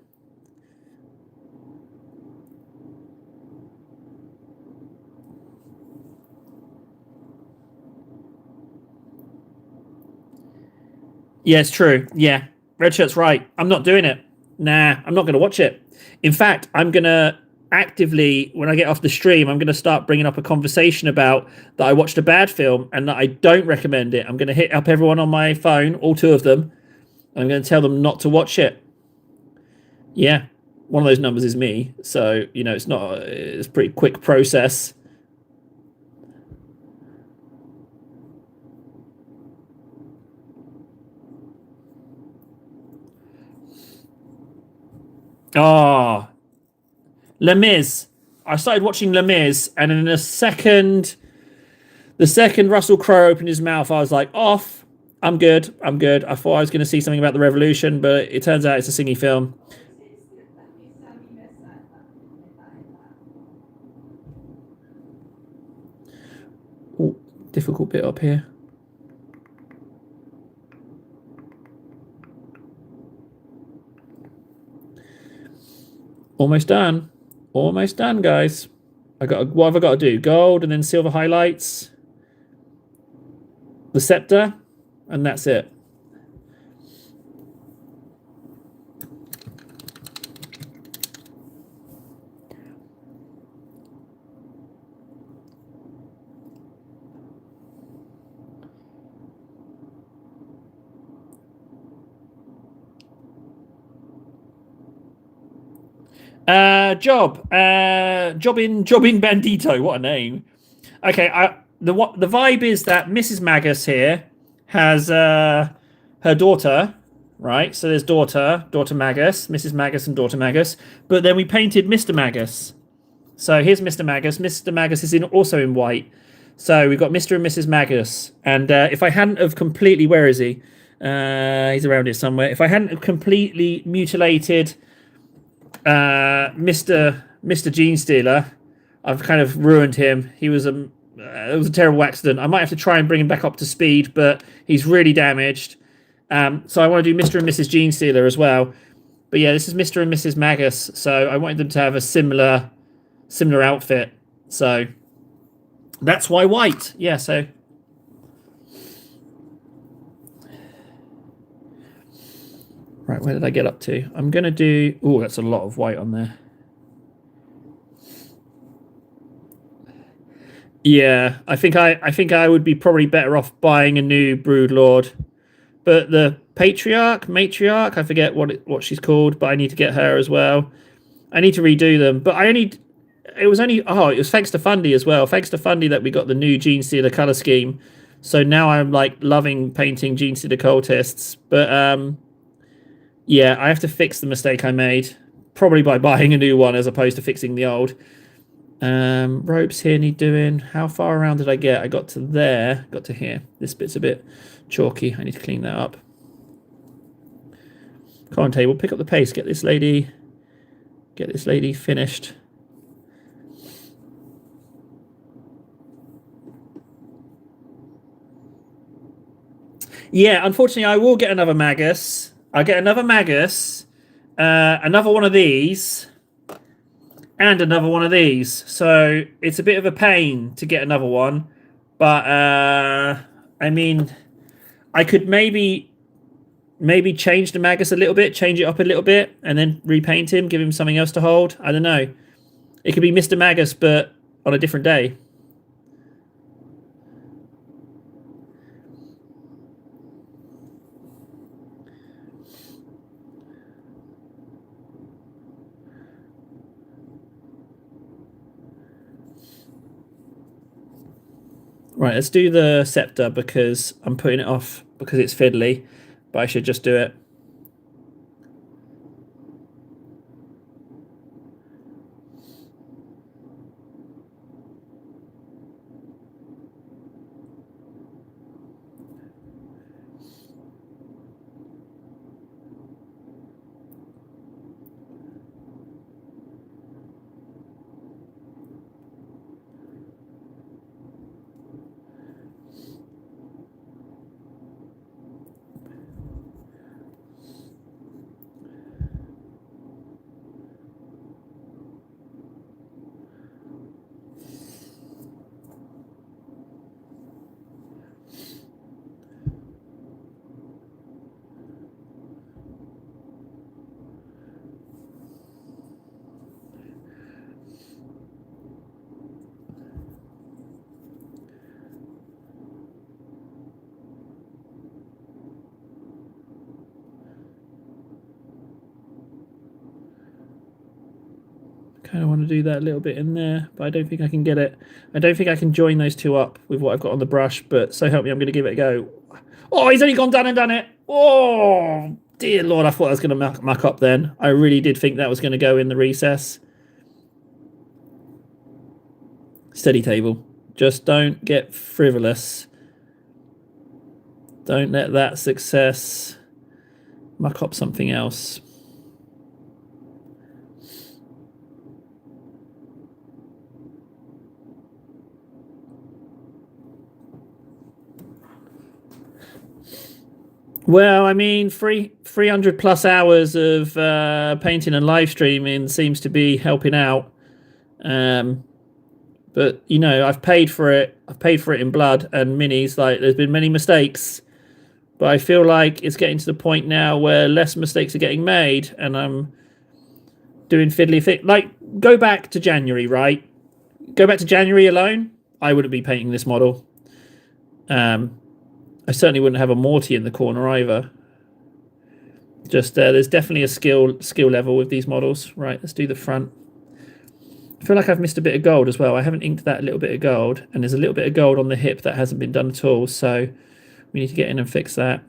Yeah, it's true. Yeah, Red Shirt's right. I'm not doing it. Nah, I'm not going to watch it. In fact, I'm going to actively, when I get off the stream, I'm going to start bringing up a conversation about that I watched a bad film and that I don't recommend it. I'm going to hit up everyone on my phone, all two of them. I'm going to tell them not to watch it. Yeah, one of those numbers is me. So, you know, it's a pretty quick process. Oh, Les Mis. I started watching Les Mis, and in the second Russell Crowe opened his mouth, I was like, off. I'm good. I'm good. I thought I was going to see something about the revolution, but it turns out it's a singy film. Ooh, difficult bit up here. Almost done. Almost done, guys. What have I got to do? Gold and then silver highlights. The scepter. And that's it. Jobbing Bandito. What a name. Okay, the vibe is that Mrs. Magus here has her daughter, right? So there's daughter Magus, Mrs. Magus, and daughter Magus. But then we painted Mr. Magus. So here's Mr. Magus. Mr. Magus is also in white. So we've got Mr. and Mrs. Magus. And if I hadn't have completely, where is he? He's around here somewhere. If I hadn't have completely mutilated Mr. Genestealer, I've kind of ruined him. It was a terrible accident. I might have to try and bring him back up to speed, but he's really damaged. So I want to do Mr. and Mrs. Genestealer as well. But yeah, this is Mr. and Mrs. Magus. So I wanted them to have a similar outfit. So that's why white. Yeah, so right, where did I get up to? I'm going to do... Oh, that's a lot of white on there. Yeah, I think I would be probably better off buying a new Broodlord. But the matriarch, I forget what she's called, but I need to get her as well. I need to redo them. But it was thanks to Fundy as well. Thanks to Fundy that we got the new Genestealer color scheme. So now I'm like loving painting Genestealer cultists. But yeah, I have to fix the mistake I made. Probably by buying a new one as opposed to fixing the old. Ropes here need doing. How far around did I get? I got to there. Got to here. This bit's a bit chalky. I need to clean that up. Come on, table. Pick up the pace. Get this lady finished. Yeah, unfortunately, I will get another Magus. I'll get another Magus. Another one of these. and another one of these. So it's a bit of a pain to get another one. But, I mean, I could maybe change the Magus a little bit, change it up a little bit, and then repaint him, give him something else to hold. I don't know. It could be Mr. Magus, but on a different day. Right, let's do the scepter because I'm putting it off because it's fiddly, but I should just do it. Kind of want to do that a little bit in there, but I don't think I can get it. I don't think I can join those two up with what I've got on the brush, but so help me, I'm going to give it a go. Oh, he's only gone down and done it. Oh, dear Lord, I thought I was going to muck up then. I really did think that was going to go in the recess. Steady table. Just don't get frivolous. Don't let that success muck up something else. Well, I mean, 300 plus hours of painting and live streaming seems to be helping out. But you know, I've paid for it. I've paid for it in blood and minis. Like, there's been many mistakes, but I feel like it's getting to the point now where less mistakes are getting made, and I'm doing fiddly things. Like, go back to January, right? Go back to January alone. I wouldn't be painting this model. I certainly wouldn't have a Morty in the corner either. Just there's definitely a skill level with these models. Right, let's do the front. I feel like I've missed a bit of gold as well. I haven't inked that little bit of gold, and there's a little bit of gold on the hip that hasn't been done at all, so we need to get in and fix that.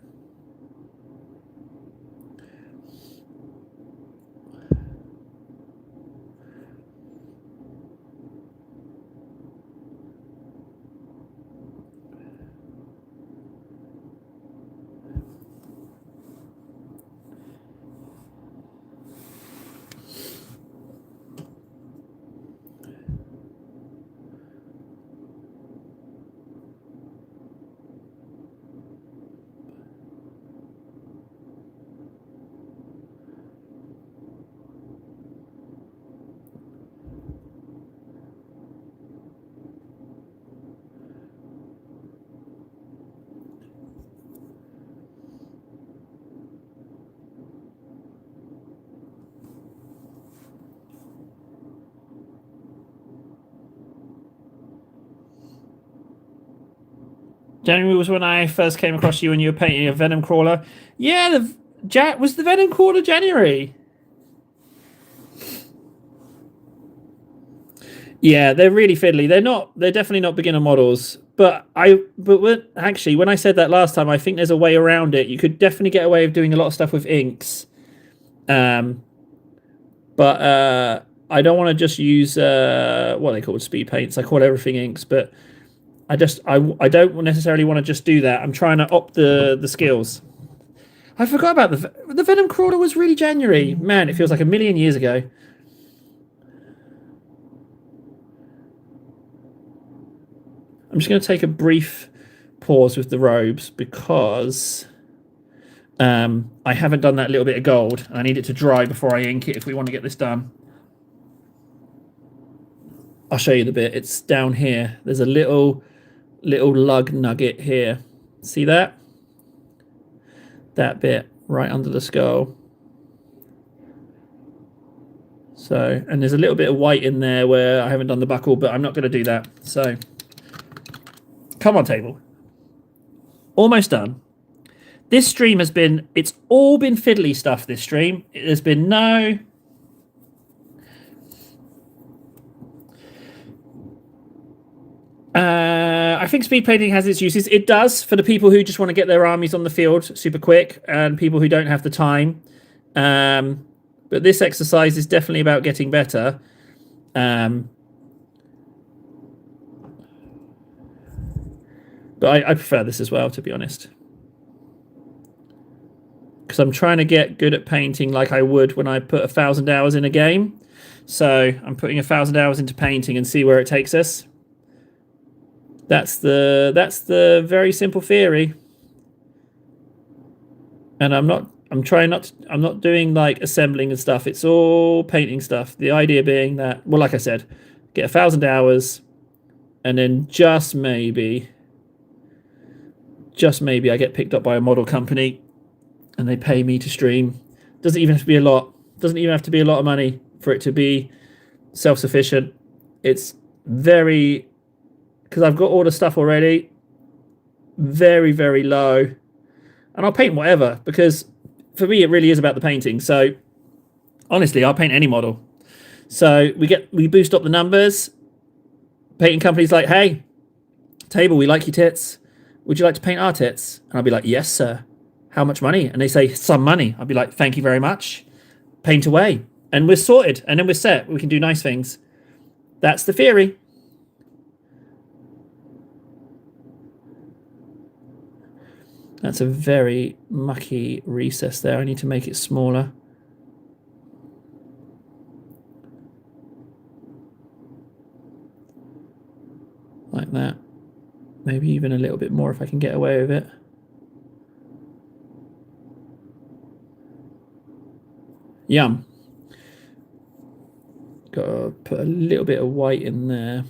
January was when I first came across you when you were painting a Venom Crawler. Yeah, was the Venom Crawler January? Yeah, they're really fiddly. They're definitely not beginner models. But actually, when I said that last time, I think there's a way around it. You could definitely get away with doing a lot of stuff with inks. But I don't want to just use what are they called, speed paints. I call everything inks, but I don't necessarily want to just do that. I'm trying to up the skills. I forgot about the Venom Crawler was really January. Man, it feels like a million years ago. I'm just going to take a brief pause with the robes because I haven't done that little bit of gold. And I need it to dry before I ink it if we want to get this done. I'll show you the bit. It's down here. There's a little lug nugget here. See that? That bit right under the skull. So, and there's a little bit of white in there where I haven't done the buckle, but I'm not going to do that. So, come on, table. Almost done. This stream has been, it's all been fiddly stuff, this stream. There's been no... I think speed painting has its uses. It does for the people who just want to get their armies on the field super quick and people who don't have the time. But this exercise is definitely about getting better. But I prefer this as well, to be honest. Because I'm trying to get good at painting like I would when I put 1,000 hours in a game. So I'm putting 1,000 hours into painting and see where it takes us. That's the very simple theory. And I'm not doing like assembling and stuff. It's all painting stuff. The idea being that, well, like I said, get 1,000 hours and then just maybe I get picked up by a model company and they pay me to stream. Doesn't even have to be a lot. Doesn't even have to be a lot of money for it to be self-sufficient. It's very, because I've got all the stuff already, very, very low. And I'll paint whatever, because for me, it really is about the painting. So honestly, I'll paint any model. So we boost up the numbers. Painting companies like, hey, table, we like your tits. Would you like to paint our tits? And I'll be like, yes, sir. How much money? And they say, some money. I'll be like, thank you very much. Paint away. And we're sorted. And then we're set. We can do nice things. That's the theory. That's a very mucky recess there. I need to make it smaller. Like that. Maybe even a little bit more if I can get away with it. Yum. Got to put a little bit of white in there.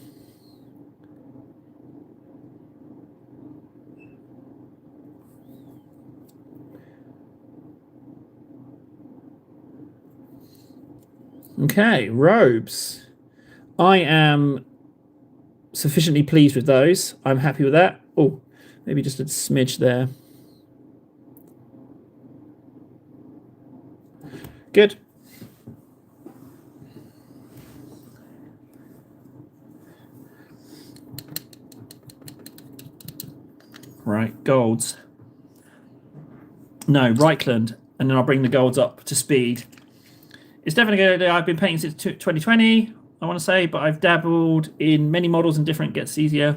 Okay, robes. I am sufficiently pleased with those. I'm happy with that. Oh, maybe just a smidge there. Good. Right, golds. No, Reichland, and then I'll bring the golds up to speed. It's definitely good. I've been painting since 2020, I want to say, but I've dabbled in many models and different gets easier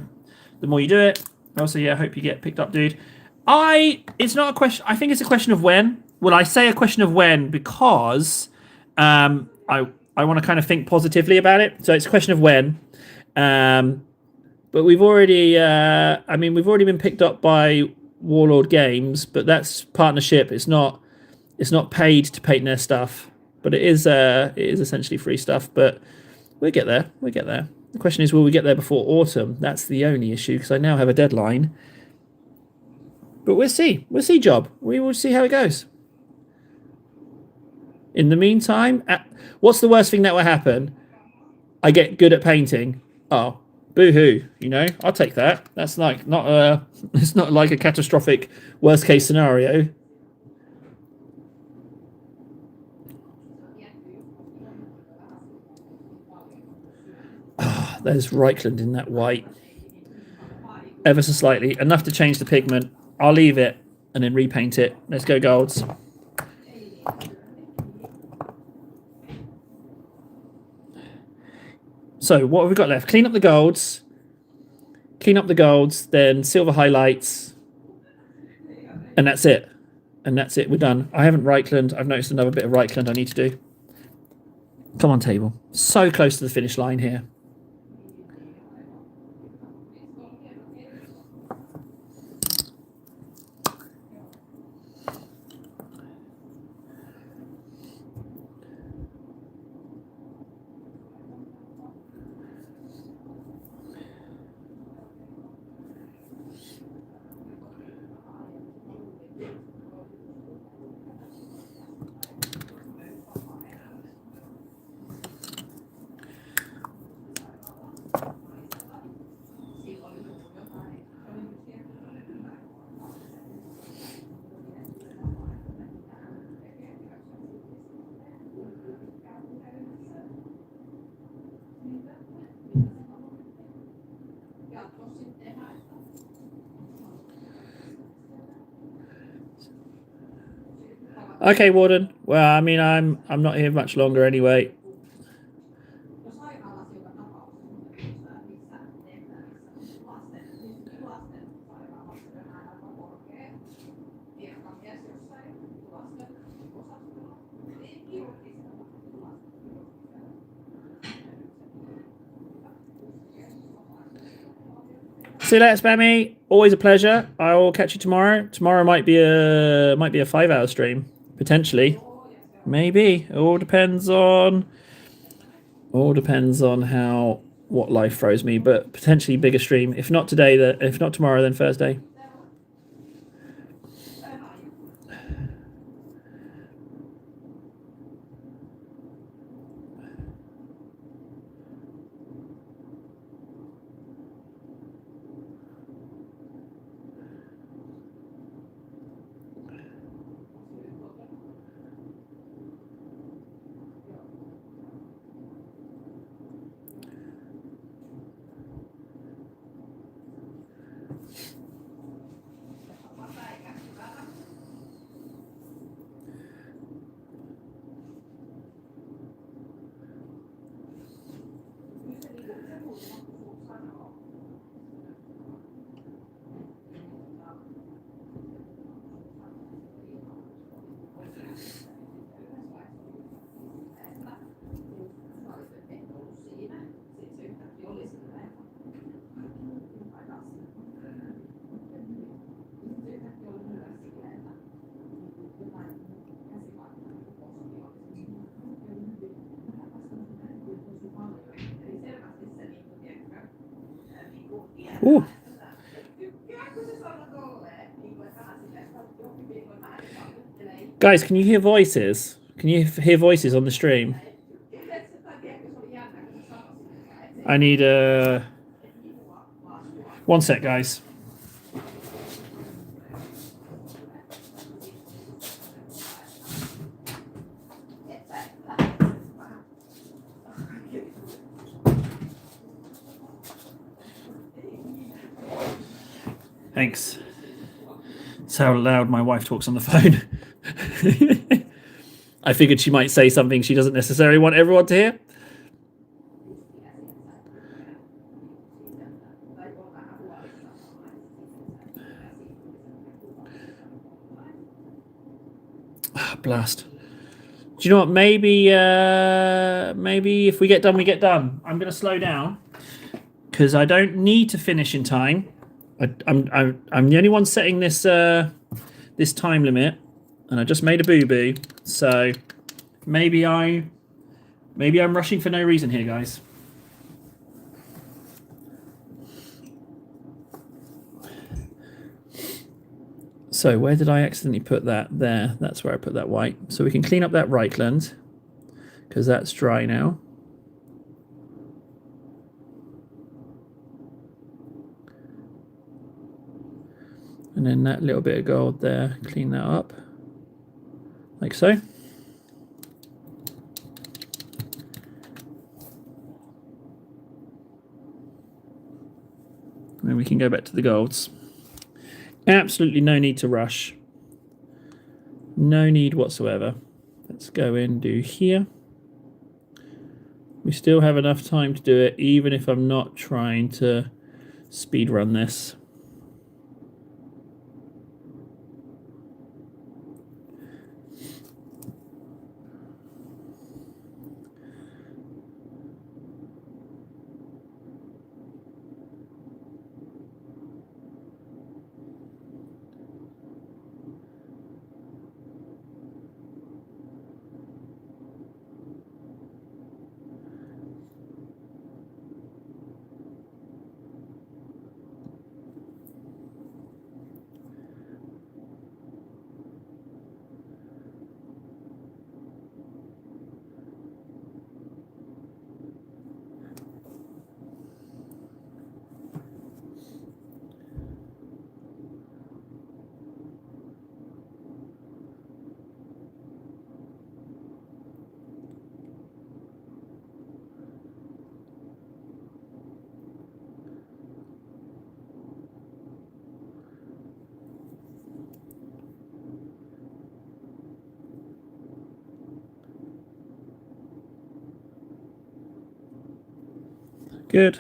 the more you do it. Also, yeah, I hope you get picked up, dude. It's not a question. I think it's a question of when. Well, I say a question of when because I want to kind of think positively about it. So it's a question of when. But we've already, we've already been picked up by Warlord Games, but that's partnership. It's not paid to paint their stuff, but it is essentially free stuff. But we'll get there. We'll get there. The question is, will we get there before autumn? That's the only issue because I now have a deadline. But we'll see. We'll see, Job. We will see how it goes. In the meantime, what's the worst thing that will happen? I get good at painting. Oh, boo-hoo. You know, I'll take that. That's like it's not like a catastrophic worst case scenario. Ah, there's Reichland in that white. Ever so slightly. Enough to change the pigment. I'll leave it and then repaint it. Let's go golds. So what have we got left? Clean up the golds. Clean up the golds, then silver highlights. And that's it. And that's it. We're done. I haven't Reichland. I've noticed another bit of Reichland I need to do. Come on, table. So close to the finish line here. Okay, Warden. Well, I mean, I'm not here much longer anyway. See you later, Spammy. Always a pleasure. I will catch you tomorrow. Tomorrow might be a 5-hour stream, potentially. Maybe. All depends on how what life throws me, but potentially bigger stream. If not today, if not tomorrow, then Thursday. Ooh. Guys, can you hear voices? Can you hear voices on the stream? I need a... One sec, guys. Thanks. That's how loud my wife talks on the phone. I figured she might say something she doesn't necessarily want everyone to hear. Blast. Do you know what? Maybe if we get done, we get done. I'm going to slow down because I don't need to finish in time. I'm the only one setting this this time limit, and I just made a boo boo. So maybe I'm rushing for no reason here, guys. So where did I accidentally put that? There. That's where I put that white. So we can clean up that Reichland because that's dry now. And then that little bit of gold there, clean that up like so. And then we can go back to the golds. Absolutely no need to rush. No need whatsoever. Let's go in, do here. We still have enough time to do it, even if I'm not trying to speed run this. Good.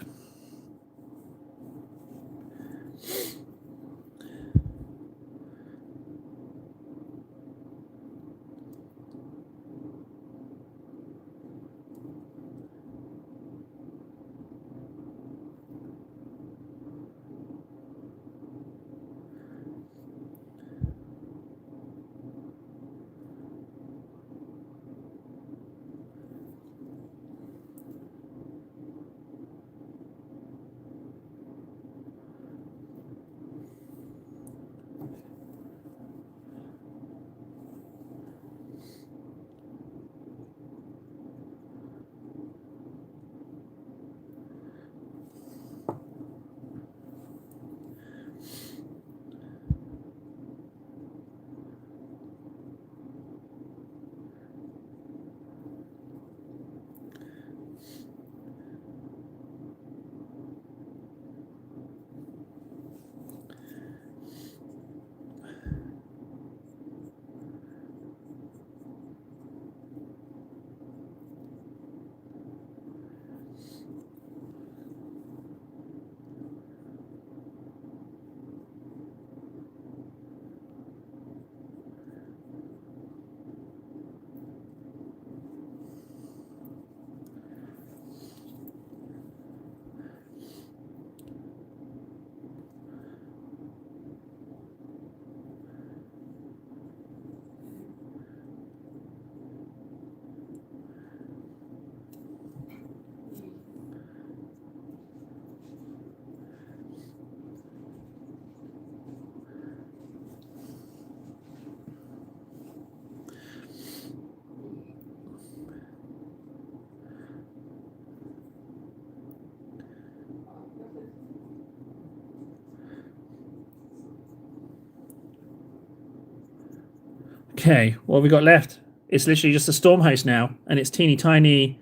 Okay, what have we got left? It's literally just a storm host now, and it's teeny tiny,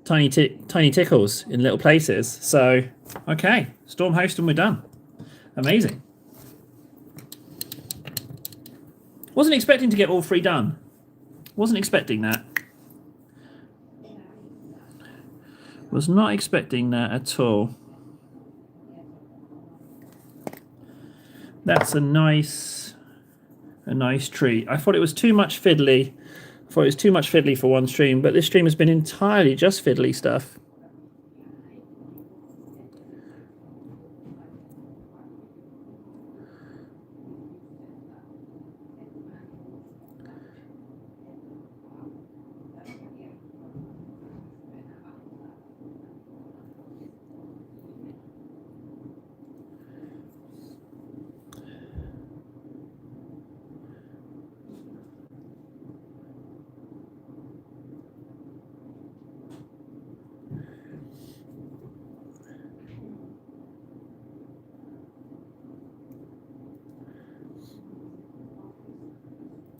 tiny tickles in little places. So, okay, storm host and we're done. Amazing. Wasn't expecting to get all 3 done. Wasn't expecting that. Was not expecting that at all. That's a nice treat. I thought it was too much fiddly. I thought it was too much fiddly for one stream, but this stream has been entirely just fiddly stuff.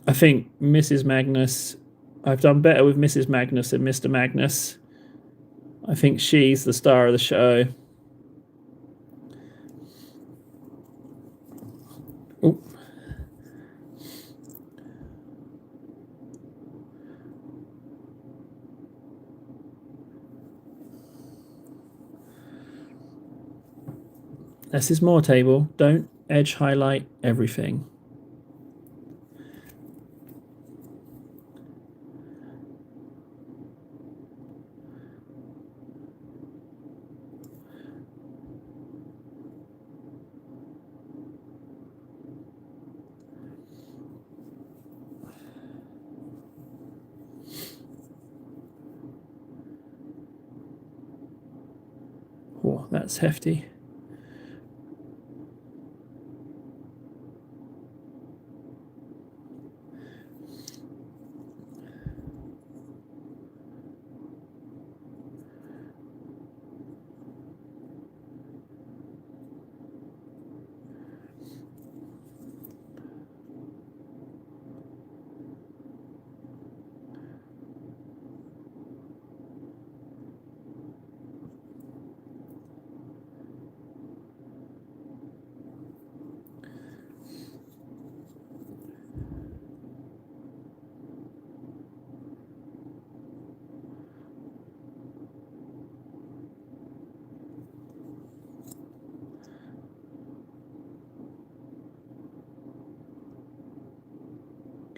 I think Mrs. Magnus, I've done better with Mrs. Magnus than Mr. Magnus. I think she's the star of the show. Ooh. Less is more, table. Don't edge highlight everything. Oh, that's hefty.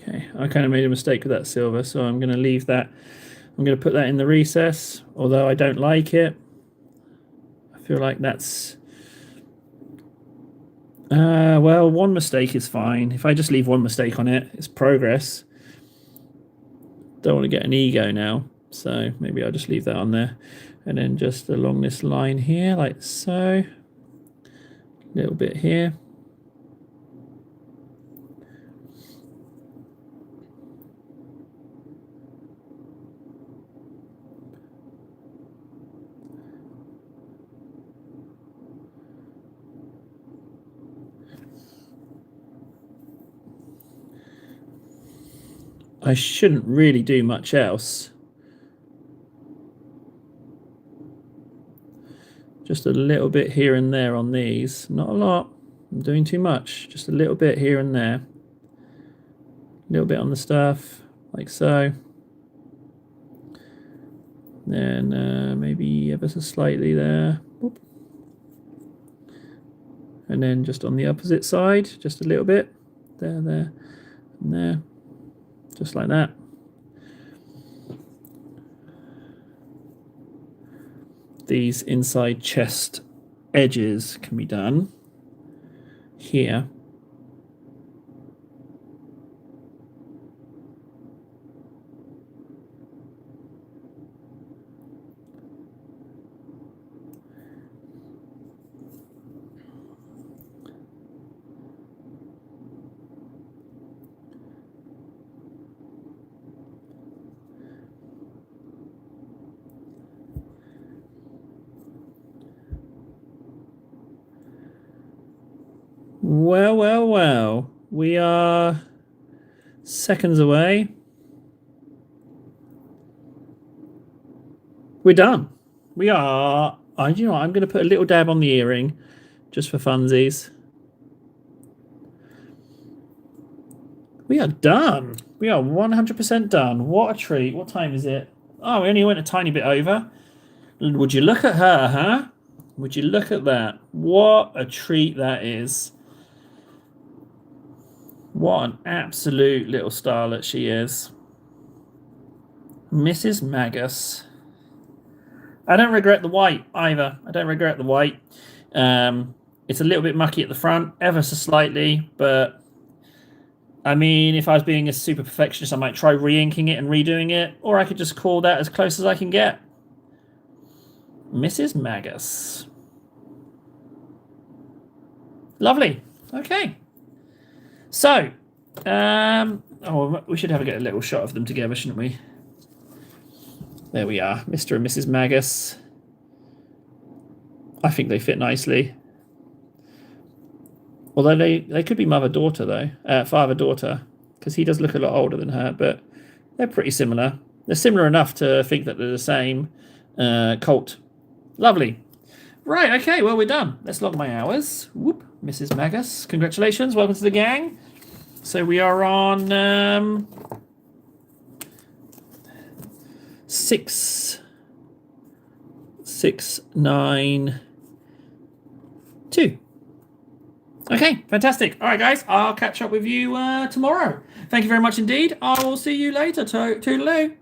Okay, I kind of made a mistake with that silver, so I'm going to leave that. I'm going to put that in the recess, although I don't like it. I feel like that's... well, one mistake is fine. If I just leave one mistake on it, it's progress. Don't want to get an ego now, so maybe I'll just leave that on there. And then just along this line here, like so. A little bit here. I shouldn't really do much else. Just a little bit here and there on these. Not a lot. I'm doing too much. Just a little bit here and there. A little bit on the stuff, like so. Then maybe ever so slightly there. Boop. And then just on the opposite side, just a little bit. There, there, and there. Just like that. These inside chest edges can be done here. Well, well, well. We are seconds away. We're done. We are... you know what? I'm going to put a little dab on the earring just for funsies. We are done. We are 100% done. What a treat. What time is it? Oh, we only went a tiny bit over. Would you look at her, huh? Would you look at that? What a treat that is. What an absolute little starlet she is. Mrs. Magus. I don't regret the white either. I don't regret the white. It's a little bit mucky at the front, ever so slightly, but I mean, if I was being a super perfectionist, I might try re-inking it and redoing it, or I could just call that as close as I can get. Mrs. Magus. Lovely. Okay. So, oh, we should get a little shot of them together, shouldn't we? There we are, Mr. and Mrs. Magus. I think they fit nicely. Although they could be mother-daughter, though. Father-daughter. Because he does look a lot older than her, but they're pretty similar. They're similar enough to think that they're the same colt. Lovely. Right, okay, well, we're done. Let's log my hours. Whoop, Mrs. Magus. Congratulations, welcome to the gang. So we are on 6, 9, 2. Okay, fantastic. All right, guys, I'll catch up with you tomorrow. Thank you very much indeed. I will see you later. Toodaloo.